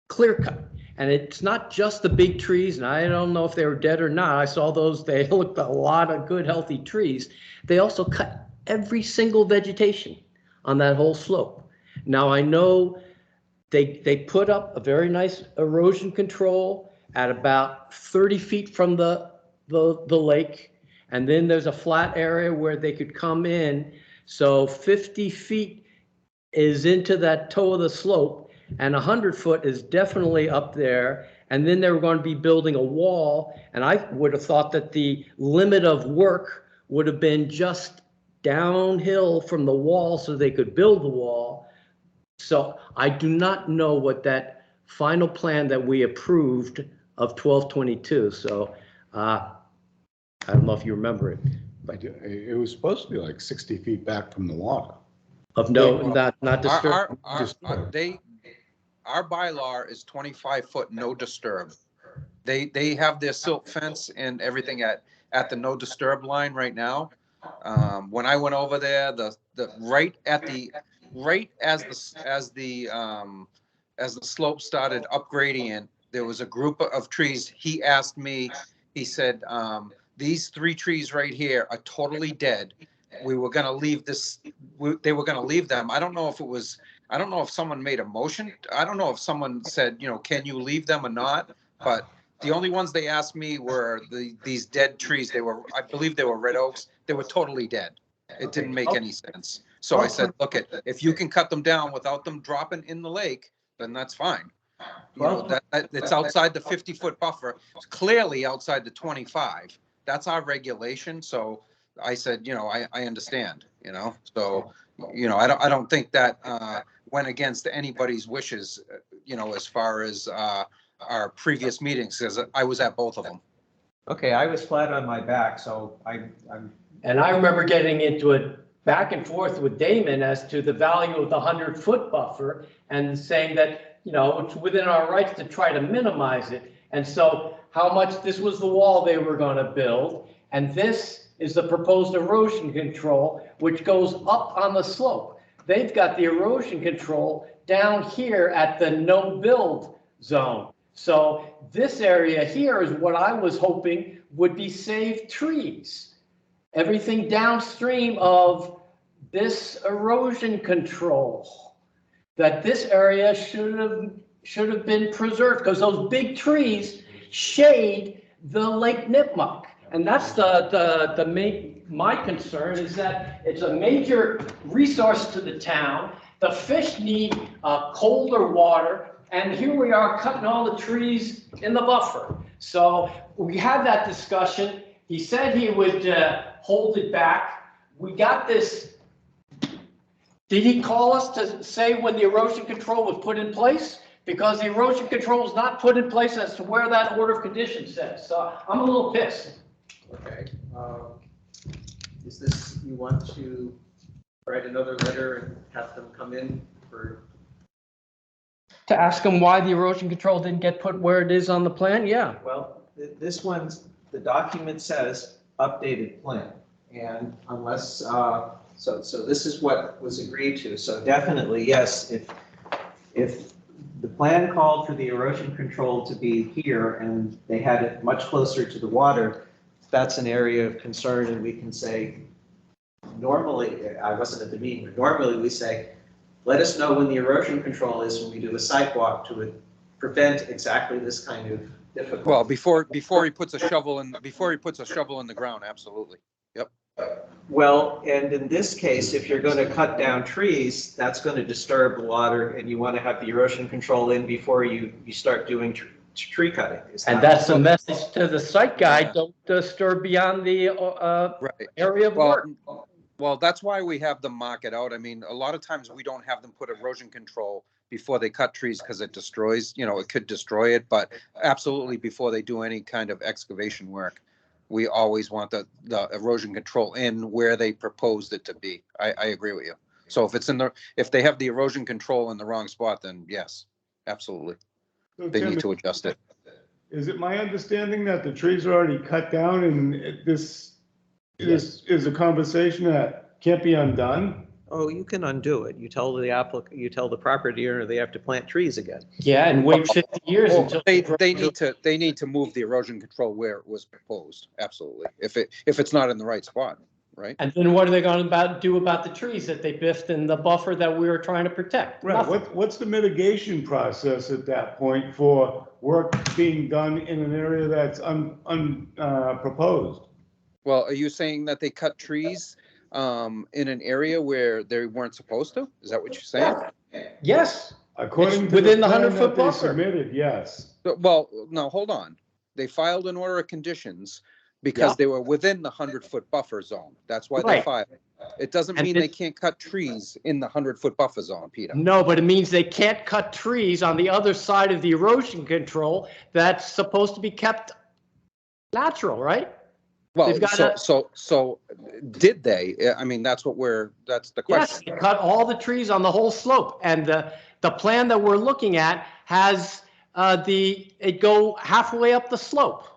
clear cut. And it's not just the big trees. And I don't know if they were dead or not. I saw those. They looked a lot of good, healthy trees. They also cut every single vegetation on that whole slope. Now, I know they put up a very nice erosion control at about 30 feet from the lake. And then there's a flat area where they could come in. So 50 feet is into that toe of the slope, and 100 foot is definitely up there. And then they were going to be building a wall. And I would have thought that the limit of work would have been just downhill from the wall so they could build the wall. So I do not know what that final plan that we approved of 12/22. So I don't know if you remember it. But it was supposed to be like 60 feet back from the water. Of no, not disturb. Our bylaw is 25 foot no disturb. They have their silt fence and everything at the no disturb line right now. When I went over there, the right as the slope started upgrading, there was a group of trees. He asked me, he said, these 3 trees right here are totally dead. We were going to leave they were going to leave them. I don't know if someone made a motion. I don't know if someone said, can you leave them or not? But the only ones they asked me were these dead trees. I believe they were red oaks. They were totally dead. It didn't make any sense. So I said, look, if you can cut them down without them dropping in the lake, then that's fine. It's outside the 50-foot buffer. It's clearly outside the 25. That's our regulation. So I said, I understand, so, I don't think that went against anybody's wishes, as far as our previous meetings, because I was at both of them. Okay, I was flat on my back, so I'm. And I remember getting into it back and forth with Damon as to the value of the 100-foot buffer and saying that, it's within our rights to try to minimize it. And so how much, this was the wall they were going to build, and this is the proposed erosion control, which goes up on the slope. They've got the erosion control down here at the no build zone. So this area here is what I was hoping would be saved trees. Everything downstream of this erosion control, that this area should have been preserved, because those big trees shade the Lake Nipmuc. And that's my concern, is that it's a major resource to the town. The fish need colder water, and here we are cutting all the trees in the buffer. So we had that discussion. He said he would hold it back. We got this. Did he call us to say when the erosion control was put in place? Because the erosion control was not put in place as to where that order of conditions says. So I'm a little pissed. Okay. Is this, you want to write another letter and have them come in for? To ask them why the erosion control didn't get put where it is on the plan? Yeah. Well, this one's, the document says updated plan. And unless, so this is what was agreed to. So definitely, yes, if the plan called for the erosion control to be here and they had it much closer to the water, that's an area of concern, and we can say, normally, I wasn't at the meeting, but normally we say, let us know when the erosion control is when we do a sidewalk to prevent exactly this kind of difficulty. Well, before he puts a shovel in, the ground, absolutely. Yep. Well, and in this case, if you're going to cut down trees, that's going to disturb the water, and you want to have the erosion control in before you start doing tree cutting. And that's the message to the site guy, don't disturb beyond the area of work. Well, that's why we have them mark it out. I mean, a lot of times we don't have them put erosion control before they cut trees because it destroys, it could destroy it, but absolutely before they do any kind of excavation work, we always want the erosion control in where they proposed it to be. I agree with you. So if they have the erosion control in the wrong spot, then yes, absolutely. So They Tim, need to adjust it. is it my understanding that the trees are already cut down and this is a conversation that can't be undone? Oh, you can undo it. You tell the property owner they have to plant trees again. Yeah, and wait 50 years until They need to move the erosion control where it was proposed. Absolutely. If it's not in the right spot, right? And then what are they going to do about the trees that they biffed in the buffer that we were trying to protect? Right. What's the mitigation process at that point for work being done in an area that's unproposed? Well, are you saying that they cut trees in an area where they weren't supposed to? Is that what you're saying? Yes. According to within the plan 100-foot that they buffer. submitted, yes. Well, no, hold on. They filed an order of conditions because they were within the 100-foot buffer zone. That's why they filed. It doesn't mean they can't cut trees in the 100-foot buffer zone, Peter. No, but it means they can't cut trees on the other side of the erosion control that's supposed to be kept natural, right? Well, so did they? I mean, that's the question. Yes, they cut all the trees on the whole slope, and the plan that we're looking at has it go halfway up the slope.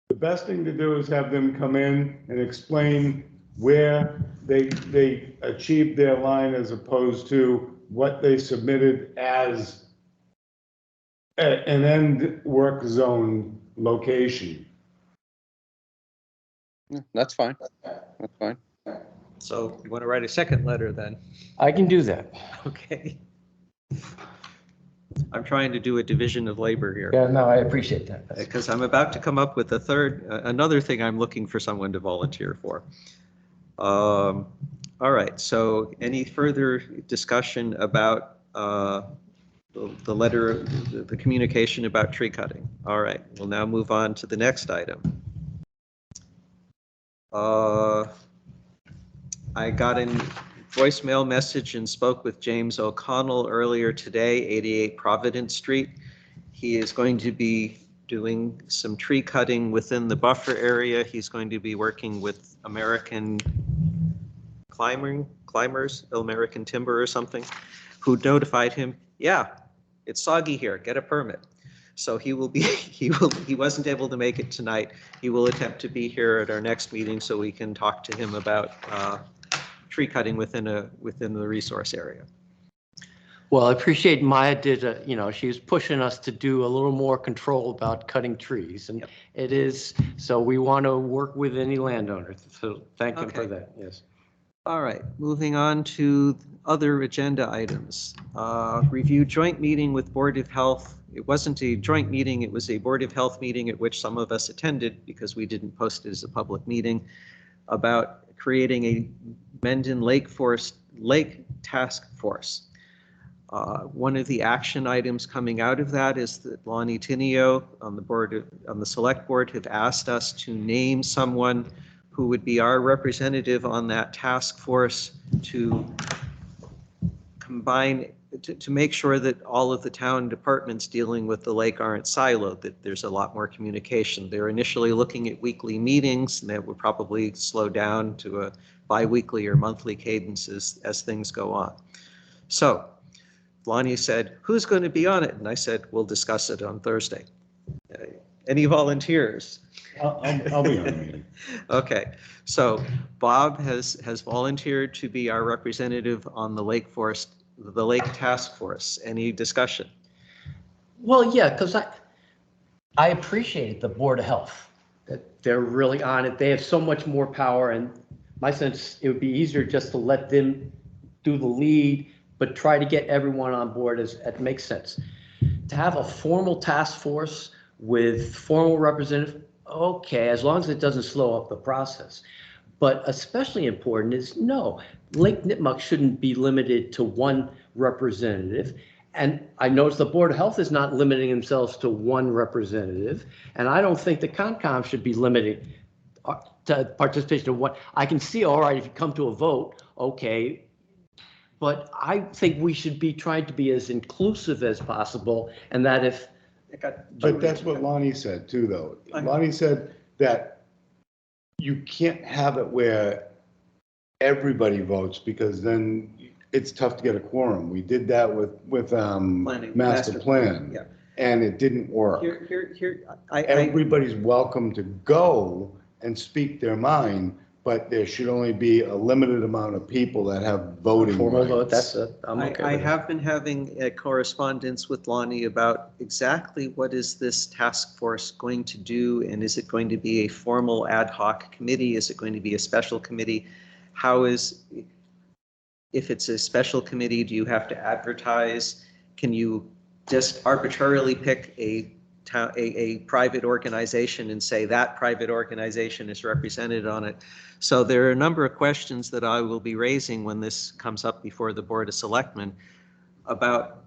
The best thing to do is have them come in and explain where they achieved their line as opposed to what they submitted as an end work zone location. Yeah, that's fine. That's fine. So you want to write a second letter then? I can do that. Okay. I'm trying to do a division of labor here. Yeah, no, I appreciate that. Because I'm about to come up with another thing I'm looking for someone to volunteer for. All right, so any further discussion about the letter, the communication about tree cutting? All right, we'll now move on to the next item. I got a voicemail message and spoke with James O'Connell earlier today, 88 Providence Street. He is going to be doing some tree cutting within the buffer area. He's going to be working with American climbers, American Timber or something, who notified him, yeah, it's soggy here, get a permit. So he wasn't able to make it tonight. He will attempt to be here at our next meeting so we can talk to him about tree cutting within the resource area. Well, I appreciate Maya she was pushing us to do a little more control about cutting trees, and it is, so we want to work with any landowner. So thank him for that, yes. All right, moving on to other agenda items. Review joint meeting with Board of Health. It wasn't a joint meeting, it was a Board of Health meeting at which some of us attended because we didn't post it as a public meeting, about creating a Mendon Lake Task Force. One of the action items coming out of that is that Lonnie Tinio on the select board have asked us to name someone who would be our representative on that task force to combine, to make sure that all of the town departments dealing with the lake aren't siloed, that there's a lot more communication. They're initially looking at weekly meetings, and that would probably slow down to a bi-weekly or monthly cadence as things go on. So Lonnie said, who's going to be on it? And I said, we'll discuss it on Thursday. Any volunteers? I'll be on the meeting. Okay, so Bob has volunteered to be our representative on the Lake Task Force. Any discussion? Well, yeah, because I appreciate the Board of Health. they're really on it. They have so much more power, and my sense, it would be easier just to let them do the lead, but try to get everyone on board as it makes sense. To have a formal task force with formal representative, okay, as long as it doesn't slow up the process. But especially important is no, Lake Nipmuc shouldn't be limited to one representative. And I notice the Board of Health is not limiting themselves to one representative. And I don't think the Concom should be limited to participation of one. I can see, all right, if you come to a vote, okay. But I think we should be trying to be as inclusive as possible, and that if. But that's what Lonnie said too, though. Lonnie said that you can't have it where everybody votes, because then it's tough to get a quorum. We did that with master plan, yeah, and it didn't work. Everybody's welcome to go and speak their mind, but there should only be a limited amount of people that have voting Formal vote, rights. that's it. I'm okay I with that. have been having a correspondence with Lonnie about exactly what is this task force going to do, and is it going to be a formal ad hoc committee? Is it going to be a special committee? If it's a special committee, do you have to advertise? Can you just arbitrarily pick a private organization and say that private organization is represented on it? So there are a number of questions that I will be raising when this comes up before the Board of Selectmen about,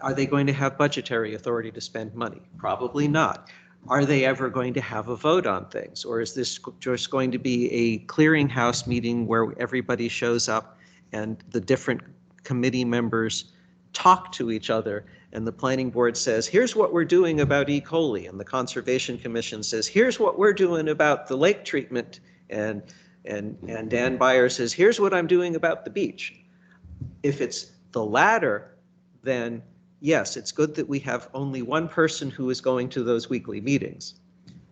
are they going to have budgetary authority to spend money? Probably not. Are they ever going to have a vote on things? Or is this just going to be a clearinghouse meeting where everybody shows up and the different committee members talk to each other, and the planning board says, here's what we're doing about E. coli, and the Conservation Commission says, here's what we're doing about the lake treatment, and Dan Byer says, here's what I'm doing about the beach. If it's the latter, then yes, it's good that we have only one person who is going to those weekly meetings,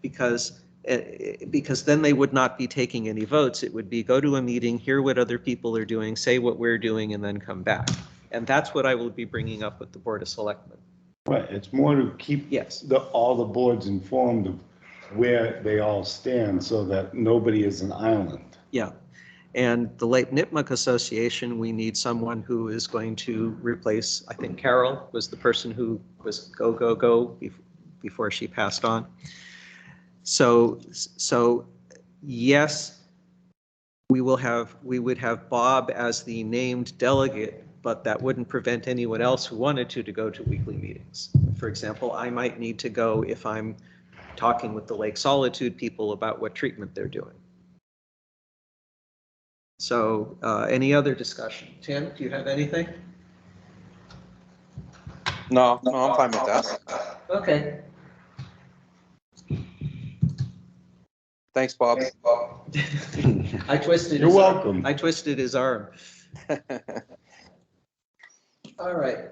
because then they would not be taking any votes. It would be go to a meeting, hear what other people are doing, say what we're doing, and then come back. And that's what I will be bringing up with the Board of Selectmen. Right, it's more to keep all the boards informed of where they all stand, so that nobody is an island. Yeah, and the Lake Nipmuc Association, we need someone who is going to replace, I think Carol was the person who was go before she passed on. So yes, we would have Bob as the named delegate, but that wouldn't prevent anyone else who wanted to go to weekly meetings. For example, I might need to go if I'm talking with the Lake Solitude people about what treatment they're doing. So any other discussion? Tim, do you have anything? No, I'm fine with that. Okay. Thanks, Bob. I twisted. You're welcome. I twisted his arm. All right.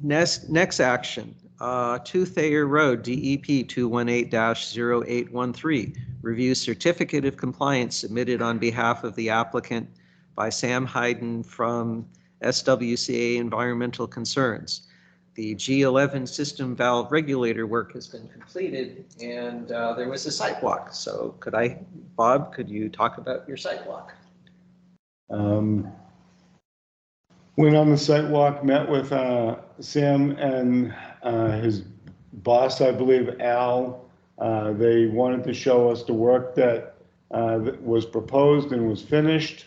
Next action. 2 Thayer Road, DEP 218-0813. Review certificate of compliance submitted on behalf of the applicant by Sam Hayden from SWCA Environmental Concerns. The G11 system valve regulator work has been completed, and there was a site walk. So Bob, could you talk about your site walk? Went on the site walk, met with Sam and his boss, I believe, Al. They wanted to show us the work that was proposed and was finished.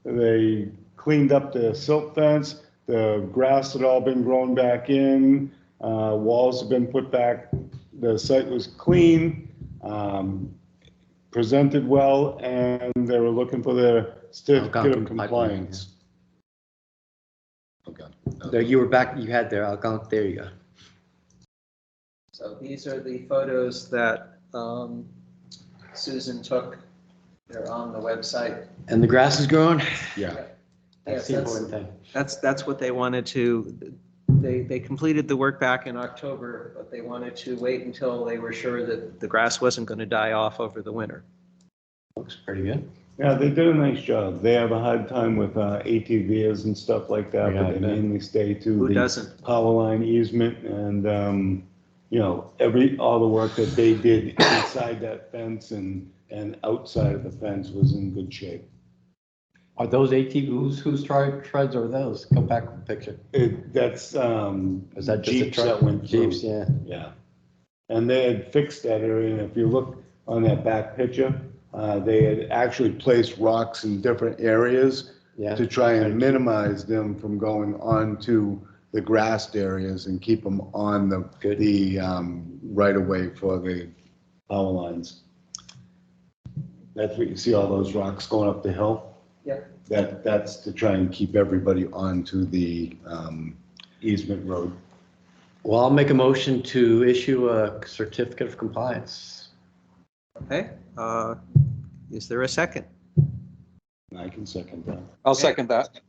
They cleaned up the silt fence. The grass had all been grown back in. Walls have been put back. The site was clean, presented well, and they were looking for their certificate of compliance. Okay. There, you were back. You had there. There you go. So these are the photos that Susan took. They're on the website. And the grass is growing? Yeah. That's the important thing. That's what they wanted to. They completed the work back in October, but they wanted to wait until they were sure that the grass wasn't going to die off over the winter. Looks pretty good. Yeah, they did a nice job. They have a hard time with ATVs and stuff like that, but they mainly stay to the power line easement, and you know, all the work that they did inside that fence and outside of the fence was in good shape. Are those ATVs, whose treads are those? Go back a picture. That's, Is that just a Jeeps truck? that went through. Jeeps, yeah. Yeah. And they had fixed that area, and if you look on that back picture, they had actually placed rocks in different areas to try and minimize them from going onto the grassed areas and keep them on the right of way for the power lines. That's what you see, all those rocks going up the hill. Yeah. That's to try and keep everybody onto the easement road. Well, I'll make a motion to issue a certificate of compliance. Okay, is there a second? I can second that. I'll second that.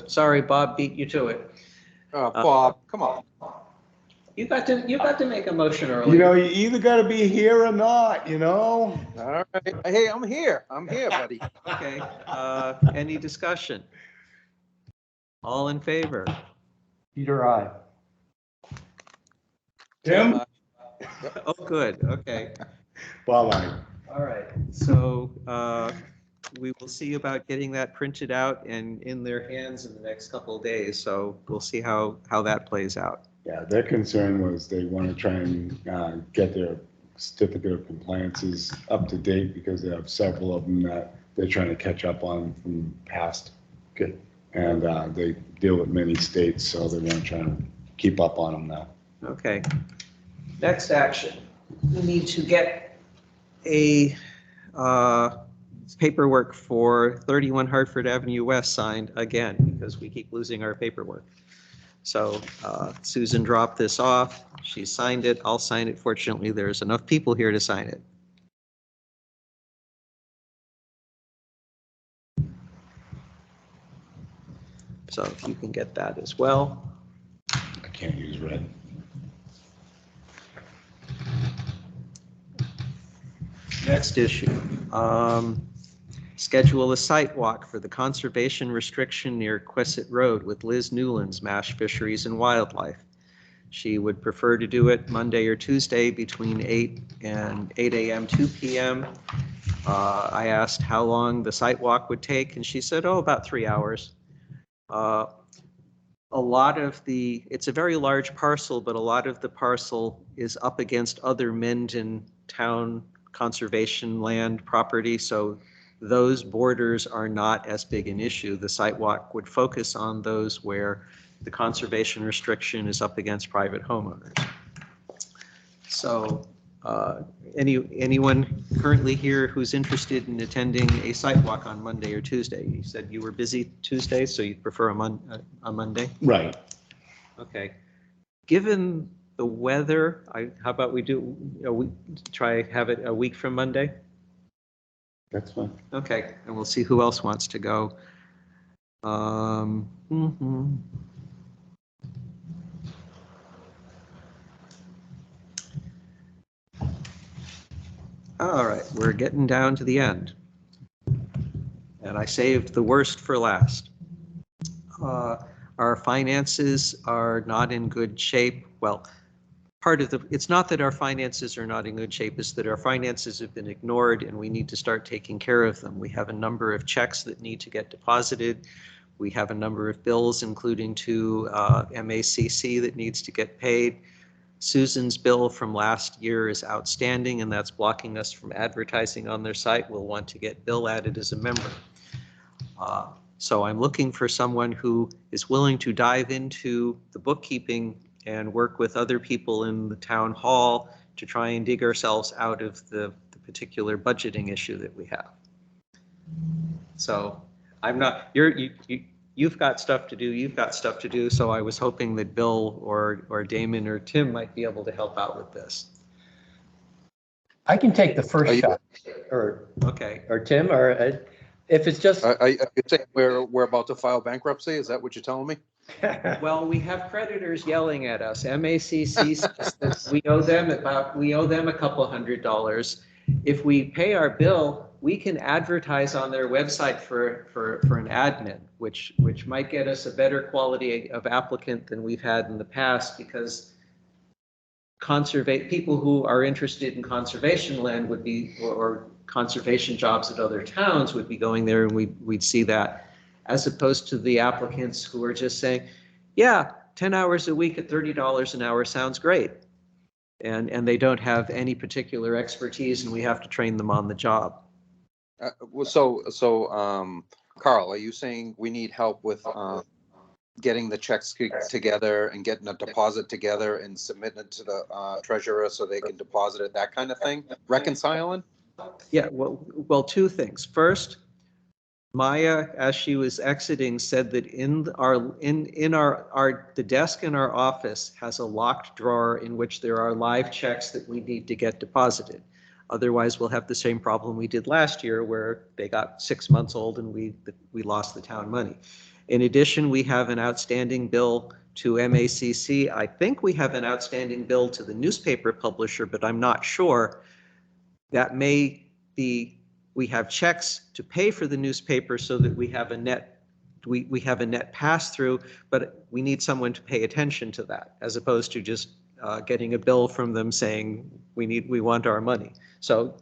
Sorry, Bob beat you to it. Bob, come on. You got to make a motion earlier. You know, you either got to be here or not, you know? All right. Hey, I'm here, buddy. Okay, any discussion? All in favor? Peter, aye. Tim? Oh, good, okay. Bob, aye. All right, so we will see about getting that printed out and in their hands in the next couple of days. So we'll see how that plays out. Yeah, their concern was they want to try and get their certificate of compliances up to date because they have several of them that they're trying to catch up on from past. Good. And they deal with many states, so they want to try and keep up on them now. Okay. Next action. We need to get a paperwork for 31 Hartford Avenue West signed again because we keep losing our paperwork. So Susan dropped this off. She signed it. I'll sign it. Fortunately, there's enough people here to sign it. So if you can get that as well. I can't use red. Next issue. Schedule a site walk for the conservation restriction near Quissit Road with Liz Newlands, MASH Fisheries and Wildlife. She would prefer to do it Monday or Tuesday between 8 a.m. 2 p.m. I asked how long the site walk would take, and she said, oh, about 3 hours. A lot of it's a very large parcel, but a lot of the parcel is up against other Mendon town conservation land property, so those borders are not as big an issue. The site walk would focus on those where the conservation restriction is up against private homeowners. So anyone currently here who's interested in attending a site walk on Monday or Tuesday? You said you were busy Tuesday, so you'd prefer a Monday? Right. Okay. Given the weather, how about we have it a week from Monday? That's fine. Okay, and we'll see who else wants to go. All right, we're getting down to the end. And I saved the worst for last. Our finances are not in good shape. Well, it's not that our finances are not in good shape, it's that our finances have been ignored and we need to start taking care of them. We have a number of checks that need to get deposited. We have a number of bills, including to MACC that needs to get paid. Susan's bill from last year is outstanding and that's blocking us from advertising on their site. We'll want to get Bill added as a member. So I'm looking for someone who is willing to dive into the bookkeeping and work with other people in the town hall to try and dig ourselves out of the particular budgeting issue that we have. So I'm not, you've got stuff to do, so I was hoping that Bill or Damon or Tim might be able to help out with this. I can take the first shot, or Tim, or if it's just. I think we're about to file bankruptcy. Is that what you're telling me? Well, we have creditors yelling at us. MACC says that we owe them a couple $100. If we pay our bill, we can advertise on their website for an admin, which might get us a better quality of applicant than we've had in the past, because people who are interested in conservation land would be, or conservation jobs at other towns would be going there, and we'd see that, as opposed to the applicants who are just saying, yeah, 10 hours a week at $30 an hour sounds great. And they don't have any particular expertise, and we have to train them on the job. Carl, are you saying we need help with getting the checks together and getting a deposit together and submitting it to the treasurer so they can deposit it, that kind of thing? Reconciling? Yeah, well, two things. First, Maya, as she was exiting, said that the desk in our office has a locked drawer in which there are live checks that we need to get deposited. Otherwise, we'll have the same problem we did last year, where they got 6 months old and we lost the town money. In addition, we have an outstanding bill to MACC. I think we have an outstanding bill to the newspaper publisher, but I'm not sure. That may be, we have checks to pay for the newspaper so that we have a net, we have a net pass through, but we need someone to pay attention to that, as opposed to just getting a bill from them saying we want our money. So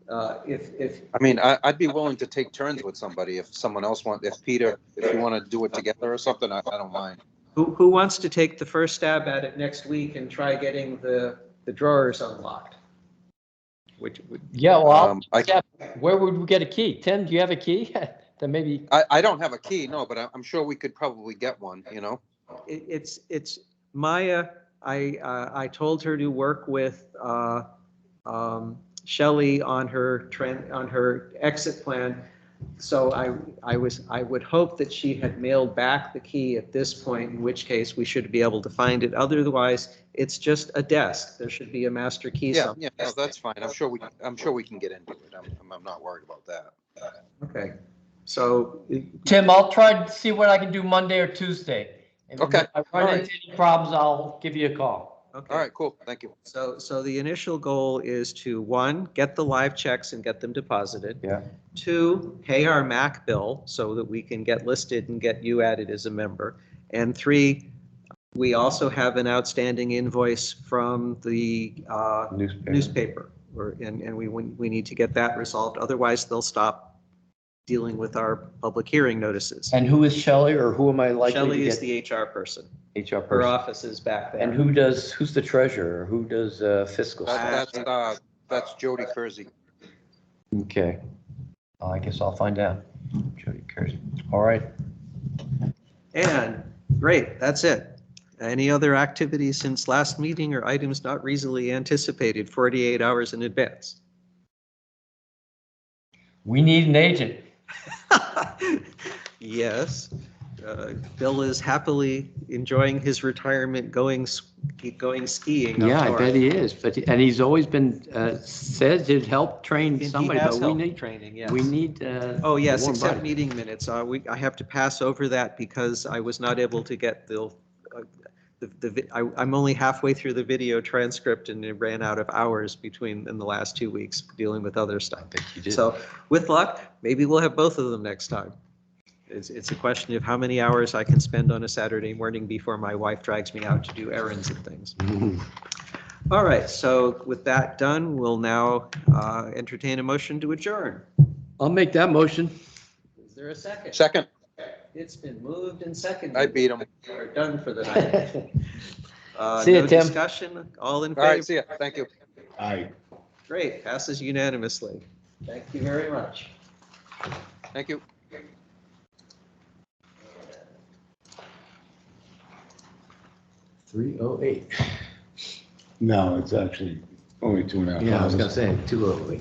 I'd be willing to take turns with somebody if someone else if Peter, if you want to do it together or something, I don't mind. Who wants to take the first stab at it next week and try getting the drawers unlocked? Where would we get a key? Tim, do you have a key? Then maybe. I don't have a key, no, but I'm sure we could probably get one, you know? It's Maya. I told her to work with Shelley on her exit plan. So I would hope that she had mailed back the key at this point, in which case we should be able to find it. Otherwise, it's just a desk. There should be a master key. Yeah, no, that's fine. I'm sure we can get into it. I'm not worried about that. Okay. So Tim, I'll try to see what I can do Monday or Tuesday. Okay. If I run into any problems, I'll give you a call. Okay. All right, cool. Thank you. So the initial goal is to, 1, get the live checks and get them deposited. Yeah. 2, pay our MAC bill so that we can get listed and get you added as a member. And 3, we also have an outstanding invoice from the newspaper. And we need to get that resolved. Otherwise, they'll stop dealing with our public hearing notices. And who is Shelley, or who am I likely to Shelley get? is the HR person. HR person. Her office is back there. And who's the treasurer? Who does fiscal stuff? That's Jody Kersey. Okay. I guess I'll find out. Jody Kersey. All right. And great, that's it. Any other activities since last meeting or items not reasonably anticipated 48 hours in advance? We need an agent. Yes. Bill is happily enjoying his retirement, going skiing. Yeah, I bet he is. And he's always been said he'd help train somebody. But we need training. Yes. We need. Oh yes, accept meeting minutes. I have to pass over that because I was not able to get I'm only halfway through the video transcript, and it ran out of hours in the last 2 weeks dealing with other stuff. I think you did. So with luck, maybe we'll have both of them next time. It's a question of how many hours I can spend on a Saturday morning before my wife drags me out to do errands and things. All right, so with that done, we'll now entertain a motion to adjourn. I'll make that motion. Is there a second? Second. It's been moved and seconded. I beat him. We're done for the night. See ya, no Tim. discussion, all in favor? All right, see ya. Thank you. Aye. Great, passes unanimously. Thank you very much. Thank you. $3:08. No, it's actually only 2.5 hours. Yeah, I was gonna say 2:08.